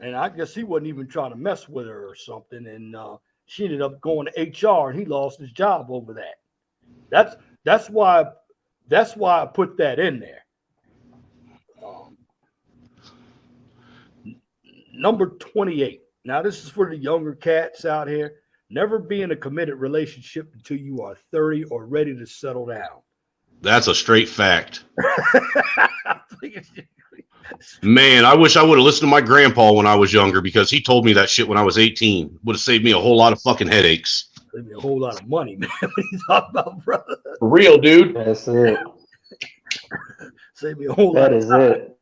and I guess he wasn't even trying to mess with her or something, and she ended up going to HR, and he lost his job over that. That's why I put that in there. Number 28. Now this is for the younger cats out here. Never be in a committed relationship until you are 30 or ready to settle down. That's a straight fact. Man, I wish I would have listened to my grandpa when I was younger because he told me that shit when I was 18. Would have saved me a whole lot of fucking headaches. Saved me a whole lot of money, man. What are you talking about, brother? For real, dude. That's it. Saved me a whole lot. That is it.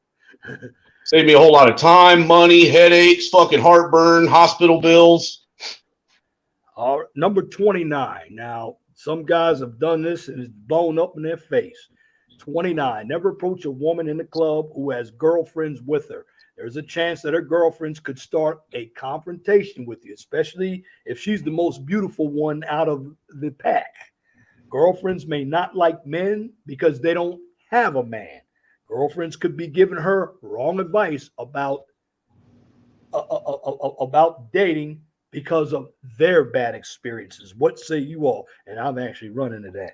Saved me a whole lot of time, money, headaches, fucking heartburn, hospital bills. All right, number 29. Now, some guys have done this and it's blown up in their face. 29. Never approach a woman in the club who has girlfriends with her. There's a chance that her girlfriends could start a confrontation with you, especially if she's the most beautiful one out of the pack. Girlfriends may not like men because they don't have a man. Girlfriends could be giving her wrong advice about dating because of their bad experiences. What say you all? And I've actually run into that.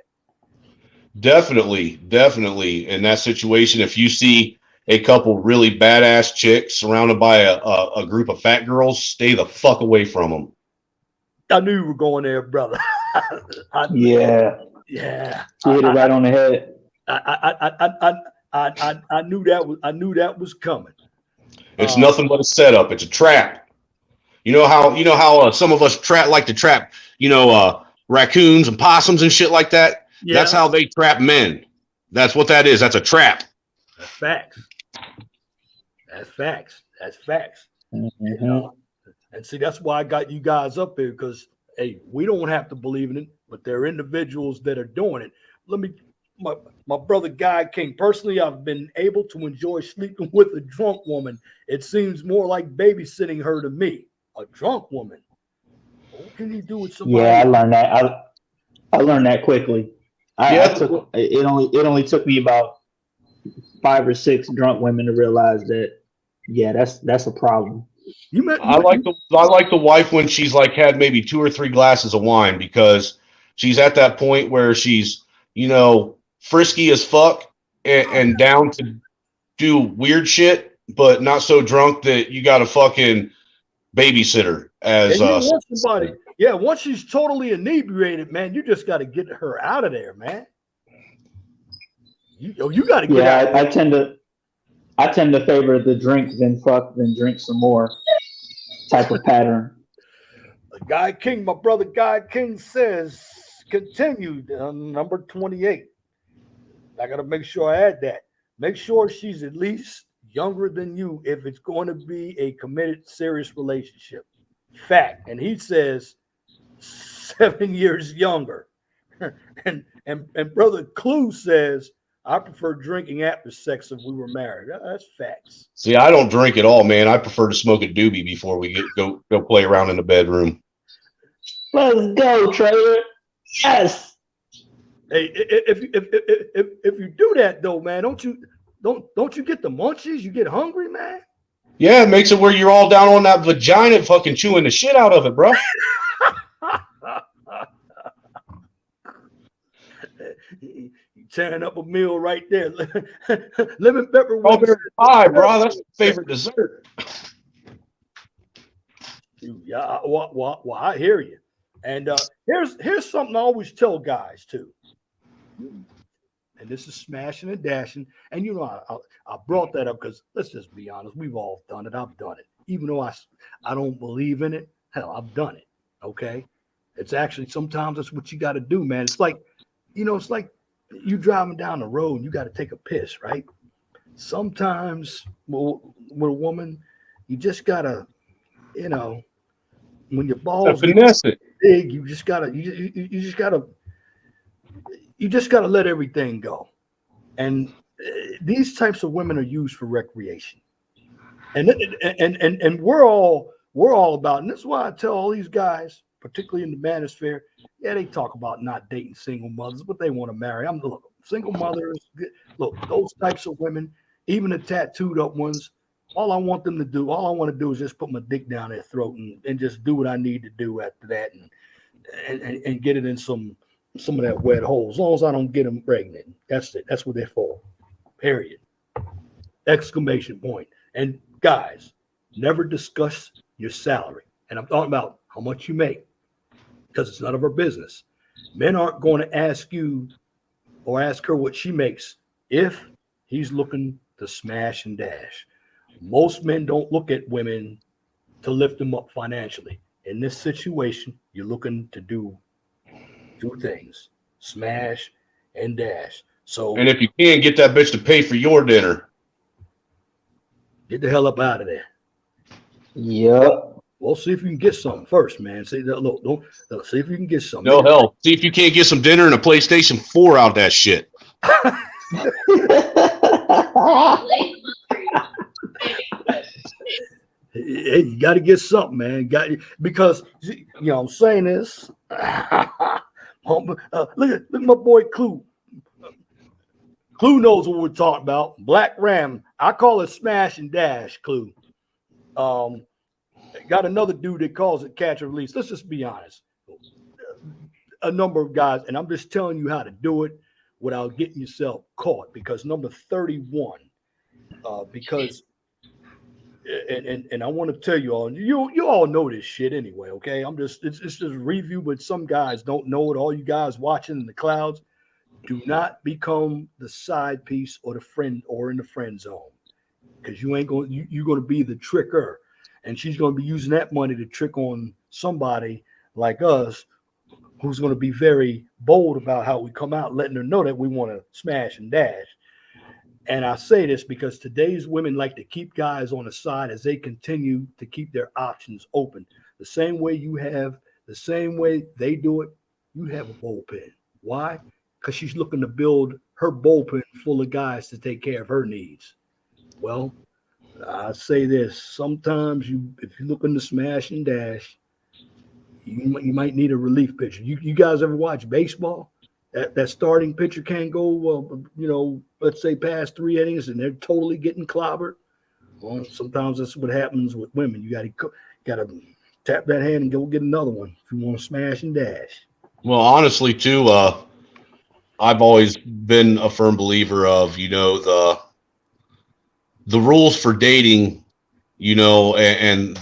Definitely in that situation. If you see a couple really badass chicks surrounded by a group of fat girls, stay the fuck away from them. I knew you were going there, brother. Yeah. You hit it right on the head. I knew that was coming. It's nothing but a setup. It's a trap. You know how some of us like to trap, raccoons and possums and shit like that. Yeah. That's how they trap men. That's what that is. That's a trap. That's facts. Mm-hmm. And see, that's why I got you guys up here because, hey, we don't have to believe in it, but there are individuals that are doing it. Let me my brother Guy King. Personally, I've been able to enjoy sleeping with a drunk woman. It seems more like babysitting her to me. A drunk woman. What can you do with somebody? Yeah, I learned that. I learned that quickly. It only took me about 5 or 6 drunk women to realize that. Yeah, that's a problem. I like the wife when she's like had maybe 2 or 3 glasses of wine, because she's at that point where she's, frisky as fuck and down to do weird shit, but not so drunk that you got a fucking babysitter as somebody. Yeah, once she's totally inebriated, man, you just got to get her out of there, man. You got to get out. I tend to favor the drink then fuck then drink some more type of pattern. Guy King, my brother Guy King says, continued on number 28. I got to make sure I add that. Make sure she's at least younger than you if it's going to be a committed, serious relationship. Fact. And he says 7 years younger. and brother Clue says, I prefer drinking after sex if we were married. That's facts. See, I don't drink at all, man. I prefer to smoke a doobie before we go play around in the bedroom. Let's go, Trader. Yes. Hey, if you do that though, man, don't you get the munchies? You get hungry, man. Yeah, it makes it where you're all down on that vagina, fucking chewing the shit out of it, bro. Tearing up a meal right there. Lemon pepper pie, bro. That's my favorite dessert. Yeah, well, I hear you. And here's something I always tell guys too. And this is smashing and dashing. And I brought that up because let's just be honest, we've all done it. I've done it. Even though I don't believe in it, hell, I've done it. Okay. It's actually sometimes that's what you got to do, man. It's like, it's like you driving down the road and you got to take a piss, right? Sometimes with a woman, you just gotta, when your balls finesse it. Big, you just gotta let everything go. And these types of women are used for recreation. And we're all about, and this is why I tell all these guys, particularly in the manosphere, yeah, they talk about not dating single mothers, but they want to marry. Look, single mothers, look, those types of women, even the tattooed up ones, all I want to do is just put my dick down their throat and just do what I need to do after that and get it in some of that wet hole. As long as I don't get them pregnant. That's it. That's what they're for. Period. Exclamation point. And guys, never discuss your salary. And I'm talking about how much you make, because it's none of our business. Men aren't going to ask you or ask her what she makes if he's looking to smash and dash. Most men don't look at women to lift them up financially. In this situation, you're looking to do 2 things: smash and dash. So, and if you can't get that bitch to pay for your dinner, get the hell up out of there. Yep. Well, see if you can get something first, man. See that? Look, don't see if you can get something. No hell. See if you can't get some dinner and a PlayStation 4 out that shit. Hey, you got to get something, man. Because I'm saying this. Look at my boy Clue. Clue knows what we're talking about. Black Ram. I call it smash and dash. Clue. Got another dude that calls it catch and release. Let's just be honest. A number of guys, and I'm just telling you how to do it without getting yourself caught. Because number 31, because. And I want to tell you all, you all know this shit anyway, okay? It's just a review, but some guys don't know it. All you guys watching in the clouds, do not become the side piece or the friend or in the friend zone, because you're going to be the tricker, and she's going to be using that money to trick on somebody like us, who's going to be very bold about how we come out, letting her know that we want to smash and dash. And I say this because today's women like to keep guys on the side as they continue to keep their options open. The same way they do it, you have a bullpen. Why? Because she's looking to build her bullpen full of guys to take care of her needs. Well, I say this: sometimes if you're looking to smash and dash, you might need a relief pitcher. You guys ever watch baseball? That starting pitcher can't go, let's say past 3 innings, and they're totally getting clobbered. Well, sometimes that's what happens with women. You got to tap that hand and go get another one if you want to smash and dash. Well, honestly, too, I've always been a firm believer of, the rules for dating, and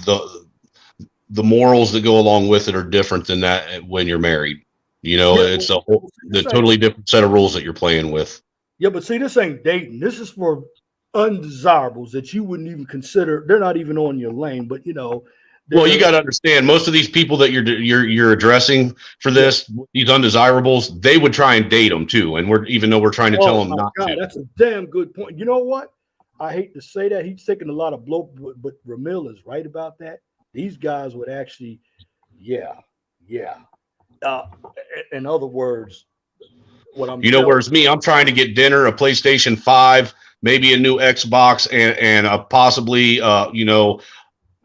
the morals that go along with it are different than that when you're married. It's the totally different set of rules that you're playing with. Yeah, but see, this ain't dating. This is for undesirables that you wouldn't even consider. They're not even on your lane, but well, you got to understand, most of these people that you're addressing for this, these undesirables, they would try and date them too, and even though we're trying to tell them not to. That's a damn good point. You know what? I hate to say that he's taking a lot of blow, but Ramil is right about that. These guys would actually, yeah. In other words, what I'm whereas me, I'm trying to get dinner, a PlayStation 5, maybe a new Xbox, and possibly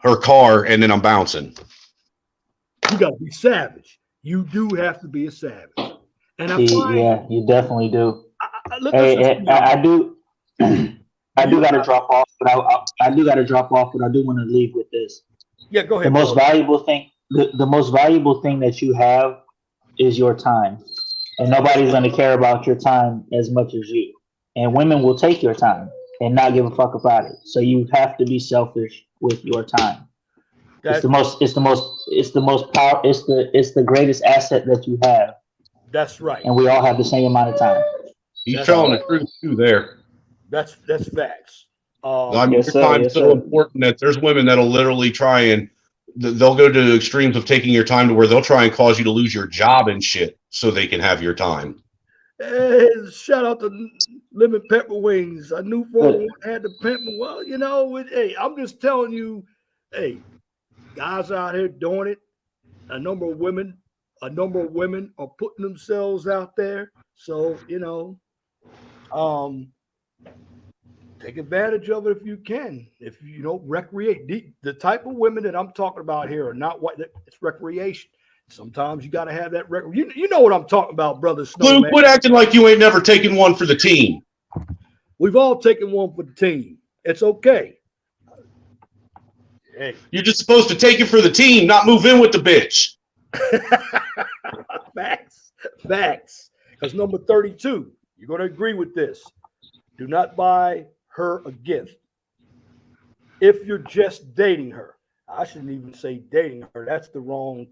her car, and then I'm bouncing. You got to be savage. You do have to be a savage. And yeah, you definitely do. I do got to drop off, but I do got to drop off, but I do want to leave with this. Yeah, go ahead. The most valuable thing, the most valuable thing that you have is your time, and nobody's going to care about your time as much as you. And women will take your time and not give a fuck about it. So you have to be selfish with your time. It's the greatest asset that you have. That's right. And we all have the same amount of time. He's telling the truth too there. That's facts. Your time's so important that there's women that'll literally try and they'll go to the extremes of taking your time to where they'll try and cause you to lose your job and shit so they can have your time. Hey, shout out to Lemon Pepper Wings. I knew 401 had the pimp. Well, hey, I'm just telling you, hey, guys out here doing it. A number of women are putting themselves out there. So, take advantage of it if you can. If recreate. The type of women that I'm talking about here are not what it's recreation. Sometimes you got to have that record. You know what I'm talking about, brother Snowman. Blue, quit acting like you ain't never taken one for the team. We've all taken one for the team. It's okay. Hey. You're just supposed to take it for the team, not move in with the bitch. Facts. Because number 32, you're going to agree with this. Do not buy her a gift. If you're just dating her, I shouldn't even say dating her. That's the wrong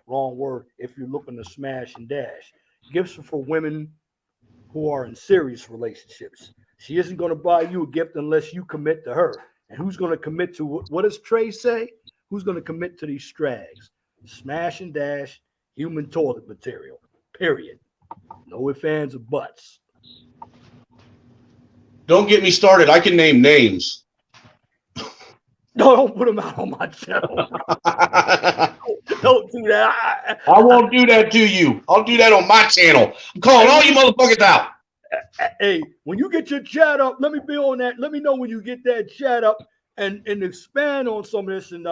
word. If you're looking to smash and dash, gifts are for women who are in serious relationships. She isn't going to buy you a gift unless you commit to her. And who's going to commit to what does Trey say? Who's going to commit to these strags? Smash and dash, human toilet material. Period. No ifs, ands, or buts. Don't get me started. I can name names. No, don't put them out on my channel. Don't do that. I won't do that to you. I'll do that on my channel. I'm calling all you motherfuckers out. Hey, when you get your chat up, let me be on that. Let me know when you get that chat up and expand on some of this. And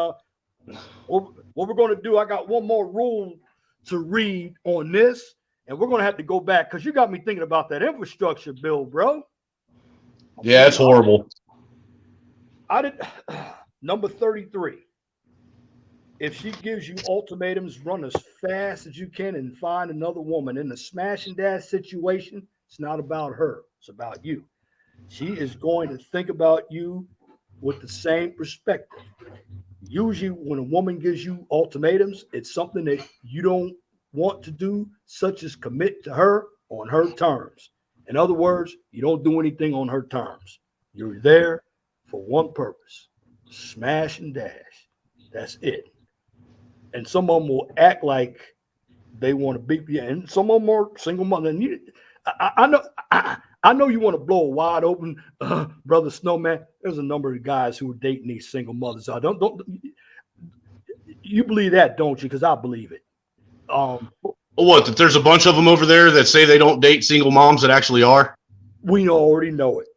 what we're going to do, I got one more rule to read on this, and we're going to have to go back because you got me thinking about that infrastructure bill, bro. Yeah, it's horrible. Number 33. If she gives you ultimatums, run as fast as you can and find another woman. In the smash and dash situation, it's not about her. It's about you. She is going to think about you with the same perspective. Usually when a woman gives you ultimatums, it's something that you don't want to do, such as commit to her on her terms. In other words, you don't do anything on her terms. You're there for one purpose. Smash and dash. That's it. And some of them will act like they want to be, and some of them are single mother. And I know you want to blow a wide open, brother Snowman. There's a number of guys who are dating these single mothers. Don't you believe that, don't you? Because I believe it. What? That there's a bunch of them over there that say they don't date single moms that actually are. We already know it.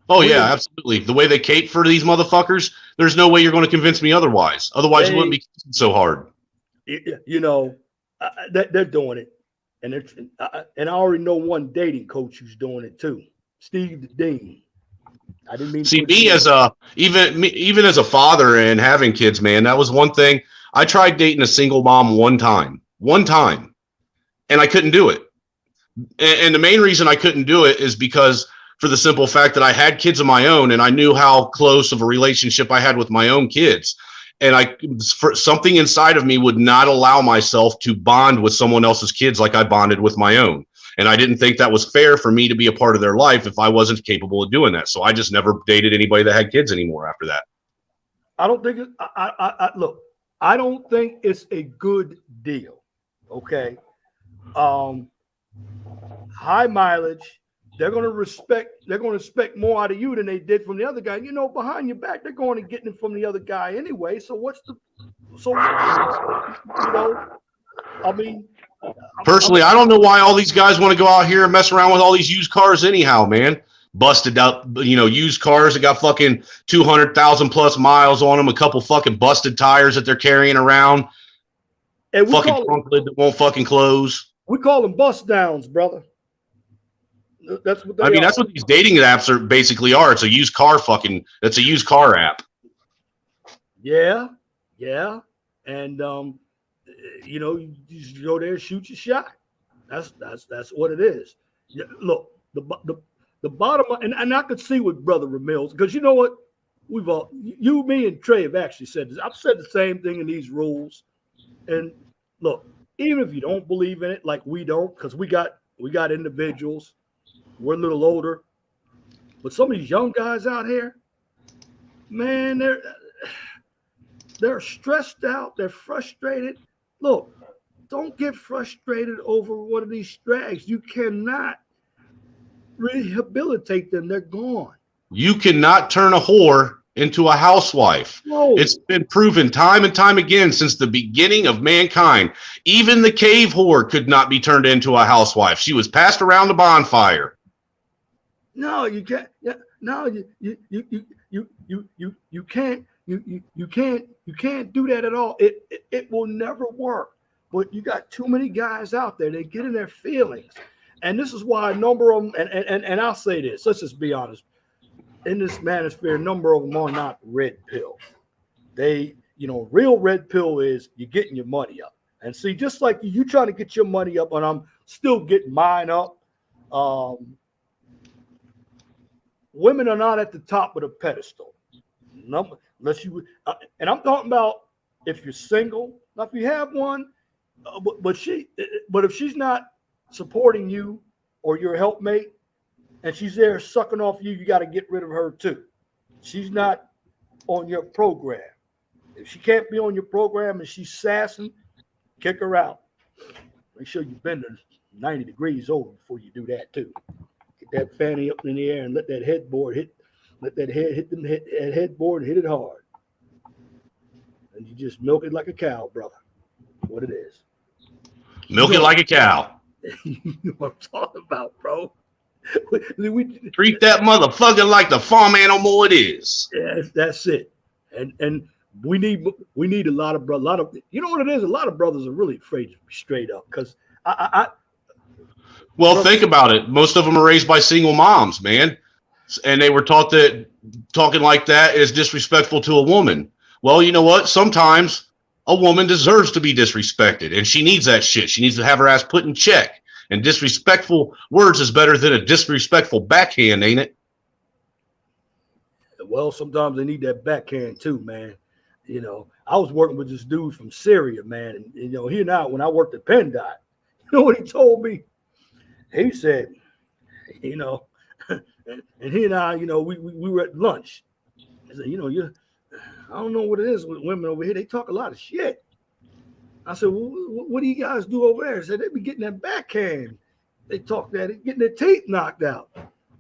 Oh yeah, absolutely. The way they cape for these motherfuckers, there's no way you're going to convince me otherwise. Otherwise, it wouldn't be so hard. You know, they're doing it, and I already know one dating coach who's doing it too, Steve the Dean. I didn't mean. See, me as even as a father and having kids, man, that was one thing. I tried dating a single mom one time, and I couldn't do it. And the main reason I couldn't do it is because for the simple fact that I had kids of my own, and I knew how close of a relationship I had with my own kids, and for something inside of me would not allow myself to bond with someone else's kids like I bonded with my own. And I didn't think that was fair for me to be a part of their life if I wasn't capable of doing that. So I just never dated anybody that had kids anymore after that. I don't think look, I don't think it's a good deal. Okay. High mileage. They're going to expect more out of you than they did from the other guy. You know, behind your back, they're going and getting it from the other guy anyway. So you know, I mean, personally, I don't know why all these guys want to go out here and mess around with all these used cars anyhow, man. Busted up, you know, used cars that got fucking 200,000 plus miles on them, a couple fucking busted tires that they're carrying around, and fucking trunk lid that won't fucking close. We call them bust downs, brother. That's what that's what these dating apps are basically are. It's a used car it's a used car app. Yeah. And you know, you just go there, shoot your shot. That's what it is. Look, the bottom line, and I could see with Brother Ramils, because you know what? You, me, and Trey have actually said this. I've said the same thing in these rules. And look, even if you don't believe in it, like we don't, because we got individuals. We're a little older, but some of these young guys out here, man, they're stressed out. They're frustrated. Look, don't get frustrated over one of these drags. You cannot rehabilitate them. They're gone. You cannot turn a whore into a housewife. No. It's been proven time and time again since the beginning of mankind. Even the cave whore could not be turned into a housewife. She was passed around the bonfire. No, you can't. No, you can't. You can't do that at all. It will never work. But you got too many guys out there. They get in their feelings, and this is why a number of them. And I'll say this. Let's just be honest. In this manosphere, a number of them are not red pill. They, you know, real red pill is you're getting your money up. And see, just like you trying to get your money up, and I'm still getting mine up. Women are not at the top of the pedestal, unless you. And I'm talking about if you're single. Now, if you have one, but if she's not supporting you or your helpmate, and she's there sucking off you, you got to get rid of her too. She's not on your program. If she can't be on your program and she's sassing, kick her out. Make sure you bend her 90 degrees over before you do that too. Get that fanny up in the air and let that headboard hit that headboard and hit it hard. And you just milk it like a cow, brother. That's what it is. Milk it like a cow. You know what I'm talking about, bro. Treat that motherfucker like the farm animal it is. Yeah, that's it. And we need a lot of you know what it is? A lot of brothers are really afraid to be straight up because Well, think about it. Most of them are raised by single moms, man. And they were taught that talking like that is disrespectful to a woman. Well, you know what? Sometimes a woman deserves to be disrespected, and she needs that shit. She needs to have her ass put in check. And disrespectful words is better than a disrespectful backhand, ain't it? Well, sometimes they need that backhand too, man. You know, I was working with this dude from Syria, man. And you know, he and I, when I worked at PennDOT, you know what he told me? He said, you know, and he and I, you know, we were at lunch. He said, you know, I don't know what it is with women over here. They talk a lot of shit. I said, well, what do you guys do over there? He said, they be getting that backhand. They talk that, getting their teeth knocked out.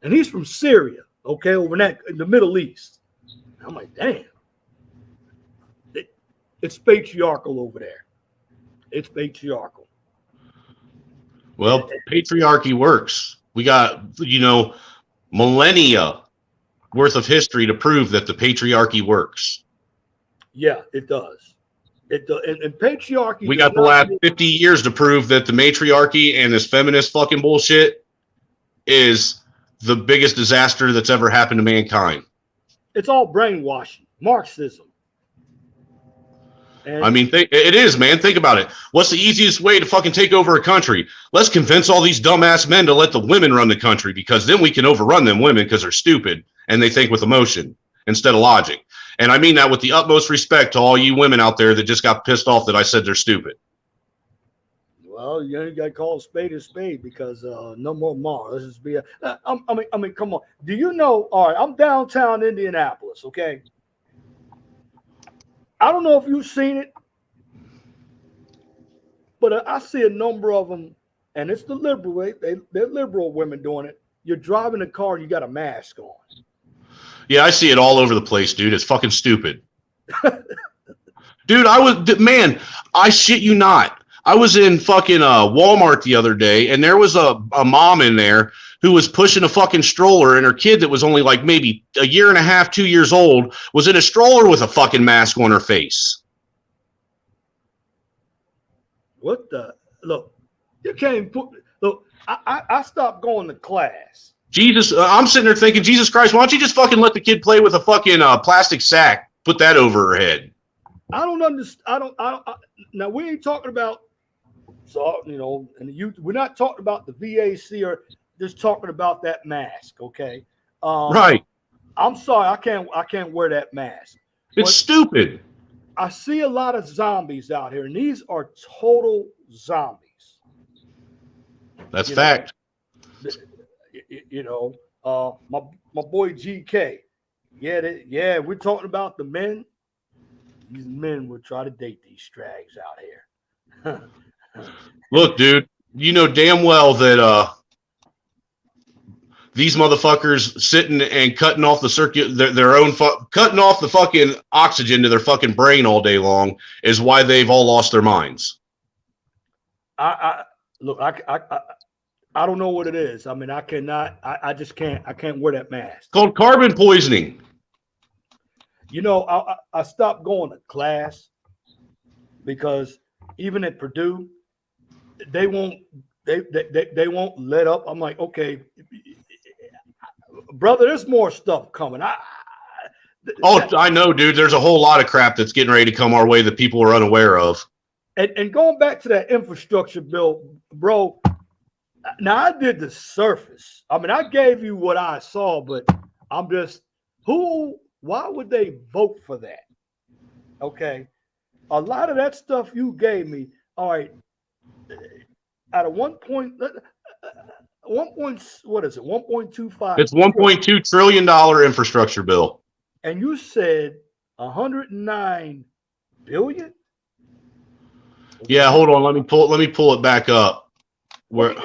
And he's from Syria, okay, over in the Middle East. I'm like, damn. It's patriarchal over there. It's patriarchal. Well, patriarchy works. We got, you know, millennia worth of history to prove that the patriarchy works. Yeah, it does. It does. And patriarchy. We got the last 50 years to prove that the matriarchy and this feminist fucking bullshit is the biggest disaster that's ever happened to mankind. It's all brainwashing, Marxism. And I mean, it is, man. Think about it. What's the easiest way to fucking take over a country? Let's convince all these dumbass men to let the women run the country, because then we can overrun them women because they're stupid and they think with emotion instead of logic. And I mean that with the utmost respect to all you women out there that just got pissed off that I said they're stupid. Well, you got to call a spade because no more Mar. Let's just be. I mean, come on. Do you know? All right, I'm downtown Indianapolis. Okay. I don't know if you've seen it, but I see a number of them, and it's the liberal way. They're liberal women doing it. You're driving a car, you got a mask on. Yeah, I see it all over the place, dude. It's fucking stupid. Dude, I shit you not. I was in fucking Walmart the other day, and there was a mom in there who was pushing a fucking stroller, and her kid that was only like maybe a year and a half, 2 years old, was in a stroller with a fucking mask on her face. What the? Look, you can't put. Look, I stopped going to class. Jesus, I'm sitting there thinking, Jesus Christ, why don't you just fucking let the kid play with a fucking plastic sack? Put that over her head. I don't understand. Now we ain't talking about. So and we're not talking about the VAC or just talking about that mask, okay? Right. I'm sorry, I can't wear that mask. It's stupid. I see a lot of zombies out here, and these are total zombies. That's fact. My boy GK. Yeah, we're talking about the men. These men will try to date these strags out here. Look, dude, you know damn well that these motherfuckers sitting and cutting off the cutting off the fucking oxygen to their fucking brain all day long is why they've all lost their minds. I don't know what it is. I mean, I just can't. I can't wear that mask. It's called carbon poisoning. I stopped going to class because even at Purdue, they won't let up. I'm like, okay, brother, there's more stuff coming. I know, dude. There's a whole lot of crap that's getting ready to come our way that people are unaware of. And going back to that infrastructure bill, bro. Now I did the surface. I mean, I gave you what I saw, but I'm just why would they vote for that? Okay. A lot of that stuff you gave me, all right, at a what is it? 1.25. It's $1.2 trillion infrastructure bill. And you said 109 billion? Yeah, hold on. Let me pull it back up. Let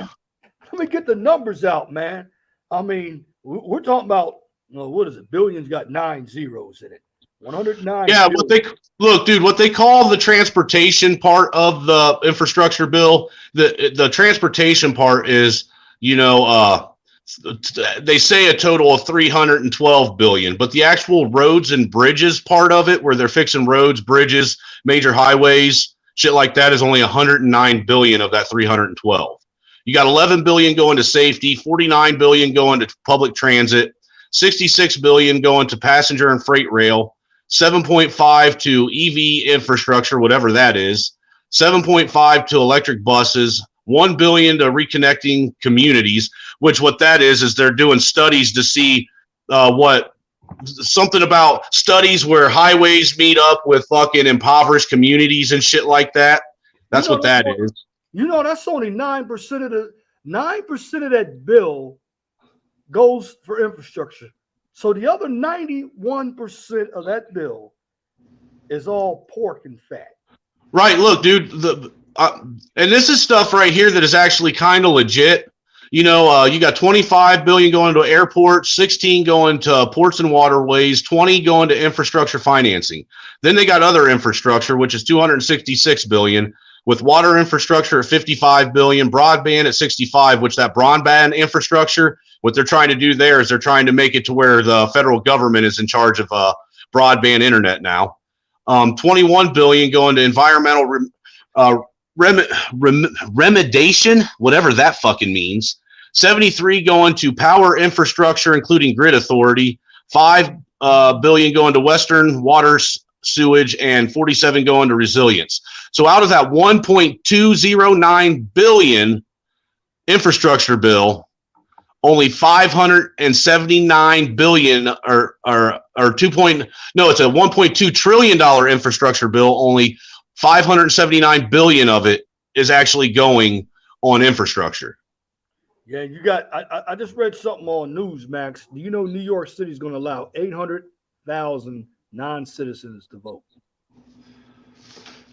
me get the numbers out, man. I mean, we're talking about what is it? Billions got 9 zeros in it. 109. Yeah, billion. what they call the transportation part of the infrastructure bill, the transportation part is, they say a total of 312 billion, but the actual roads and bridges part of it, where they're fixing roads, bridges, major highways, shit like that, is only 109 billion of that 312. You got 11 billion going to safety, 49 billion going to public transit, 66 billion going to passenger and freight rail, 7.5 to EV infrastructure, whatever that is, 7.5 to electric buses, 1 billion to reconnecting communities, which what that is they're doing studies to see something about studies where highways meet up with fucking impoverished communities and shit like that. That's what that is. That's only 9% of the 9% of that bill goes for infrastructure. So the other 91% of that bill is all pork and fat. Right. Look, dude, and this is stuff right here that is actually kind of legit. You got 25 billion going to airports, 16 going to ports and waterways, 20 going to infrastructure financing. Then they got other infrastructure, which is 266 billion, with water infrastructure at 55 billion, broadband at 65, which that broadband infrastructure, what they're trying to do there is they're trying to make it to where the federal government is in charge of broadband internet now. 21 billion going to environmental remediation, whatever that fucking means. 73 going to power infrastructure, including grid authority. 5 billion going to Western water sewage, and 47 going to resilience. So out of that 1.209 billion infrastructure bill, only 579 billion it's a $1.2 trillion infrastructure bill. Only 579 billion of it is actually going on infrastructure. Yeah, you got. I just read something on Newsmax. Do you know New York City is going to allow 800,000 non-citizens to vote?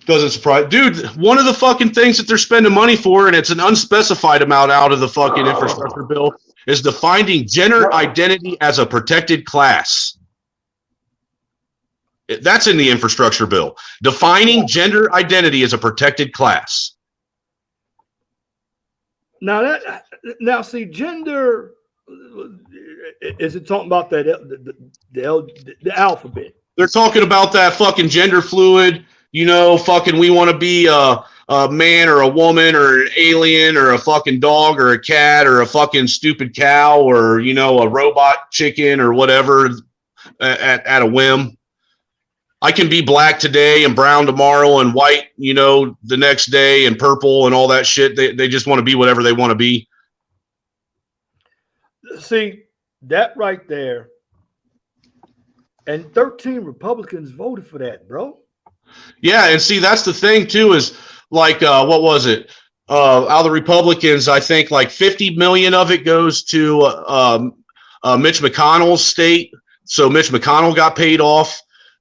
Doesn't surprise, dude. One of the fucking things that they're spending money for, and it's an unspecified amount out of the fucking infrastructure bill, is defining gender identity as a protected class. That's in the infrastructure bill. Defining gender identity as a protected class. Now, see, gender. Is it talking about that the alphabet? They're talking about that fucking gender fluid. You know, fucking we want to be a man or a woman or an alien or a fucking dog or a cat or a fucking stupid cow or, you know, a robot chicken or whatever at a whim. I can be black today and brown tomorrow and white, you know, the next day and purple and all that shit. They just want to be whatever they want to be. See, that right there. And 13 Republicans voted for that, bro. Yeah, and see, that's the thing too, is like what was it? Out of the Republicans, I think like 50 million of it goes to Mitch McConnell's state. So Mitch McConnell got paid off.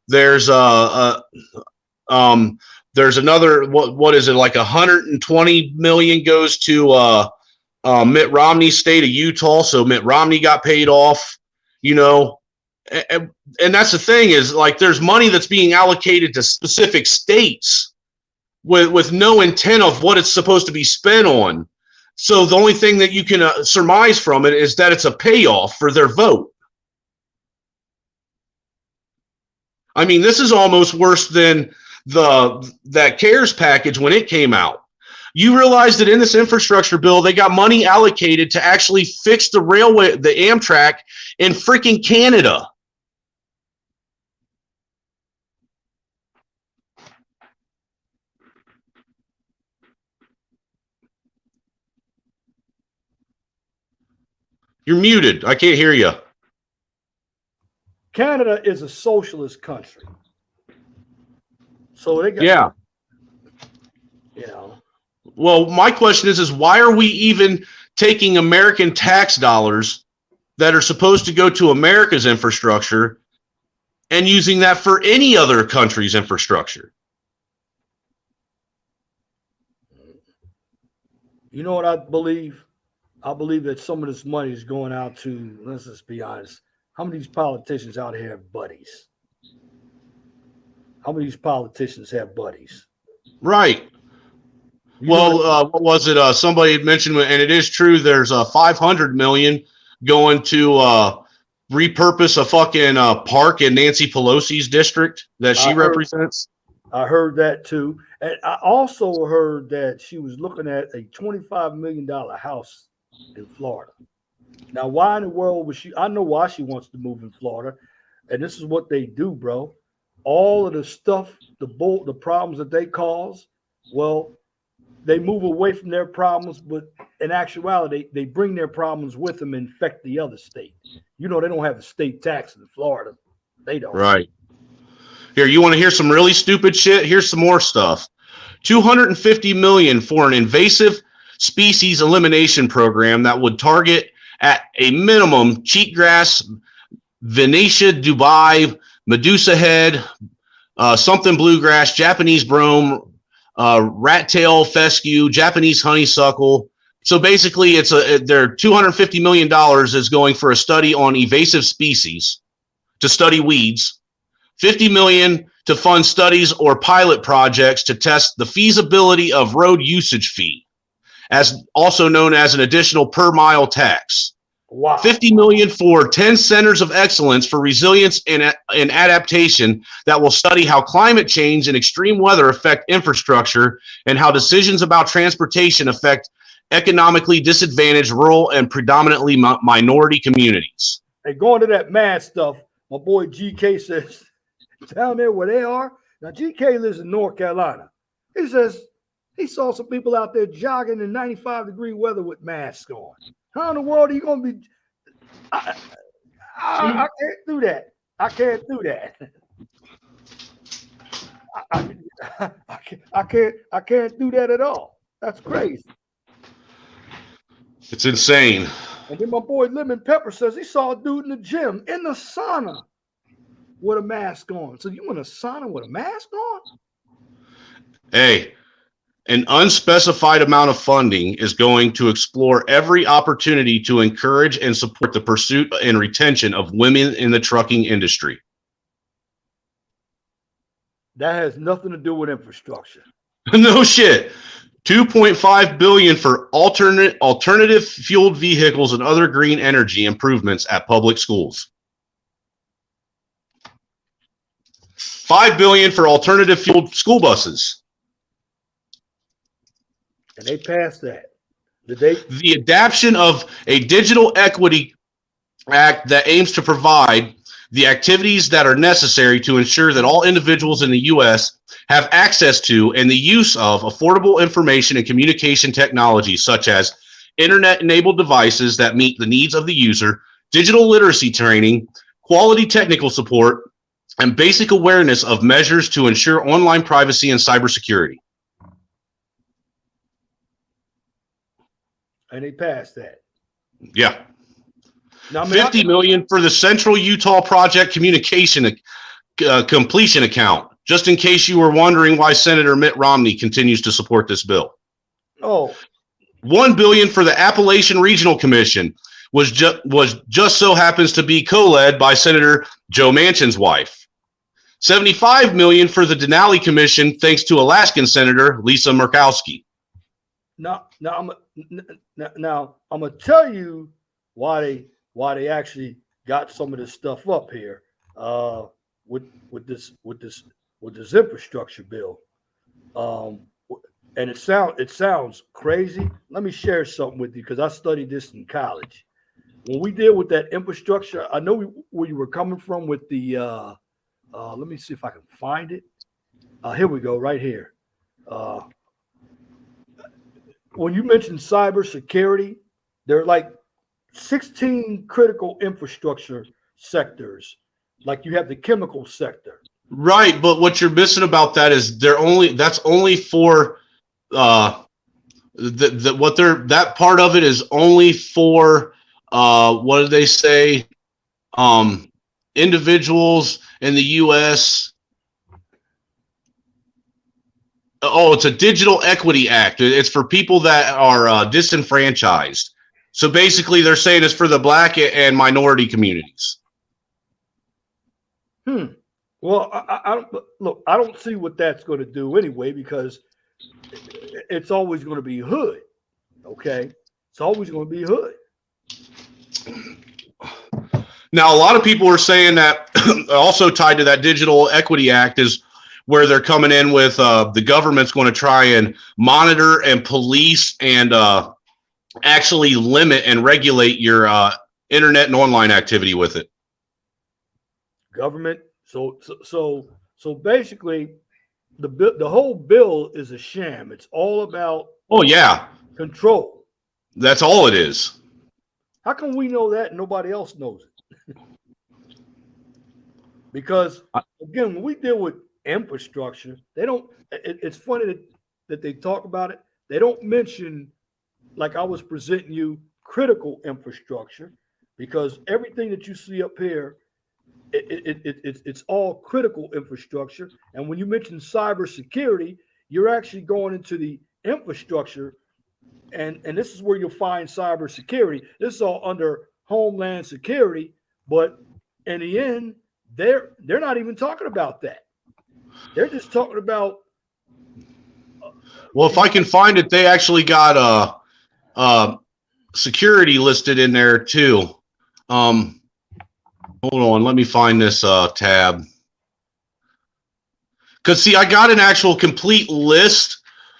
There's another what is it, like 120 million goes to Mitt Romney's state of Utah. So Mitt Romney got paid off, you know. And that's the thing, is like there's money that's being allocated to specific states with no intent of what it's supposed to be spent on. So the only thing that you can surmise from it is that it's a payoff for their vote. I mean, this is almost worse than that CARES package when it came out. You realize that in this infrastructure bill, they got money allocated to actually fix the railway, the Amtrak in freaking Canada. You're muted. I can't hear you. Canada is a socialist country. So they got, yeah. You know. Well, my question is why are we even taking American tax dollars that are supposed to go to America's infrastructure and using that for any other country's infrastructure? You know what I believe? I believe that some of this money is going out to, let's just be honest, how many of these politicians out here have buddies? How many of these politicians have buddies? Right. Well, what was it? Somebody had mentioned, and it is true, there's 500 million going to repurpose a fucking park in Nancy Pelosi's district that she represents. I heard that too. And I also heard that she was looking at a $25 million house in Florida. Now, why in the world was she? I know why she wants to move in Florida. And this is what they do, bro. All of the stuff, the problems that they cause, well, they move away from their problems, but in actuality, they bring their problems with them and infect the other state. You know, they don't have a state tax in Florida. They don't. Right. Here, you want to hear some really stupid shit? Here's some more stuff. 250 million for an invasive species elimination program that would target at a minimum cheatgrass, Venetia Dubai, Medusa head, something bluegrass, Japanese brome, rat tail fescue, Japanese honeysuckle. So basically, their $250 million is going for a study on invasive species to study weeds. 50 million to fund studies or pilot projects to test the feasibility of road usage fee, as also known as an additional per mile tax. Wow. $50 million for 10 centers of excellence for resilience and adaptation that will study how climate change and extreme weather affect infrastructure and how decisions about transportation affect economically disadvantaged rural and predominantly minority communities. Hey, going to that math stuff, my boy GK says down there where they are. Now, GK lives in North Carolina. He says he saw some people out there jogging in 95-degree weather with masks on. How in the world are you going to be? I can't do that. I can't do that. I can't do that at all. That's crazy. It's insane. And then my boy Lemon Pepper says he saw a dude in the gym in the sauna with a mask on. So you in a sauna with a mask on? Hey, an unspecified amount of funding is going to explore every opportunity to encourage and support the pursuit and retention of women in the trucking industry. That has nothing to do with infrastructure. No shit. $2.5 billion for alternative fueled vehicles and other green energy improvements at public schools. $5 billion for alternative fueled school buses. And they passed that. Did they? The adoption of a Digital Equity Act that aims to provide the activities that are necessary to ensure that all individuals in the U.S. have access to and the use of affordable information and communication technologies such as internet-enabled devices that meet the needs of the user, digital literacy training, quality technical support, and basic awareness of measures to ensure online privacy and cybersecurity. And they passed that. Yeah. Now, I mean, $50 million for the Central Utah Project Communication Completion Account, just in case you were wondering why Senator Mitt Romney continues to support this bill. Oh. $1 billion for the Appalachian Regional Commission was just so happens to be co-led by Senator Joe Manchin's wife. $75 million for the Denali Commission, thanks to Alaskan Senator Lisa Murkowski. Now I'm gonna tell you why they actually got some of this stuff up here with this infrastructure bill. And it sounds crazy. Let me share something with you because I studied this in college. When we deal with that infrastructure, I know where you were coming from with the. Let me see if I can find it. Here we go, right here. When you mentioned cybersecurity, there are like 16 critical infrastructure sectors. Like you have the chemical sector. Right, but what you're missing about that is that's only for that part of it is only for what do they say? Individuals in the US. Oh, it's a Digital Equity Act. It's for people that are disenfranchised. So basically, they're saying it's for the Black and minority communities. Well, I don't see what that's going to do anyway, because it's always going to be hood. Okay, it's always going to be hood. Now, a lot of people are saying that also tied to that Digital Equity Act is where they're coming in with the government's going to try and monitor and police and actually limit and regulate your internet and online activity with it. Government. So basically, the whole bill is a sham. It's all about control. That's all it is. How come we know that and nobody else knows it? Because again, when we deal with infrastructure, they don't. It's funny that they talk about it. They don't mention, like I was presenting you, critical infrastructure, because everything that you see up here, it's all critical infrastructure. And when you mention cybersecurity, you're actually going into the infrastructure, and this is where you'll find cybersecurity. This is all under Homeland Security, but in the end, they're not even talking about that. They're just talking about. Well, if I can find it, they actually got security listed in there too. Hold on, let me find this tab. Because, see, I got an actual complete list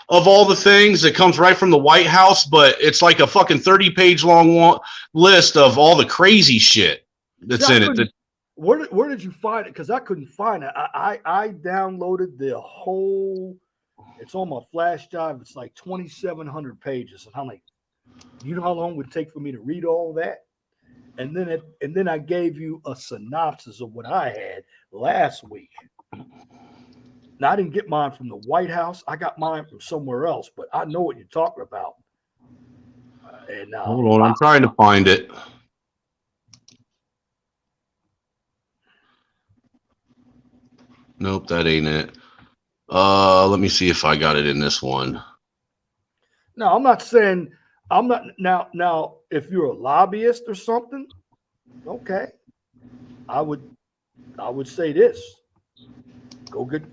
of all the things that comes right from the White House, but it's like a fucking 30-page long list of all the crazy shit that's in it. Where did you find it? Because I couldn't find it. I downloaded the whole. It's on my flash drive. It's like 2,700 pages, and I'm like, you know how long it would take for me to read all that? And then I gave you a synopsis of what I had last week. Now, I didn't get mine from the White House. I got mine from somewhere else, but I know what you're talking about. Hold on, I'm trying to find it. Nope, that ain't it. Let me see if I got it in this one. No, I'm not saying I'm not now. If you're a lobbyist or something, okay, I would say this: go get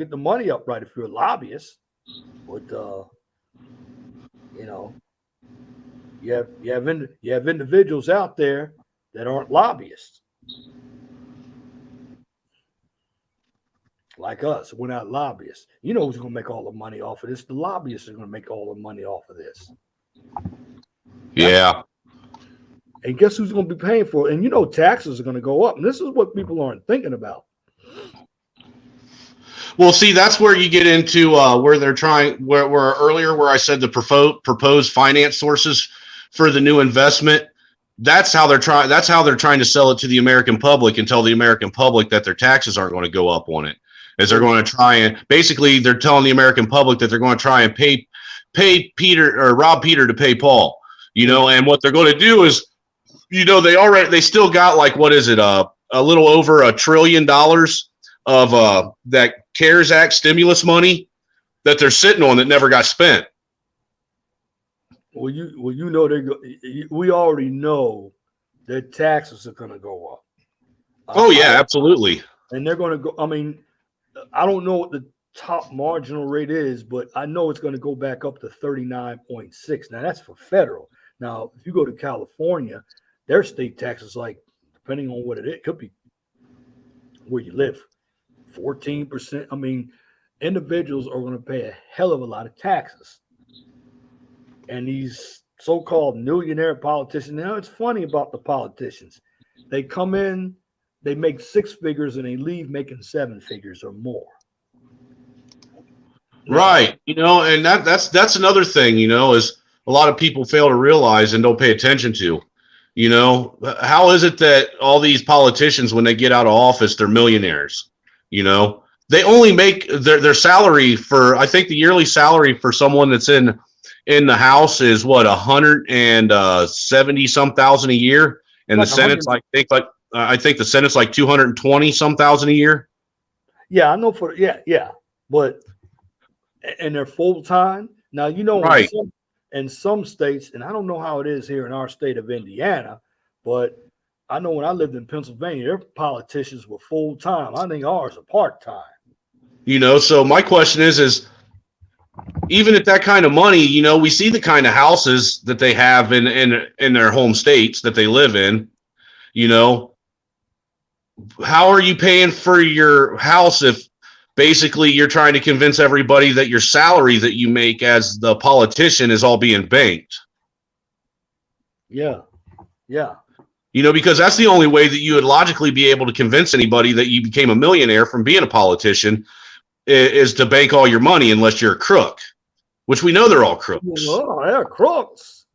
the money up right if you're a lobbyist. But you know, you have individuals out there that aren't lobbyists. Like us, we're not lobbyists. You know who's going to make all the money off of this? The lobbyists are going to make all the money off of this. Yeah. And guess who's going to be paying for it? And you know taxes are going to go up. And this is what people aren't thinking about. Well, see, that's where you get into where they're trying, where earlier where I said the proposed finance sources for the new investment. That's how they're trying to sell it to the American public and tell the American public that their taxes aren't going to go up on it. Is they're going to try and basically they're telling the American public that they're going to try and pay Peter or rob Peter to pay Paul, you know, and what they're going to do is, you know, they still got like, what is it? A little over $1 trillion of that CARES Act stimulus money that they're sitting on that never got spent. Well, you know, we already know that taxes are going to go up. Oh yeah, absolutely. And they're going to go. I mean, I don't know what the top marginal rate is, but I know it's going to go back up to 39.6. Now that's for federal. Now, if you go to California, their state tax is like, depending on what it could be where you live, 14%. I mean, individuals are going to pay a hell of a lot of taxes. And these so-called millionaire politicians, now it's funny about the politicians. They come in, they make 6 figures, and they leave making 7 figures or more. Right. You know, and that's another thing, you know, is a lot of people fail to realize and don't pay attention to. You know, how is it that all these politicians, when they get out of office, they're millionaires? You know, they only make their salary for, I think the yearly salary for someone that's in the House is what, 170 some thousand a year, and like the Senate's I think the Senate's like 220 some thousand a year. Yeah, I know but and they're full time. Now, you know, right. In some states, and I don't know how it is here in our state of Indiana, but I know when I lived in Pennsylvania, their politicians were full time. I think ours are part time. You know, so my question is even at that kind of money, you know, we see the kind of houses that they have in their home states that they live in. You know, how are you paying for your house if basically you're trying to convince everybody that your salary that you make as the politician is all being banked? Yeah. Yeah. You know, because that's the only way that you would logically be able to convince anybody that you became a millionaire from being a politician is to bank all your money, unless you're a crook, which we know they're all crooks. Oh, they're crooks.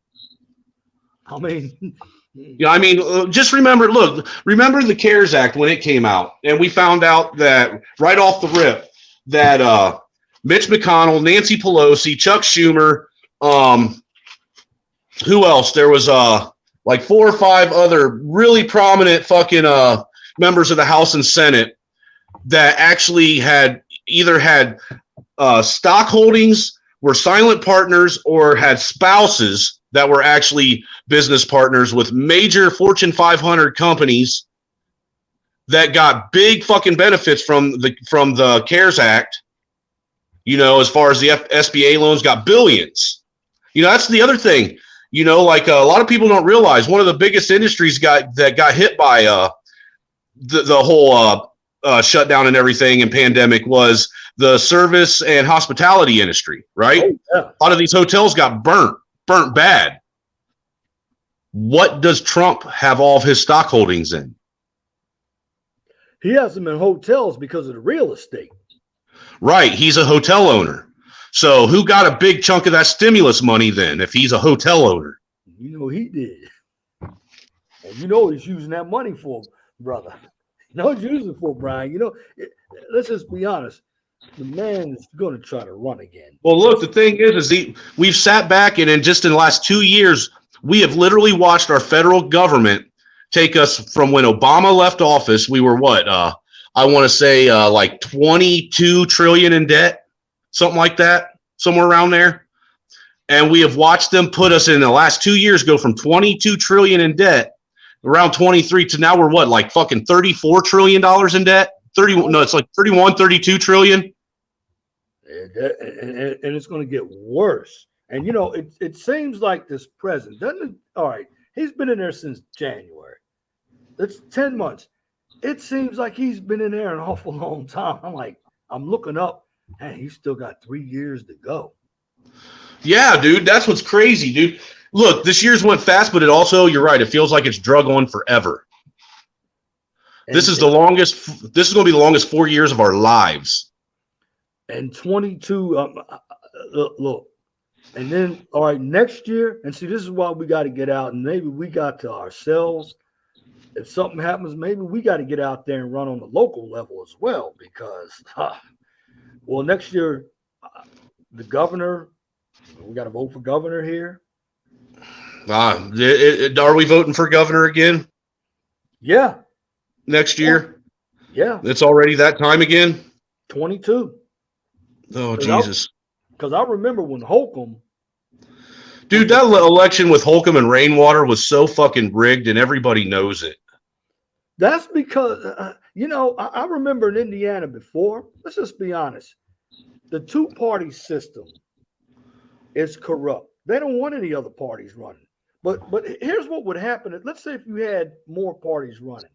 I mean, yeah, I mean, just remember the CARES Act when it came out, and we found out that right off the rip that Mitch McConnell, Nancy Pelosi, Chuck Schumer, who else? There was like 4 or 5 other really prominent fucking members of the House and Senate that actually had either had stock holdings, were silent partners, or had spouses that were actually business partners with major Fortune 500 companies that got big fucking benefits from the CARES Act. You know, as far as the SBA loans, got billions. You know, that's the other thing. You know, like a lot of people don't realize one of the biggest industries got hit by the whole shutdown and everything and pandemic was the service and hospitality industry, right? Oh, yeah. A lot of these hotels got burnt bad. What does Trump have all of his stock holdings in? He has them in hotels because of the real estate. Right. He's a hotel owner. So who got a big chunk of that stimulus money then if he's a hotel owner? You know he did. And you know he's using that money for, brother. You know he's using it for, Brian. You know, let's just be honest. The man is going to try to run again. Well, look, the thing is we've sat back and just in the last 2 years, we have literally watched our federal government take us from when Obama left office. We were what? I want to say like 22 trillion in debt. Something like that, somewhere around there. And we have watched them put us in the last 2 years go from 22 trillion in debt, around 23 to now we're what, like fucking $34 trillion in debt? It's like 31, 32 trillion. And it's going to get worse. And, you know, it seems like this president, doesn't it? All right, he's been in there since January. That's 10 months. It seems like he's been in there an awful long time. I'm looking up. And he's still got 3 years to go. Yeah, dude, that's what's crazy, dude. Look, this year's went fast, but it also, you're right, it feels like it's drug on forever. This is going to be the longest 4 years of our lives. And 22, look, and then, all right, next year, and see, this is why we got to get out, and maybe we got to ourselves. If something happens, maybe we got to get out there and run on the local level as well, because, well, next year, the governor, we got to vote for governor here. Are we voting for governor again? Yeah. Next year? Yeah. It's already that time again? 22. Oh, Jesus. Because I remember when Holcomb. Dude, that election with Holcomb and Rainwater was so fucking rigged, and everybody knows it. That's because, you know, I remember in Indiana before, let's just be honest, the two-party system is corrupt. They don't want any other parties running. But here's what would happen. Let's say if you had more parties running.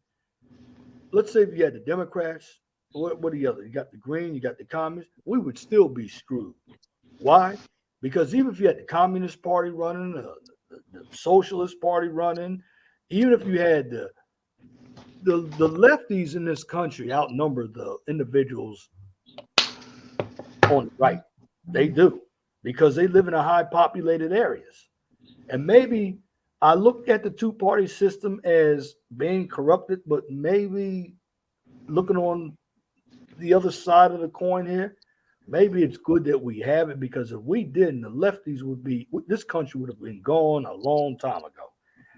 Let's say if you had the Democrats, what are the other? You got the Green, you got the Communists. We would still be screwed. Why? Because even if you had the Communist Party running, the Socialist Party running, even if you had the lefties in this country outnumber the individuals on the right. They do, because they live in a high populated areas. And maybe I look at the two-party system as being corrupted, but maybe looking on the other side of the coin here, maybe it's good that we have it, because if we didn't, the lefties this country would have been gone a long time ago.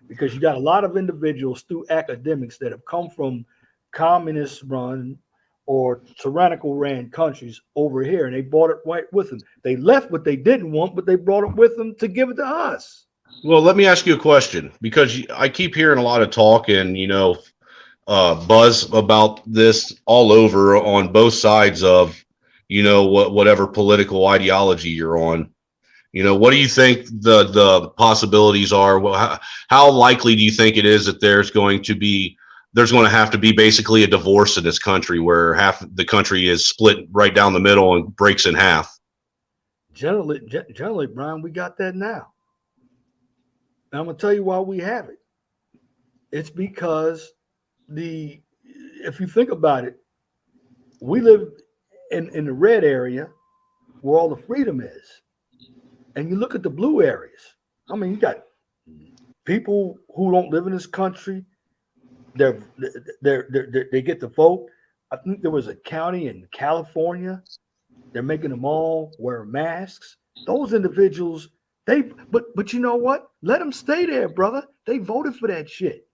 Because you got a lot of individuals through academics that have come from communist run or tyrannical ran countries over here, and they brought it right with them. They left what they didn't want, but they brought it with them to give it to us. Well, let me ask you a question, because I keep hearing a lot of talk and, you know, buzz about this all over on both sides of, you know, whatever political ideology you're on. You know, what do you think the possibilities are? Well, how likely do you think it is that there's going to have to be basically a divorce in this country where half the country is split right down the middle and breaks in half? Generally, Brian, we got that now. And I'm going to tell you why we have it. It's because if you think about it, we live in the red area where all the freedom is. And you look at the blue areas. I mean, you got people who don't live in this country. They get to vote. I think there was a county in California. They're making them all wear masks. Those individuals, but you know what? Let them stay there, brother. They voted for that shit.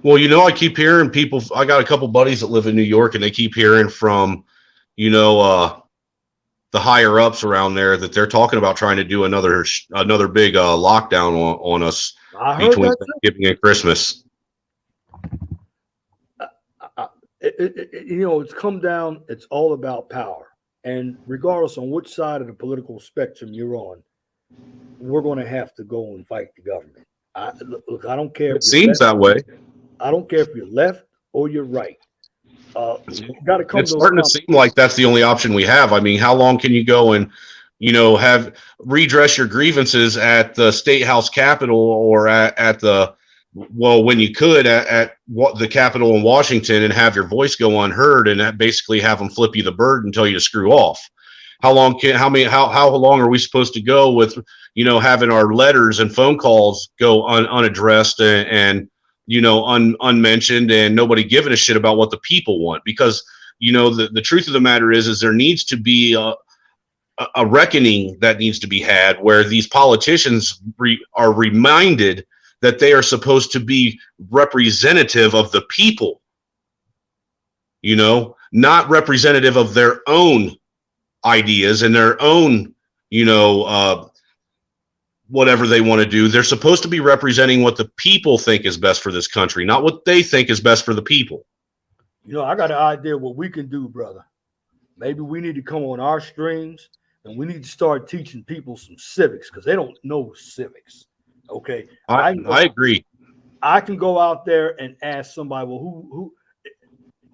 Well, you know, I keep hearing people. I got a couple buddies that live in New York, and they keep hearing from, you know, the higher ups around there that they're talking about trying to do another big lockdown on us between Thanksgiving and Christmas. It's come down. It's all about power, and regardless on which side of the political spectrum you're on, we're going to have to go and fight the government. Look, I don't care. It seems that way. I don't care if you're left or you're right. Got to come. It's starting to seem like that's the only option we have. I mean, how long can you go and have redress your grievances at the state house capitol or at the when you could at the Capitol in Washington and have your voice go unheard and basically have them flip you the bird and tell you to screw off? How long are we supposed to go with having our letters and phone calls go unaddressed and unmentioned and nobody giving a shit about what the people want? Because the truth of the matter is there needs to be a reckoning that needs to be had where these politicians are reminded that they are supposed to be representative of the people, not representative of their own ideas and their own, whatever they want to do. They're supposed to be representing what the people think is best for this country, not what they think is best for the people. I got an idea what we can do, brother. Maybe we need to come on our streams and we need to start teaching people some civics because they don't know civics. Okay. I agree. I can go out there and ask somebody, well,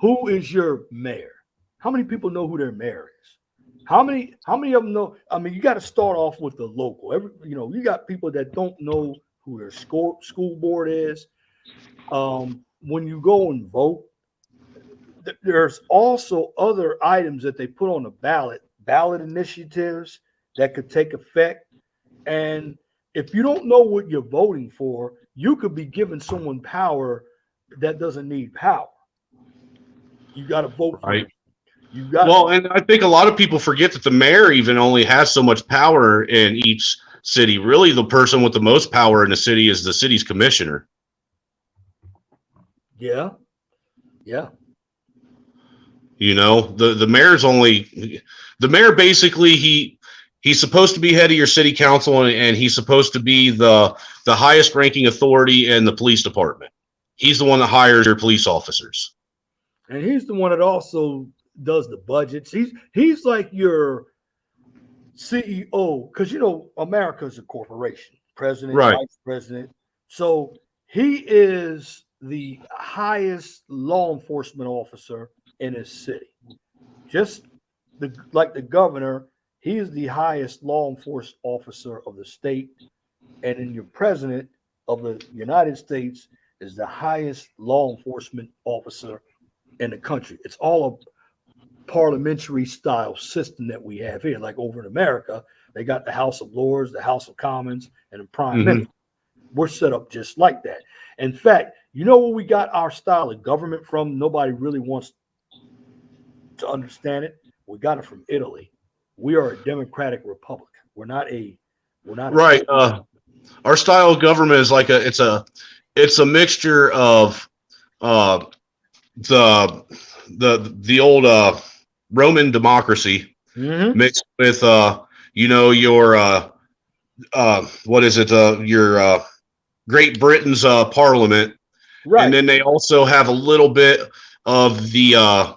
who is your mayor? How many people know who their mayor is? How many of them know? I mean, you got to start off with the local. You got people that don't know who their school board is. When you go and vote, there's also other items that they put on the ballot initiatives that could take effect. And if you don't know what you're voting for, you could be giving someone power that doesn't need power. You got to vote for it. And I think a lot of people forget that the mayor even only has so much power in each city. Really, the person with the most power in the city is the city's commissioner. Yeah. The mayor basically he's supposed to be head of your city council and he's supposed to be the highest ranking authority in the police department. He's the one that hires your police officers. And he's the one that also does the budgets. He's like your CEO because America's a corporation, president, right, vice president. So he is the highest law enforcement officer in his city. Just like the governor, he is the highest law enforcement officer of the state, and then your president of the United States is the highest law enforcement officer in the country. It's all a parliamentary style system that we have here. Like over in America, they got the House of Lords, the House of Commons, and the Prime Minister. We're set up just like that. In fact, where we got our style of government from? Nobody really wants to understand it. We got it from Italy. We are a democratic republic. We're not right. Our style of government is like it's a mixture of the old Roman democracy mixed with your what is it, your Great Britain's parliament, right? And then they also have a little bit of the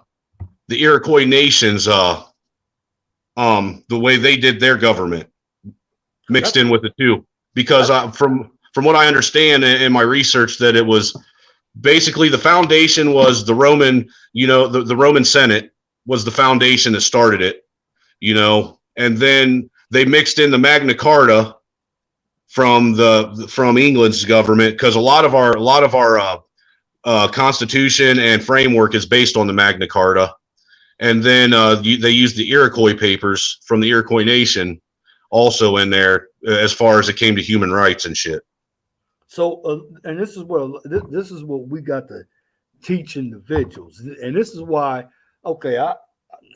Iroquois nations, the way they did their government mixed in with the two. Because from what I understand in my research, that it was basically the foundation was the Roman, the Roman Senate was the foundation that started it, and then they mixed in the Magna Carta from England's government, because a lot of our constitution and framework is based on the Magna Carta, and then they used the Iroquois papers from the Iroquois Nation also in there as far as it came to human rights and shit. So, and this is what we got to teach individuals, and this is why. Okay,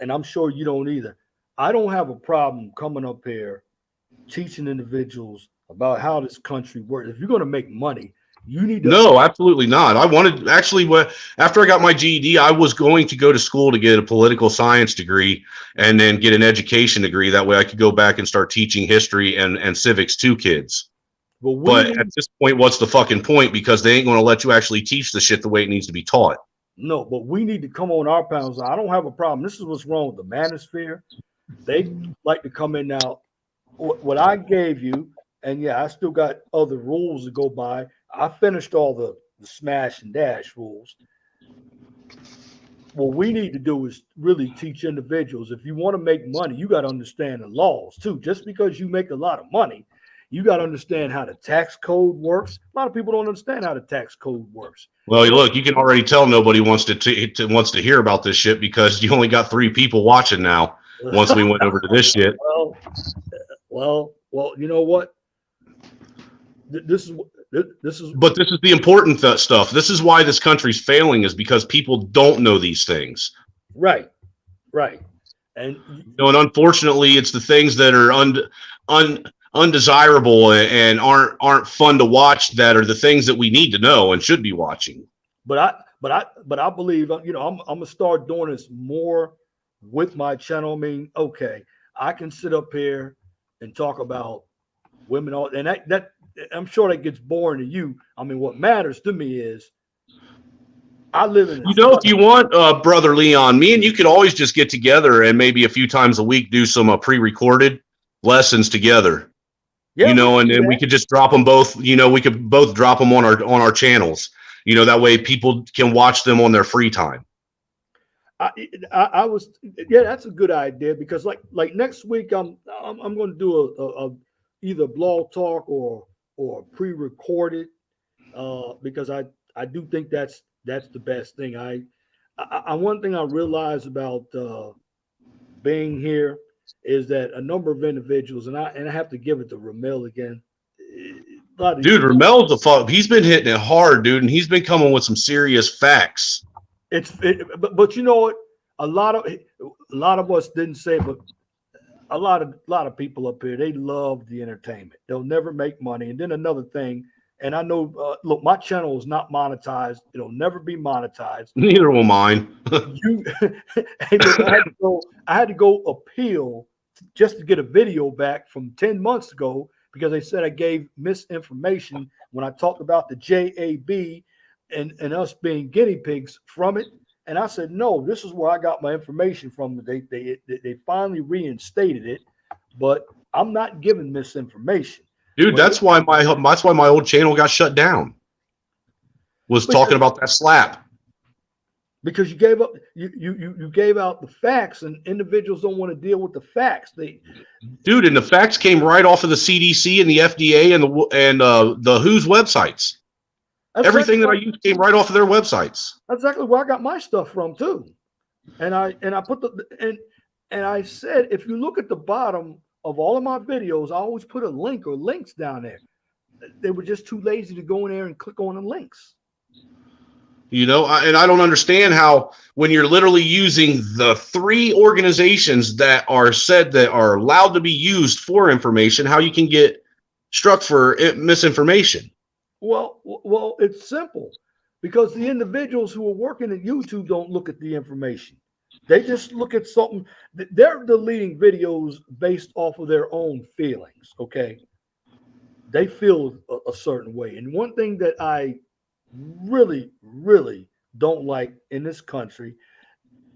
I'm sure you don't either. I don't have a problem coming up here teaching individuals about how this country works. If you're going to make money, you need to. No, absolutely not. I wanted, actually, after I got my GED, I was going to go to school to get a political science degree and then get an education degree. That way I could go back and start teaching history and civics to kids. But at this point, what's the fucking point? Because they ain't going to let you actually teach the shit the way it needs to be taught. No, but we need to come on our panels. I don't have a problem. This is what's wrong with the manosphere. They like to come in now. What I gave you, and yeah, I still got other rules to go by. I finished all the smash and dash rules. What we need to do is really teach individuals. If you want to make money, you got to understand the laws too. Just because you make a lot of money, you got to understand how the tax code works. A lot of people don't understand how the tax code works. Well, look, you can already tell nobody wants to hear about this shit because you only got 3 people watching now. Once we went over to this shit. Well, you know what? This is. But this is the important stuff. This is why this country's failing, is because people don't know these things. Right. And and unfortunately, it's the things that are undesirable and aren't fun to watch that are the things that we need to know and should be watching. But I believe, I'm gonna start doing this more with my channel. I mean, okay, I can sit up here and talk about women, and that I'm sure that gets boring to you. I mean, what matters to me is I live in. If you want, Brother Leon, me and you could always just get together and maybe a few times a week do some pre-recorded lessons together. Yeah, and then we could just drop them both. We could both drop them on our channels. That way people can watch them on their free time. That's a good idea, because like next week I'm going to do a either blog talk or pre-recorded, because I do think that's the best thing. One thing I realized about being here is that a number of individuals, and I have to give it to Ramel again. Dude, Ramel's he's been hitting it hard, dude, and he's been coming with some serious facts. But you know what? A lot of us didn't say, but a lot of people up here, they love the entertainment. They'll never make money. And then another thing, and I know, look, my channel is not monetized. It'll never be monetized. Neither will mine. I had to go appeal just to get a video back from 10 months ago, because they said I gave misinformation when I talked about the JAB and us being guinea pigs from it. And I said, no, this is where I got my information from. They finally reinstated it, but I'm not giving misinformation. Dude, that's why my old channel got shut down. Was talking about that slap. Because you gave up, you gave out the facts, and individuals don't want to deal with the facts. Dude, and the facts came right off of the CDC and the FDA and the WHO's websites. Everything that I used came right off of their websites. That's exactly where I got my stuff from too. And I put and I said, if you look at the bottom of all of my videos, I always put a link or links down there. They were just too lazy to go in there and click on the links. And I don't understand how, when you're literally using the 3 organizations that are said that are allowed to be used for information, how you can get struck for misinformation. Well, it's simple, because the individuals who are working at YouTube don't look at the information. They just look at something. They're deleting videos based off of their own feelings. Okay. They feel a certain way. And one thing that I really, really don't like in this country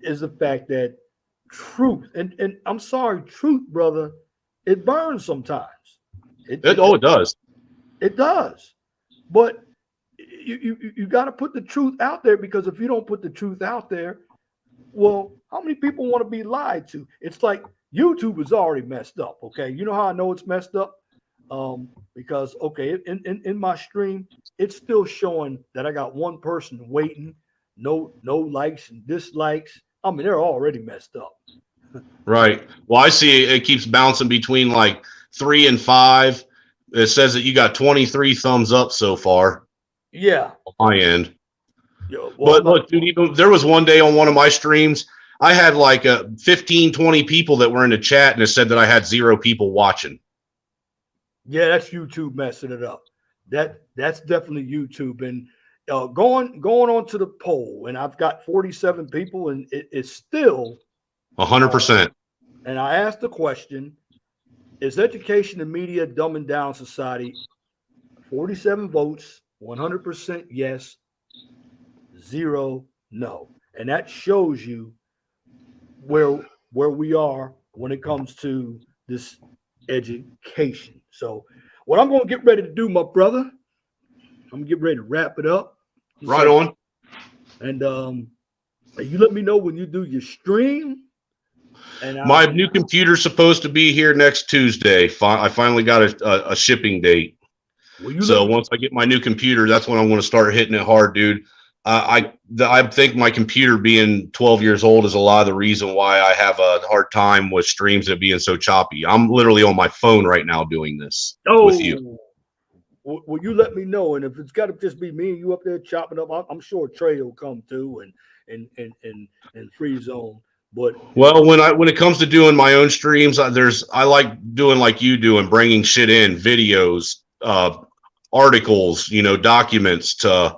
is the fact that truth, and I'm sorry, truth, brother, it burns sometimes. It does. It does. But you got to put the truth out there, because if you don't put the truth out there, well, how many people want to be lied to? It's like YouTube is already messed up. Okay. You know how I know it's messed up? Because, okay, in my stream, it's still showing that I got one person waiting, no likes and dislikes. I mean, they're already messed up. Right. Well, I see it keeps bouncing between like 3 and 5. It says that you got 23 thumbs up so far. Yeah. On my end. But look, dude, there was one day on one of my streams, I had like 15, 20 people that were in the chat, and it said that I had 0 people watching. Yeah, that's YouTube messing it up. That's definitely YouTube. And going on to the poll, and I've got 47 people, and it's still 100%. And I asked the question, is education and media dumbing down society? 47 votes, 100% yes, 0 No. And that shows you where we are when it comes to this education. So what I'm going to get ready to do, my brother, I'm going to get ready to wrap it up. Right on. And you let me know when you do your stream. And my new computer's supposed to be here next Tuesday. I finally got a shipping date. So once I get my new computer, that's when I'm going to start hitting it hard, dude. I think my computer being 12 years old is a lot of the reason why I have a hard time with streams and being so choppy. I'm literally on my phone right now doing this with you. Well, you let me know, and if it's got to just be me and you up there chopping up, I'm sure Trey will come too, and Free Zone. But when it comes to doing my own streams, I like doing like you do and bringing shit in, videos, articles, documents to,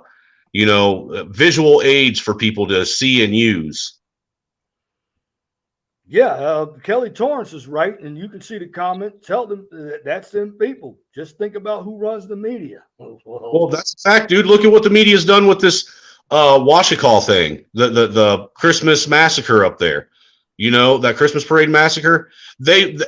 visual aids for people to see and use. Yeah, Kelly Torrance is right, and you can see the comment. Tell them that's them people. Just think about who runs the media. Well, that's a fact, dude. Look at what the media's done with this Washikal thing, the Christmas massacre up there. That Christmas parade massacre.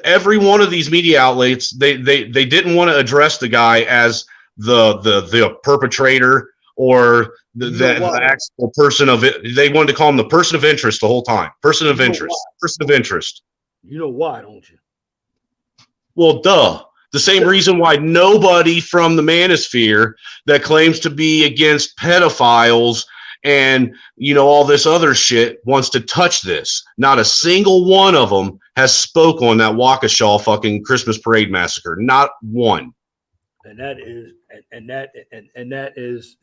Every one of these media outlets, they didn't want to address the guy as the perpetrator or the actual person of it. They wanted to call him the person of interest the whole time. Person of interest. Person of interest. You know why, don't you? Well, duh. The same reason why nobody from the manosphere that claims to be against pedophiles and all this other shit wants to touch this. Not a single one of them has spoke on that Waukesha fucking Christmas parade massacre. Not one. And that is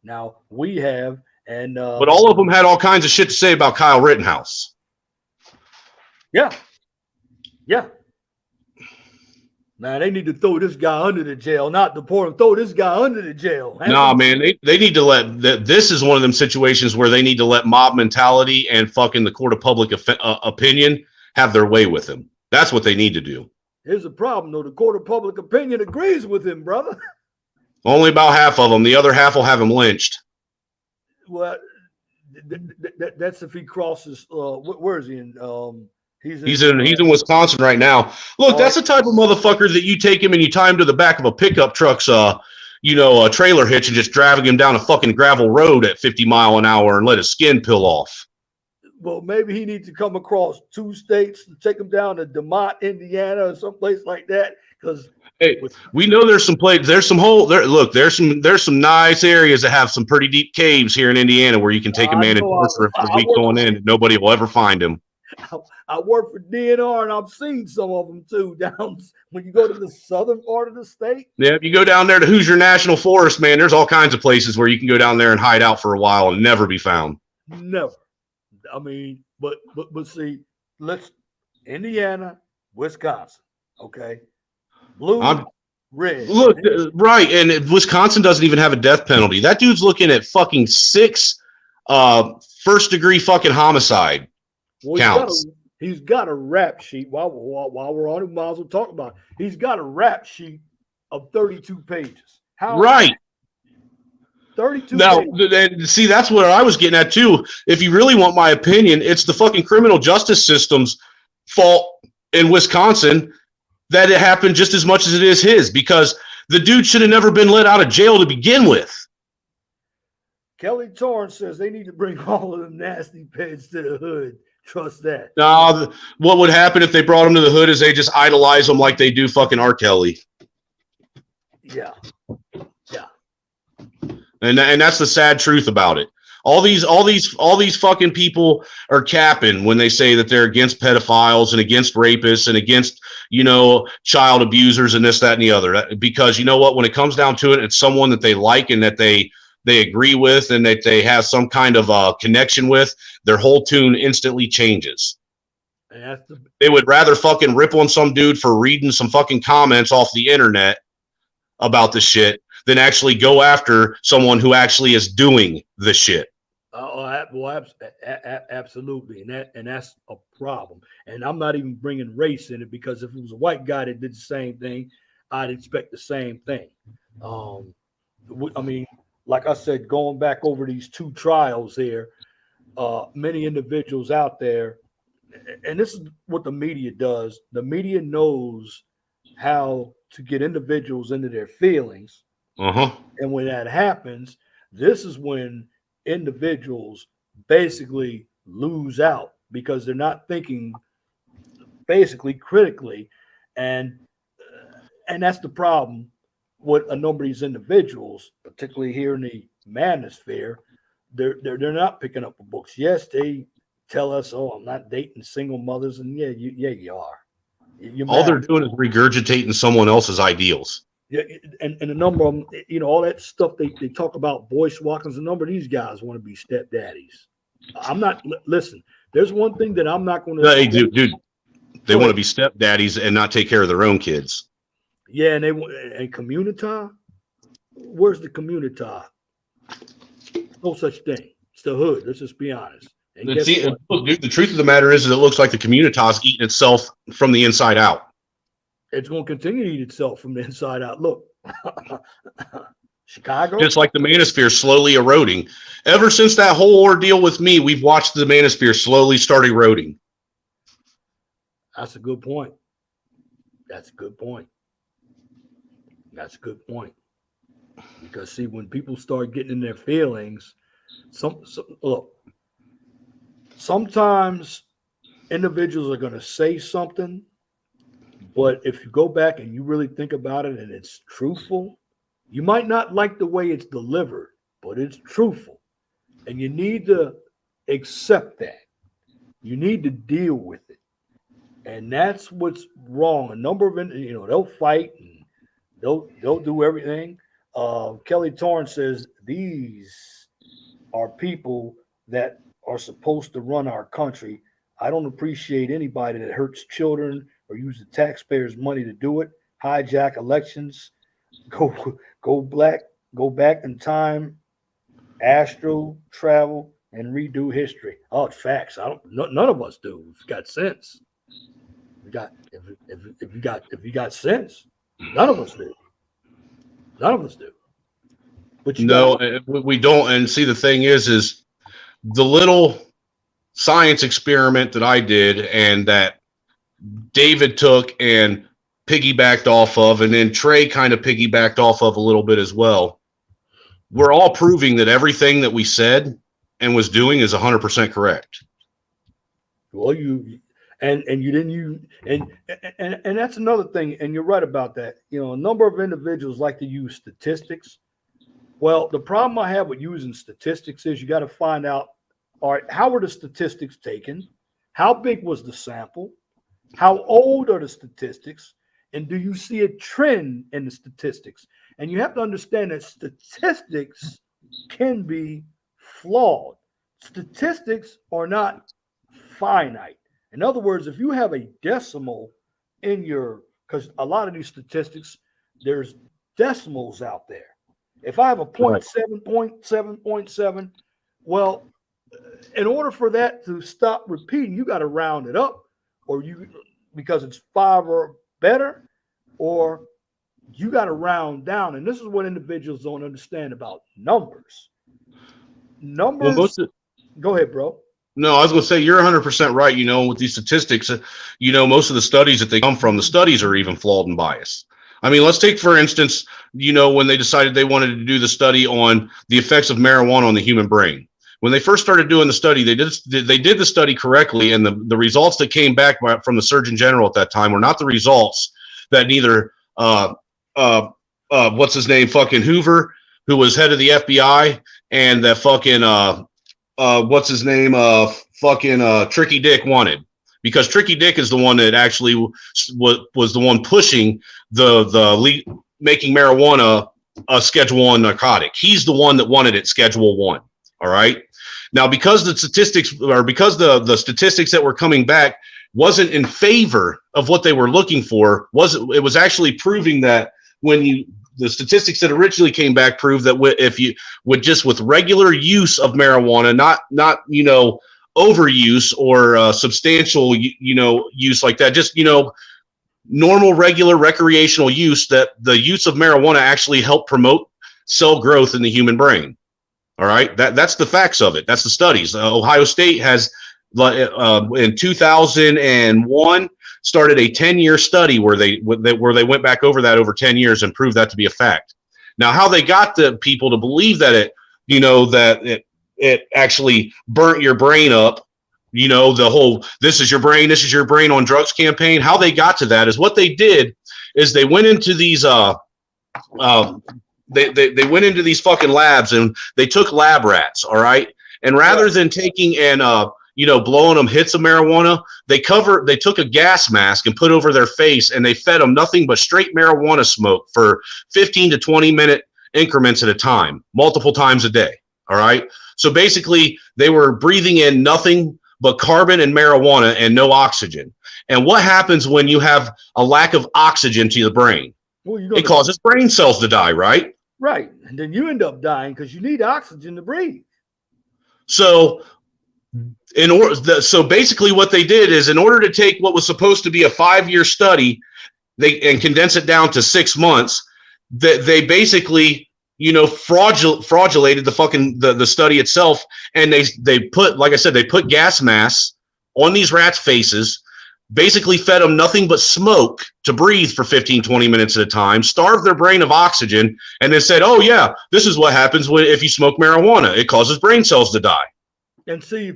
now we have but all of them had all kinds of shit to say about Kyle Rittenhouse. Yeah. Man, they need to throw this guy under the jail, not deport him. Throw this guy under the jail. Nah, man, they need to let this is one of them situations where they need to let mob mentality and fucking the court of public opinion have their way with him. That's what they need to do. Here's the problem, though. The court of public opinion agrees with him, brother. Only about half of them. The other half will have him lynched. Well, that's if he crosses. Where is he in? He's in Wisconsin right now. Look, that's the type of motherfucker that you take him and you tie him to the back of a pickup truck's, a trailer hitch and just driving him down a fucking gravel road at 50 miles an hour and let his skin peel off. Well, maybe he needs to come across 2 states to take him down to DeMont, Indiana, or someplace like that. Because we know there's some places. There's some there's some nice areas that have some pretty deep caves here in Indiana where you can take a man and torture him for a week going in and nobody will ever find him. I work for DNR and I've seen some of them too down when you go to the southern part of the state. Yeah, if you go down there to Hoosier National Forest, man, there's all kinds of places where you can go down there and hide out for a while and never be found. Never. I mean, but see, let's Indiana, Wisconsin, okay, blue, red. Look, right, and Wisconsin doesn't even have a death penalty. That dude's looking at fucking 6 first-degree fucking homicide. Counts. He's got a rap sheet. While we're on it, might as well talk about it. He's got a rap sheet of 32 pages. How? Right. 32 now, pages. And see, that's what I was getting at too. If you really want my opinion, it's the fucking criminal justice system's fault in Wisconsin that it happened just as much as it is his, because the dude should have never been let out of jail to begin with. Kelly Torrance says they need to bring all of them nasty pigs to the hood. Trust that. No, what would happen if they brought him to the hood is they just idolize him like they do fucking R. Kelly. Yeah. And that's the sad truth about it. All these fucking people are capping when they say that they're against pedophiles and against rapists and against, child abusers and this, that, and the other. Because you know what? When it comes down to it, it's someone that they like and that they agree with and that they have some kind of connection with. Their whole tune instantly changes. They would rather fucking rip on some dude for reading some fucking comments off the internet about the shit than actually go after someone who actually is doing the shit. Absolutely, and that's a problem. And I'm not even bringing race in it, because if it was a white guy that did the same thing, I'd expect the same thing. I mean, like I said, going back over these 2 trials here, many individuals out there, and this is what the media does. The media knows how to get individuals into their feelings. And when that happens, this is when individuals basically lose out because they're not thinking basically critically. And that's the problem with a number of these individuals, particularly here in the manosphere. They're not picking up the books. Yes, they tell us, "Oh, I'm not dating single mothers," and you are. All they're doing is regurgitating someone else's ideals. Yeah, and a number of them, all that stuff they talk about, voice walkers. A number of these guys want to be stepdaddies. I'm not. Listen, there's one thing that I'm not going to. Hey, dude, they want to be stepdaddies and not take care of their own kids. Yeah, and community. Where's the community? No such thing. It's the hood. Let's just be honest. And Look, dude, the truth of the matter is that it looks like the community's eating itself from the inside out. It's going to continue to eat itself from the inside out. Look, Chicago. Just like the manosphere slowly eroding. Ever since that whole ordeal with me, we've watched the manosphere slowly start eroding. That's a good point. That's a good point. That's a good point. Because see, when people start getting in their feelings, look, sometimes individuals are going to say something, but if you go back and you really think about it and it's truthful, you might not like the way it's delivered, but it's truthful. And you need to accept that. You need to deal with it. And that's what's wrong. A number of, they'll fight and they'll do everything. Kelly Torrance says these are people that are supposed to run our country. I don't appreciate anybody that hurts children or use the taxpayers' money to do it. Hijack elections, go back in time, astral travel, and redo history. Oh, it's facts. None of us do. We've got sense. If you got sense, none of us do. None of us do. But we don't. And see, the thing is the little science experiment that I did and that David took and piggybacked off of, and then Trey kind of piggybacked off of a little bit as well. We're all proving that everything that we said and was doing is 100% correct. Well, and that's another thing, and you're right about that. A number of individuals like to use statistics. Well, the problem I have with using statistics is you got to find out, all right, how were the statistics taken? How big was the sample? How old are the statistics? And do you see a trend in the statistics? And you have to understand that statistics can be flawed. Statistics are not finite. In other words, if you have a decimal in because a lot of these statistics, there's decimals out there. If I have a 0.7, well, in order for that to stop repeating, you got to round it up, because it's 5 or better, or you got to round down. And this is what individuals don't understand about numbers. Go ahead, bro. No, I was going to say you're 100% right. With these statistics, most of the studies that they come from, the studies are even flawed and biased. I mean, let's take, for instance, when they decided they wanted to do the study on the effects of marijuana on the human brain. When they first started doing the study, they did the study correctly, and the results that came back from the Surgeon General at that time were not the results that neither what's his name, fucking Hoover, who was head of the FBI, and that fucking what's his name, Tricky Dick wanted. Because Tricky Dick is the one that actually was the one pushing the making marijuana a Schedule 1 narcotic. He's the one that wanted it Schedule 1. All right. Now, because the statistics that were coming back wasn't in favor of what they were looking for, it was actually proving that the statistics that originally came back proved that if you would just with regular use of marijuana, not overuse or substantial use like that, just normal regular recreational use, that the use of marijuana actually helped promote cell growth in the human brain. All right, that's the facts of it. That's the studies. Ohio State has in 2001 started a 10-year study where they went back over that over 10 years and proved that to be a fact. Now, how they got the people to believe that it actually burnt your brain up, the whole this is your brain on drugs campaign. How they got to that is what they did is they went into these they went into these fucking labs and they took lab rats, all right? And rather than taking and blowing them hits of marijuana, they took a gas mask and put over their face and they fed them nothing but straight marijuana smoke for 15 to 20 minute increments at a time, multiple times a day, all right? So basically they were breathing in nothing but carbon and marijuana and no oxygen. And what happens when you have a lack of oxygen to the brain? Well, it causes brain cells to die, right? Right. And then you end up dying because you need oxygen to breathe. So basically what they did is in order to take what was supposed to be a 5-year study and condense it down to 6 months, they basically fraudulated the study itself, and they put, like I said, they put gas masks on these rats' faces, basically fed them nothing but smoke to breathe for 15, 20 minutes at a time, starved their brain of oxygen, and then said, oh yeah, this is what happens if you smoke marijuana. It causes brain cells to die. And see,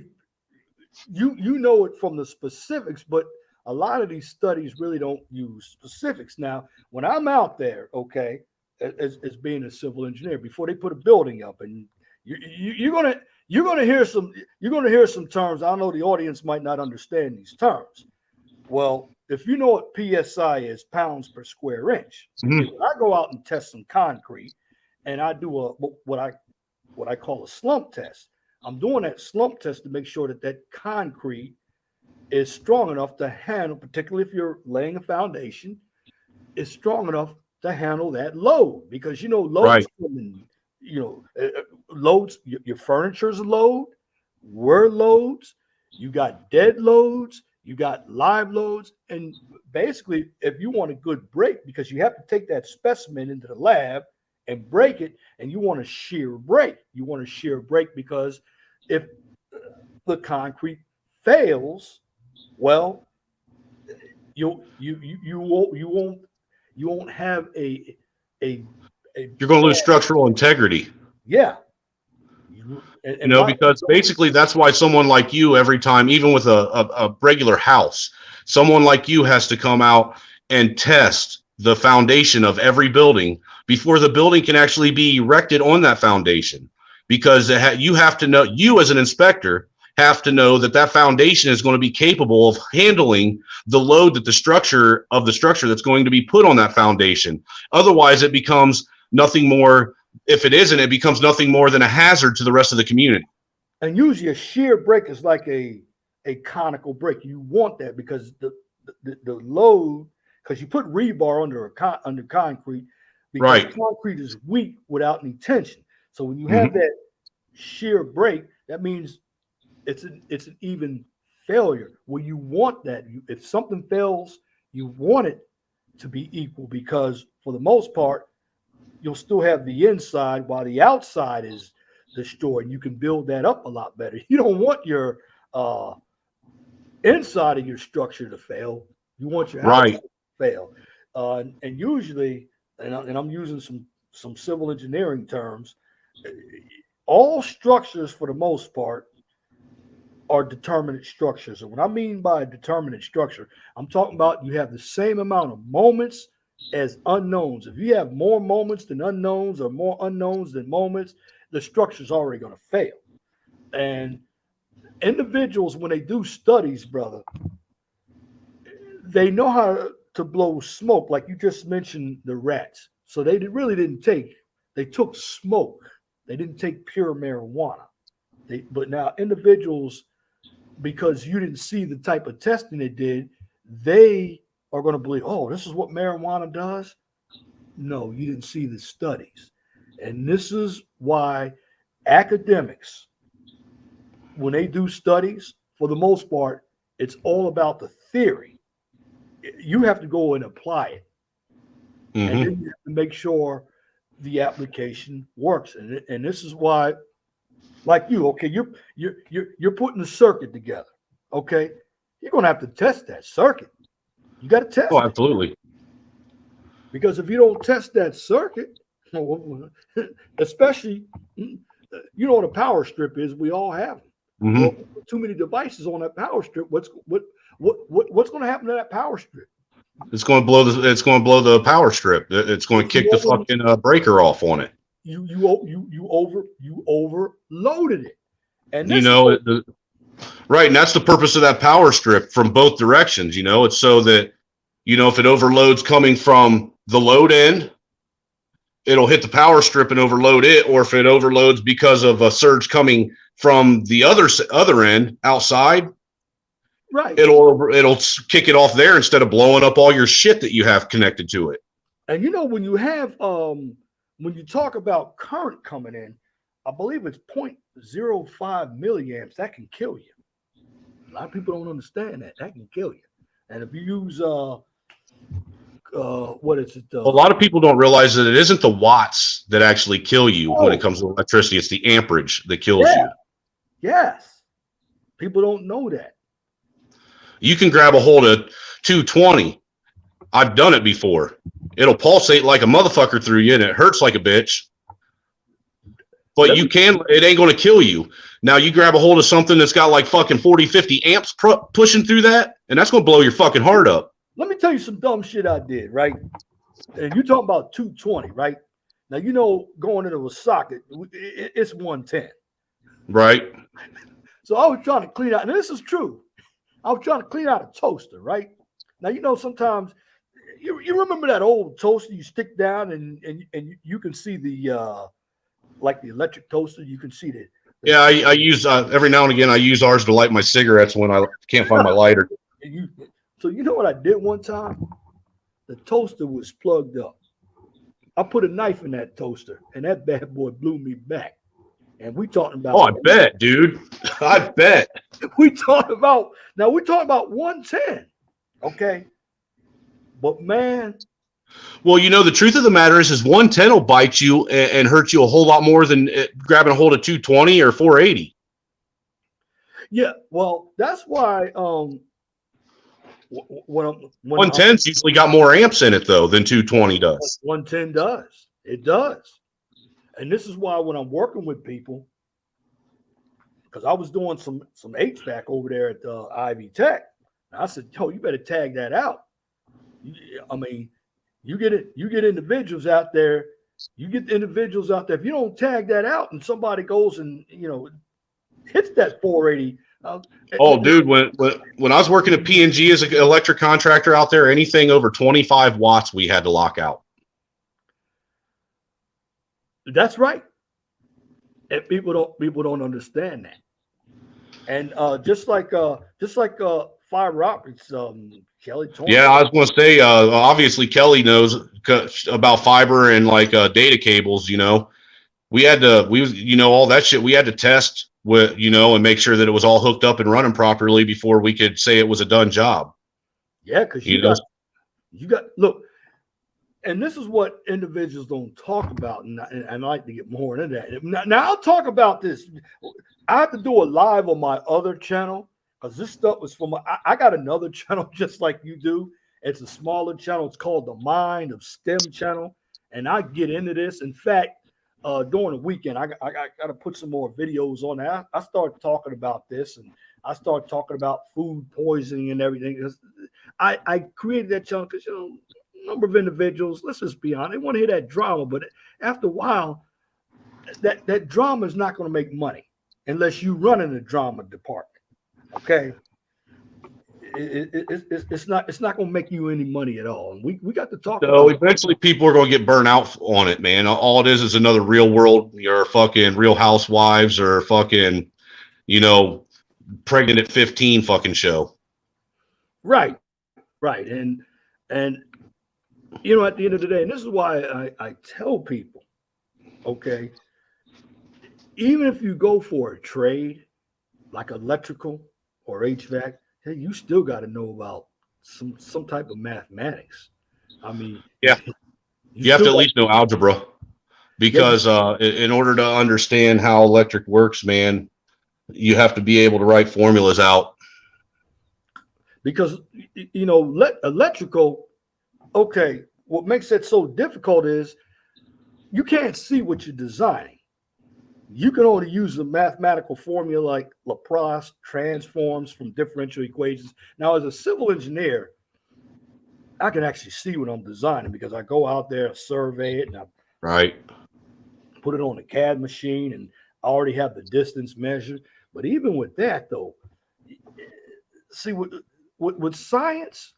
you know it from the specifics, but a lot of these studies really don't use specifics. Now, when I'm out there, okay, as being a civil engineer, before they put a building up, and you're gonna hear some terms. I know the audience might not understand these terms. Well, if you know what PSI is, pounds per square inch, when I go out and test some concrete, and I do what I call a slump test. I'm doing that slump test to make sure that concrete is strong enough to handle, particularly if you're laying a foundation, is strong enough to handle that load, because loads right. come in, loads. Your furniture's a load, we're loads. You got dead loads. You got live loads, and basically, if you want a good break, because you have to take that specimen into the lab and break it, and you want a shear break. You want a shear break because if the concrete fails, well, you won't have a you're going to lose structural integrity. Yeah. Because basically that's why someone like you, every time, even with a regular house, someone like you has to come out and test the foundation of every building before the building can actually be erected on that foundation. Because you have to know, you as an inspector have to know that foundation is going to be capable of handling the load that the structure that's going to be put on that foundation. Otherwise, it becomes nothing more. If it isn't, it becomes nothing more than a hazard to the rest of the community. And usually a shear break is like a conical break. You want that because the load, because you put rebar under concrete, because right. Concrete is weak without any tension. So when you have that shear break, that means it's an even failure. Well, you want that. If something fails, you want it to be equal, because for the most part, you'll still have the inside while the outside is destroyed. You can build that up a lot better. You don't want your inside of your structure to fail. You want your outside to fail. And usually, and I'm using some civil engineering terms, all structures for the most part are determinate structures. And what I mean by a determinate structure, I'm talking about you have the same amount of moments as unknowns. If you have more moments than unknowns or more unknowns than moments, the structure's already going to fail. And individuals, when they do studies, brother, they know how to blow smoke. Like you just mentioned the rats. So they they took smoke. They didn't take pure marijuana. But now individuals, because you didn't see the type of testing they did, they are going to believe, oh, this is what marijuana does. No, you didn't see the studies. And this is why academics, when they do studies, for the most part, it's all about the theory. You have to go and apply it. And then you have to make sure the application works. And this is why, like you, okay, you're putting a circuit together. Okay, you're gonna have to test that circuit. You got to test Oh, it. absolutely. Because if you don't test that circuit, especially, you know what a power strip is. We all have them. Mhm. Well, too many devices on that power strip. What's going to happen to that power strip? It's going to blow the power strip. It's going to kick the fucking breaker off on it. You overloaded it, and You know, right, and that's the purpose of that power strip from both directions. You know, it's so that, you know, if it overloads coming from the load end, it'll hit the power strip and overload it, or if it overloads because of a surge coming from the other end outside, right, it'll kick it off there instead of blowing up all your shit that you have connected to it. And you know, when you have when you talk about current coming in, I believe it's 0.05 milliamps. That can kill you. A lot of people don't understand that. That can kill you. And if you use what is it? A lot of people don't realize that it isn't the watts that actually kill you when it comes to electricity. It's the amperage that kills you. Yes. People don't know that. You can grab a hold of 220. I've done it before. It'll pulsate like a motherfucker through you, and it hurts like a bitch. But it ain't going to kill you. Now you grab a hold of something that's got like fucking 40, 50 amps pushing through that, and that's going to blow your fucking heart up. Let me tell you some dumb shit I did, right? And you're talking about 220, right? Now, you know, going into a socket, it's 110. Right. So I was trying to clean out, and this is true. I was trying to clean out a toaster, right? Now, you know, sometimes you remember that old toaster you stick down and you can see the like the electric toaster, you can see that. Yeah, I use every now and again. I use ours to light my cigarettes when I can't find my lighter. So you know what I did one time? The toaster was plugged up. I put a knife in that toaster, and that bad boy blew me back. And we talking about. Oh, I bet, dude. I bet. We're talking about 110. Okay. But man. Well, you know, the truth of the matter is 110 will bite you and hurt you a whole lot more than grabbing a hold of 220 or 480. Yeah, well, that's why when 110's usually got more amps in it though than 220 does. 110 does. It does. And this is why when I'm working with people, because I was doing some HVAC over there at Ivy Tech, and I said, "Yo, you better tag that out." I mean, you get individuals out there. You get the individuals out there. If you don't tag that out, and somebody goes and hits that 480. Oh, dude, when I was working at P&G as an electric contractor out there, anything over 25 watts we had to lock out. That's right. And people don't understand that. And just like fiber optics, Kelly told Yeah, I was going to say, obviously Kelly knows about fiber and like data cables. You know, all that shit we had to test with, and make sure that it was all hooked up and running properly before we could say it was a done job. Yeah, because you got look, and this is what individuals don't talk about, and I like to get more into that. Now I'll talk about this. I have to do a live on my other channel because this stuff was from I got another channel just like you do. It's a smaller channel. It's called the Mind of STEM channel, and I get into this. In fact, during the weekend, I got to put some more videos on that. I started talking about this, and I started talking about food poisoning and everything. I created that channel because a number of individuals, let's just be honest, they want to hear that drama, but after a while, that drama is not going to make money unless you run in the drama department. Okay, it's not going to make you any money at all. And we got to talk. So eventually, people are going to get burnt out on it, man. All it is another Real World, your fucking Real Housewives, or fucking, Pregnant at 15 fucking show. Right, and at the end of the day, and this is why I tell people, okay, even if you go for a trade like electrical or HVAC, hey, you still got to know about some type of mathematics. I mean, yeah, you have to at least know algebra. because in order to understand how electric works, man, you have to be able to write formulas out. Because, you know, electrical, okay, what makes it so difficult is you can't see what you're designing. You can only use a mathematical formula like Laplace transforms from differential equations. Now, as a civil engineer, I can actually see what I'm designing because I go out there and survey it and I put it on a CAD machine and I already have the distance measured. But even with that, though, see, with science,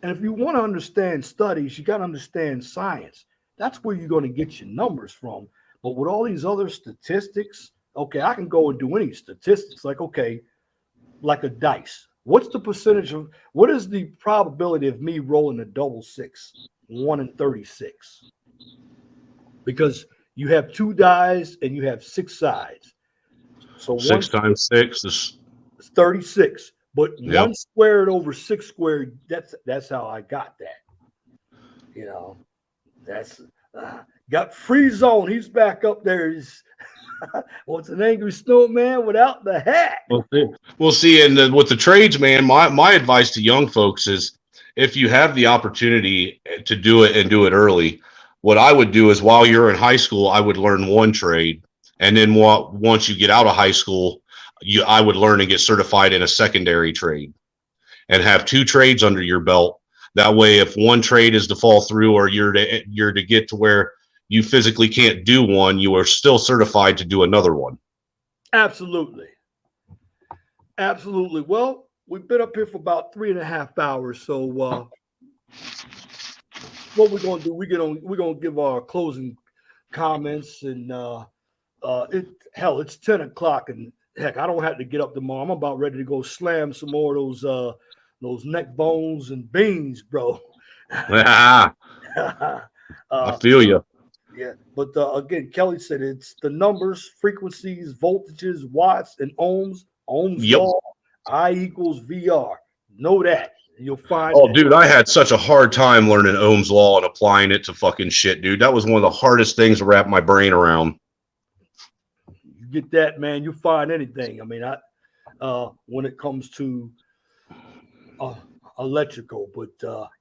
and if you want to understand studies, you got to understand science. That's where you're going to get your numbers from. But with all these other statistics, okay, I can go and do any statistics. Like, okay, like a dice. What's the percentage of, what is the probability of me rolling a double six, 1 in 36? Because you have 2 dies and you have 6 sides. So 6 times 6 is 36. But 1 squared over 6 squared, that's how I got that. You know, that's got Free Zone. He's back up there. He's what's an angry snowman without the hat? We'll see. And with the trades, man, my advice to young folks is if you have the opportunity to do it and do it early, what I would do is while you're in high school, I would learn one trade. And then once you get out of high school, I would learn and get certified in a secondary trade and have 2 trades under your belt. That way, if one trade is to fall through or you're to get to where you physically can't do one, you are still certified to do another one. Absolutely. Absolutely. Well, we've been up here for about 3.5 hours. So what we're going to do, we're going to give our closing comments and it's 10 o'clock and heck, I don't have to get up tomorrow. I'm about ready to go slam some more of those neck bones and beans, bro. I feel you. Yeah, but again, Kelly said it's the numbers, frequencies, voltages, watts, and ohms. Ohm's law, I equals VR. Know that. You'll find. Oh, dude, I had such a hard time learning Ohm's law and applying it to fucking shit, dude. That was one of the hardest things to wrap my brain around. You get that, man. You find anything. I mean, when it comes to electrical, but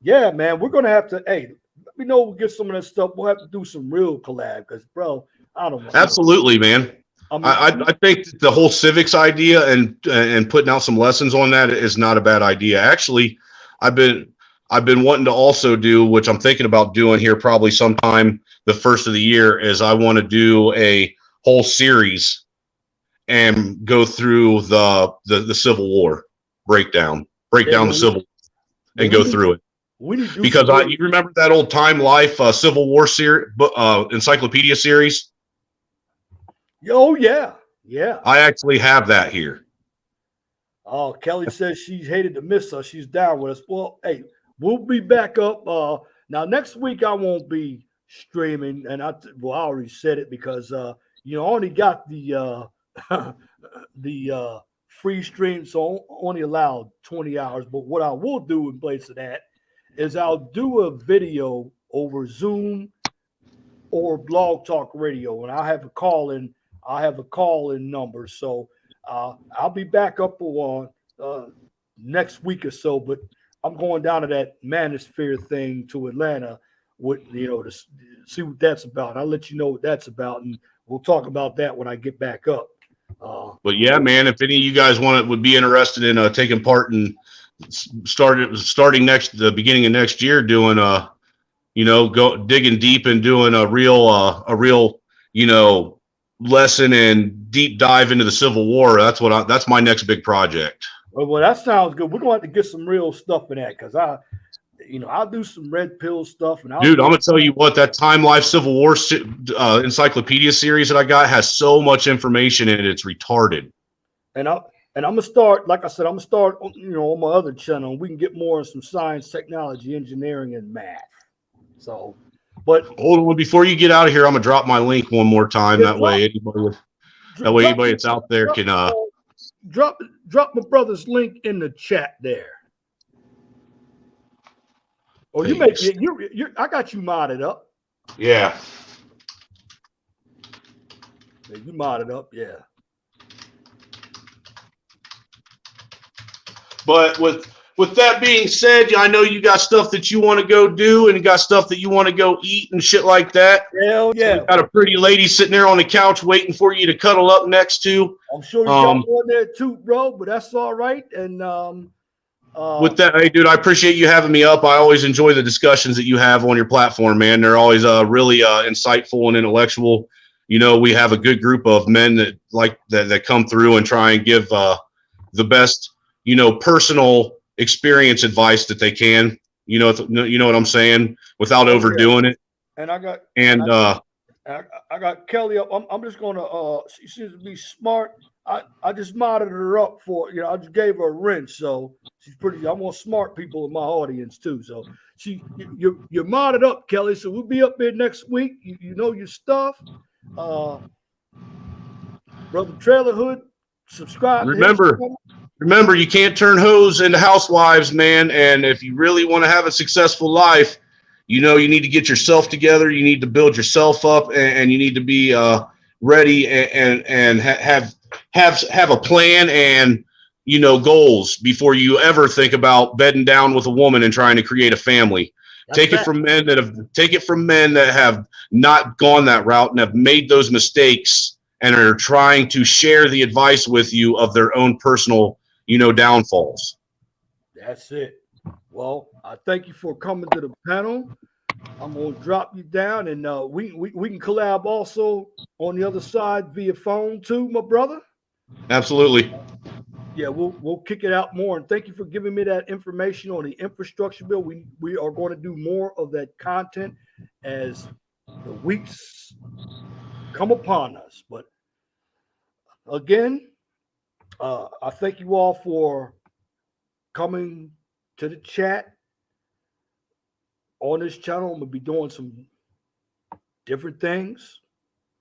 yeah, man, we're gonna have to. Hey, let me know. We'll get some of that stuff. We'll have to do some real collab because, bro, I don't know. Absolutely, man. I think the whole civics idea and putting out some lessons on that is not a bad idea. Actually, I've been wanting to also do, which I'm thinking about doing here probably sometime the first of the year, is I want to do a whole series and go through the Civil War breakdown the Civil and go through it. Because you remember that old Time Life Civil War encyclopedia series? Oh yeah, yeah. I actually have that here. Oh, Kelly says she's hated to miss us. She's down with us. Well, hey, we'll be back up. Now next week I won't be streaming, and I already said it because I only got the free stream, so only allowed 20 hours. But what I will do in place of that is I'll do a video over Zoom or Blog Talk Radio, and I'll have a call-in number. So I'll be back up on next week or so, but I'm going down to that Manosphere thing to Atlanta to see what that's about. I'll let you know what that's about, and we'll talk about that when I get back up. But yeah, man, if any of you guys would be interested in taking part in starting the beginning of next year, doing go digging deep and doing a real lesson and deep dive into the Civil War. That's my next big project. Well, that sounds good. We're gonna have to get some real stuff in that because I'll do some red pill stuff. And dude, I'm gonna tell you what, that Time Life Civil War encyclopedia series that I got has so much information in it, it's retarded. And I'm gonna start, like I said, on my other channel. We can get more in some science, technology, engineering, and math. So, but hold on, before you get out of here, I'm gonna drop my link one more time. That way anybody that's out there can drop my brother's link in the chat there. Or you I got you modded up. Yeah. Yeah, you modded up, yeah. But with that being said, I know you got stuff that you want to go do and you got stuff that you want to go eat and shit like that. Hell yeah. So you got a pretty lady sitting there on the couch waiting for you to cuddle up next to. I'm sure you got one there too, bro, but that's all right. And with that, hey, dude, I appreciate you having me up. I always enjoy the discussions that you have on your platform, man. They're always really insightful and intellectual. You know, we have a good group of men that come through and try and give the best, you know, personal experience advice that they can. You know what I'm saying, without overdoing it. And I got I got Kelly up. I'm just gonna she seems to be smart. I just modded her up for, you know, I just gave her a wrench, so she's pretty. I want smart people in my audience too. So you're modded up, Kelly. So we'll be up there next week. You know your stuff. Brother Trailer Hood, subscribe. Remember, you can't turn hoes into housewives, man. And if you really want to have a successful life, you know, you need to get yourself together. You need to build yourself up, and you need to be ready and have a plan and, you know, goals before you ever think about bedding down with a woman and trying to create a family. Take it from men that have not gone that route and have made those mistakes and are trying to share the advice with you of their own personal, you know, downfalls. That's it. Well, I thank you for coming to the panel. I'm gonna drop you down, and we can collab also on the other side via phone too, my brother. Absolutely. Yeah, we'll kick it out more. And thank you for giving me that information on the infrastructure bill. We are going to do more of that content as the weeks come upon us. But again, I thank you all for coming to the chat on this channel. I'm gonna be doing some different things.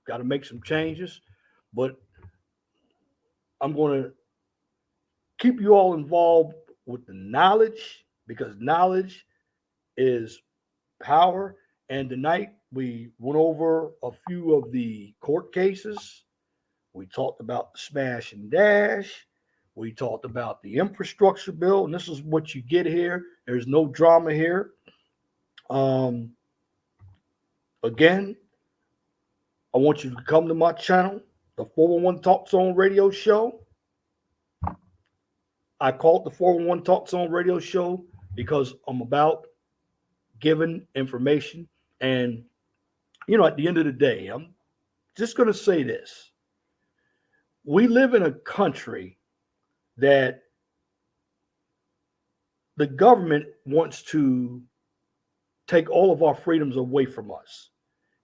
Got to make some changes, but I'm going to keep you all involved with the knowledge, because knowledge is power. And tonight we went over a few of the court cases. We talked about the smash and dash. We talked about the infrastructure bill, and this is what you get here. There's no drama here. Again, I want you to come to my channel, the 411 Talk Zone Radio Show. I call it the 411 Talk Zone Radio Show because I'm about giving information. And, you know, at the end of the day, I'm just going to say this. We live in a country that the government wants to take all of our freedoms away from us.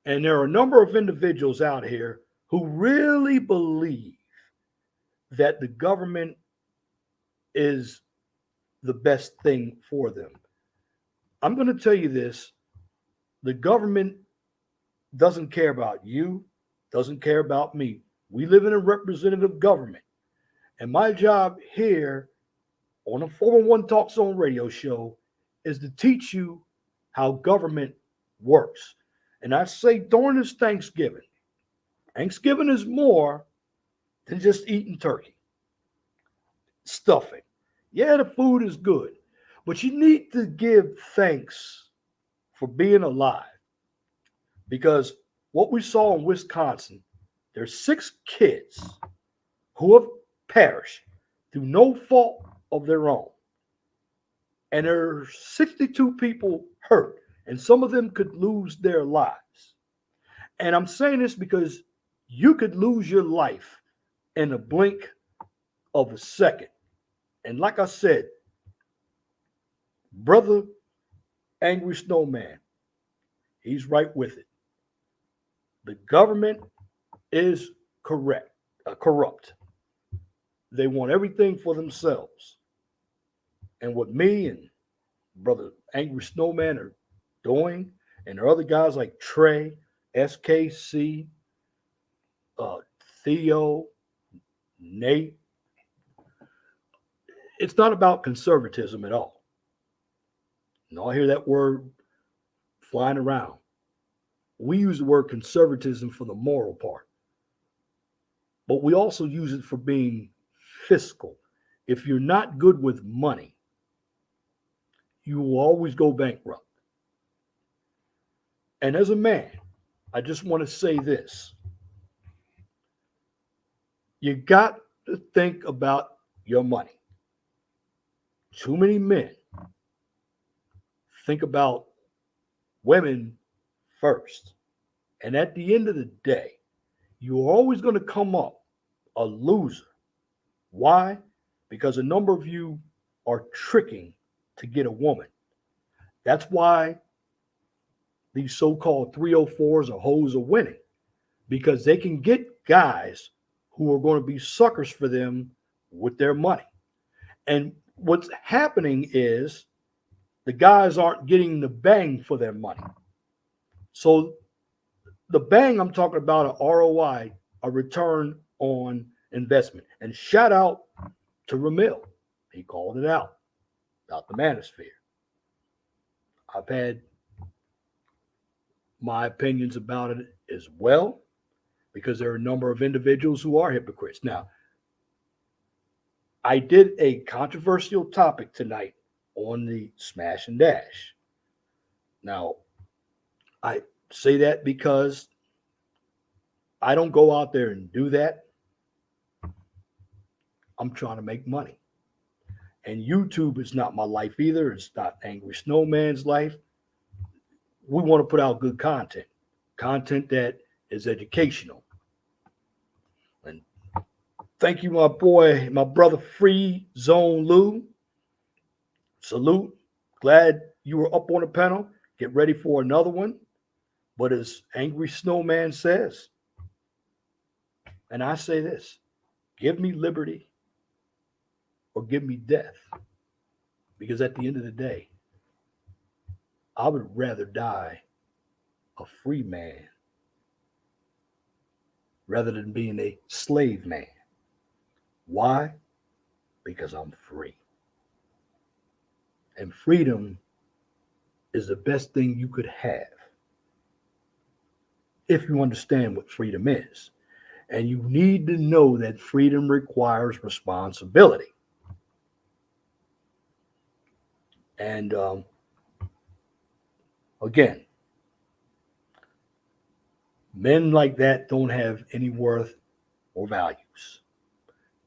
And there are a number of individuals out here who really believe that the government is the best thing for them. I'm going to tell you this. The government doesn't care about you, doesn't care about me. We live in a representative government. And my job here on the 411 Talk Zone Radio Show is to teach you how government works. And I say during this Thanksgiving, Thanksgiving is more than just eating turkey, stuffing. Yeah, the food is good, but you need to give thanks for being alive. Because what we saw in Wisconsin, there's 6 kids who have perished through no fault of their own. And there are 62 people hurt, and some of them could lose their lives. And I'm saying this because you could lose your life in a blink of a second. And like I said, Brother Angry Snowman, he's right with it. The government is corrupt. They want everything for themselves. And what me and Brother Angry Snowman are doing, and there are other guys like Trey, SKC, Theo, Nate, it's not about conservatism at all. No, I hear that word flying around. We use the word conservatism for the moral part. but we also use it for being fiscal. If you're not good with money, you will always go bankrupt. And as a man, I just want to say this. You got to think about your money. Too many men think about women first. And at the end of the day, you're always going to come up a loser. Why? Because a number of you are tricking to get a woman. That's why these so-called 304s or hoes are winning, because they can get guys who are going to be suckers for them with their money. And what's happening is the guys aren't getting the bang for their money. So the bang I'm talking about, a ROI, a return on investment. And shout out to Ramil. He called it out about the manosphere. I've had my opinions about it as well, because there are a number of individuals who are hypocrites. Now, I did a controversial topic tonight on the Smash and Dash. Now, I say that because I don't go out there and do that. I'm trying to make money. And YouTube is not my life either. It's not Angry Snowman's life. We want to put out good content that is educational. And thank you, my boy, my brother, Free Zone Lou. Salute. Glad you were up on the panel. Get ready for another one. But as Angry Snowman says, and I say this, give me liberty or give me death. Because at the end of the day, I would rather die a free man rather than being a slave man. Why? Because I'm free. And freedom is the best thing you could have if you understand what freedom is. And you need to know that freedom requires responsibility. And again, men like that don't have any worth or values.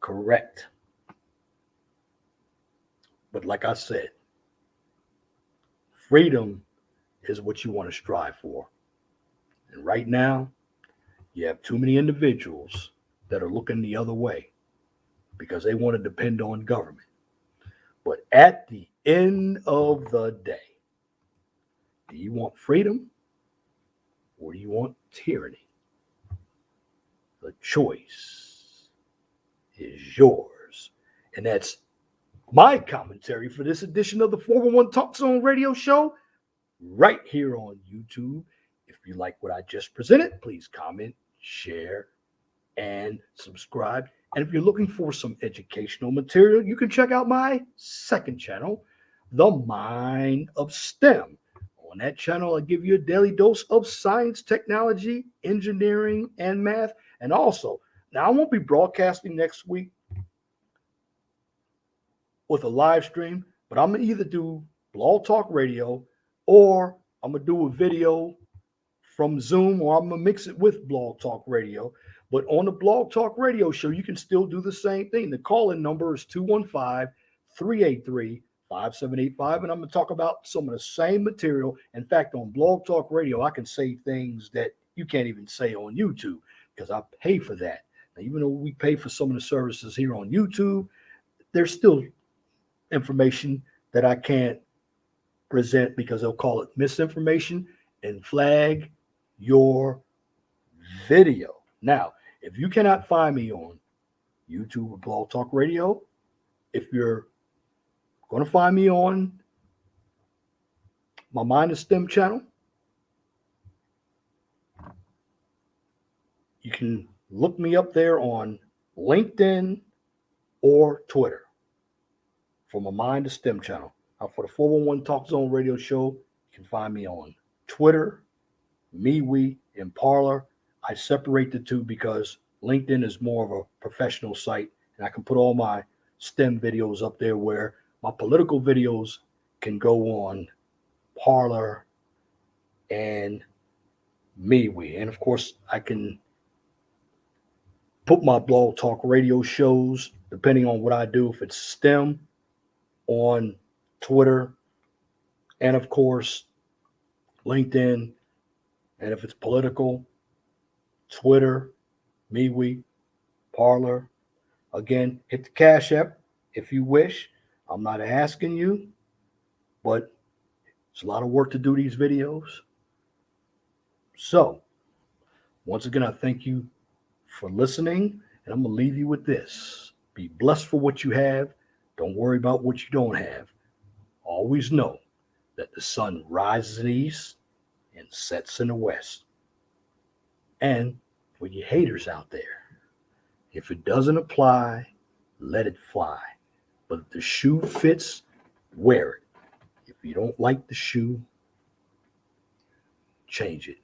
Correct. But like I said, freedom is what you want to strive for. And right now, you have too many individuals that are looking the other way because they want to depend on government. But at the end of the day, do you want freedom or do you want tyranny? The choice is yours. And that's my commentary for this edition of the 411 Talk Zone Radio Show right here on YouTube. If you like what I just presented, please comment, share, and subscribe. And if you're looking for some educational material, you can check out my second channel, The Mind of STEM. On that channel, I give you a daily dose of science, technology, engineering, and math. And also, now I won't be broadcasting next week with a live stream, but I'm going to either do Blog Talk Radio or I'm going to do a video from Zoom, or I'm going to mix it with Blog Talk Radio. But on the Blog Talk Radio show, you can still do the same thing. The call-in number is 215-383-5785, and I'm going to talk about some of the same material. In fact, on Blog Talk Radio, I can say things that you can't even say on YouTube because I pay for that. Now, even though we pay for some of the services here on YouTube, there's still information that I can't present because they'll call it misinformation and flag your video. Now, if you cannot find me on YouTube or Blog Talk Radio, if you're going to find me on my Mind of STEM channel, you can look me up there on LinkedIn or Twitter for my Mind of STEM channel. Now, for the 411 Talk Zone Radio Show, you can find me on Twitter, MeWe, and Parler. I separate the two because LinkedIn is more of a professional site, and I can put all my STEM videos up there where my political videos can go on Parler and MeWe. And of course, I can put my Blog Talk Radio shows, depending on what I do, if it's STEM, on Twitter, and of course, LinkedIn. And if it's political, Twitter, MeWe, Parler. Again, hit the Cash App if you wish. I'm not asking you, but it's a lot of work to do these videos. So, once again, I thank you for listening, and I'm going to leave you with this. Be blessed for what you have. Don't worry about what you don't have. Always know that the sun rises in the east and sets in the west. And for you haters out there, if it doesn't apply, let it fly. But if the shoe fits, wear it. If you don't like the shoe, change it.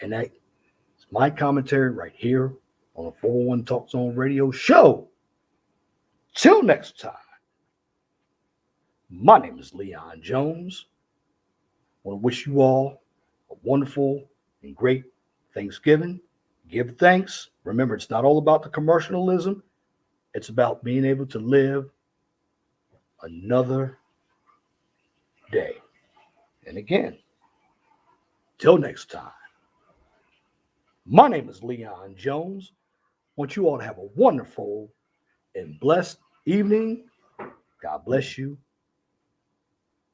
And that is my commentary right here on the 401 Talk Zone Radio show. Till next time, my name is Leon Jones. I want to wish you all a wonderful and great Thanksgiving. Give thanks. Remember, it's not all about the commercialism. It's about being able to live another day. And again, till next time, my name is Leon Jones. I want you all to have a wonderful and blessed evening. God bless you.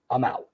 I'm out.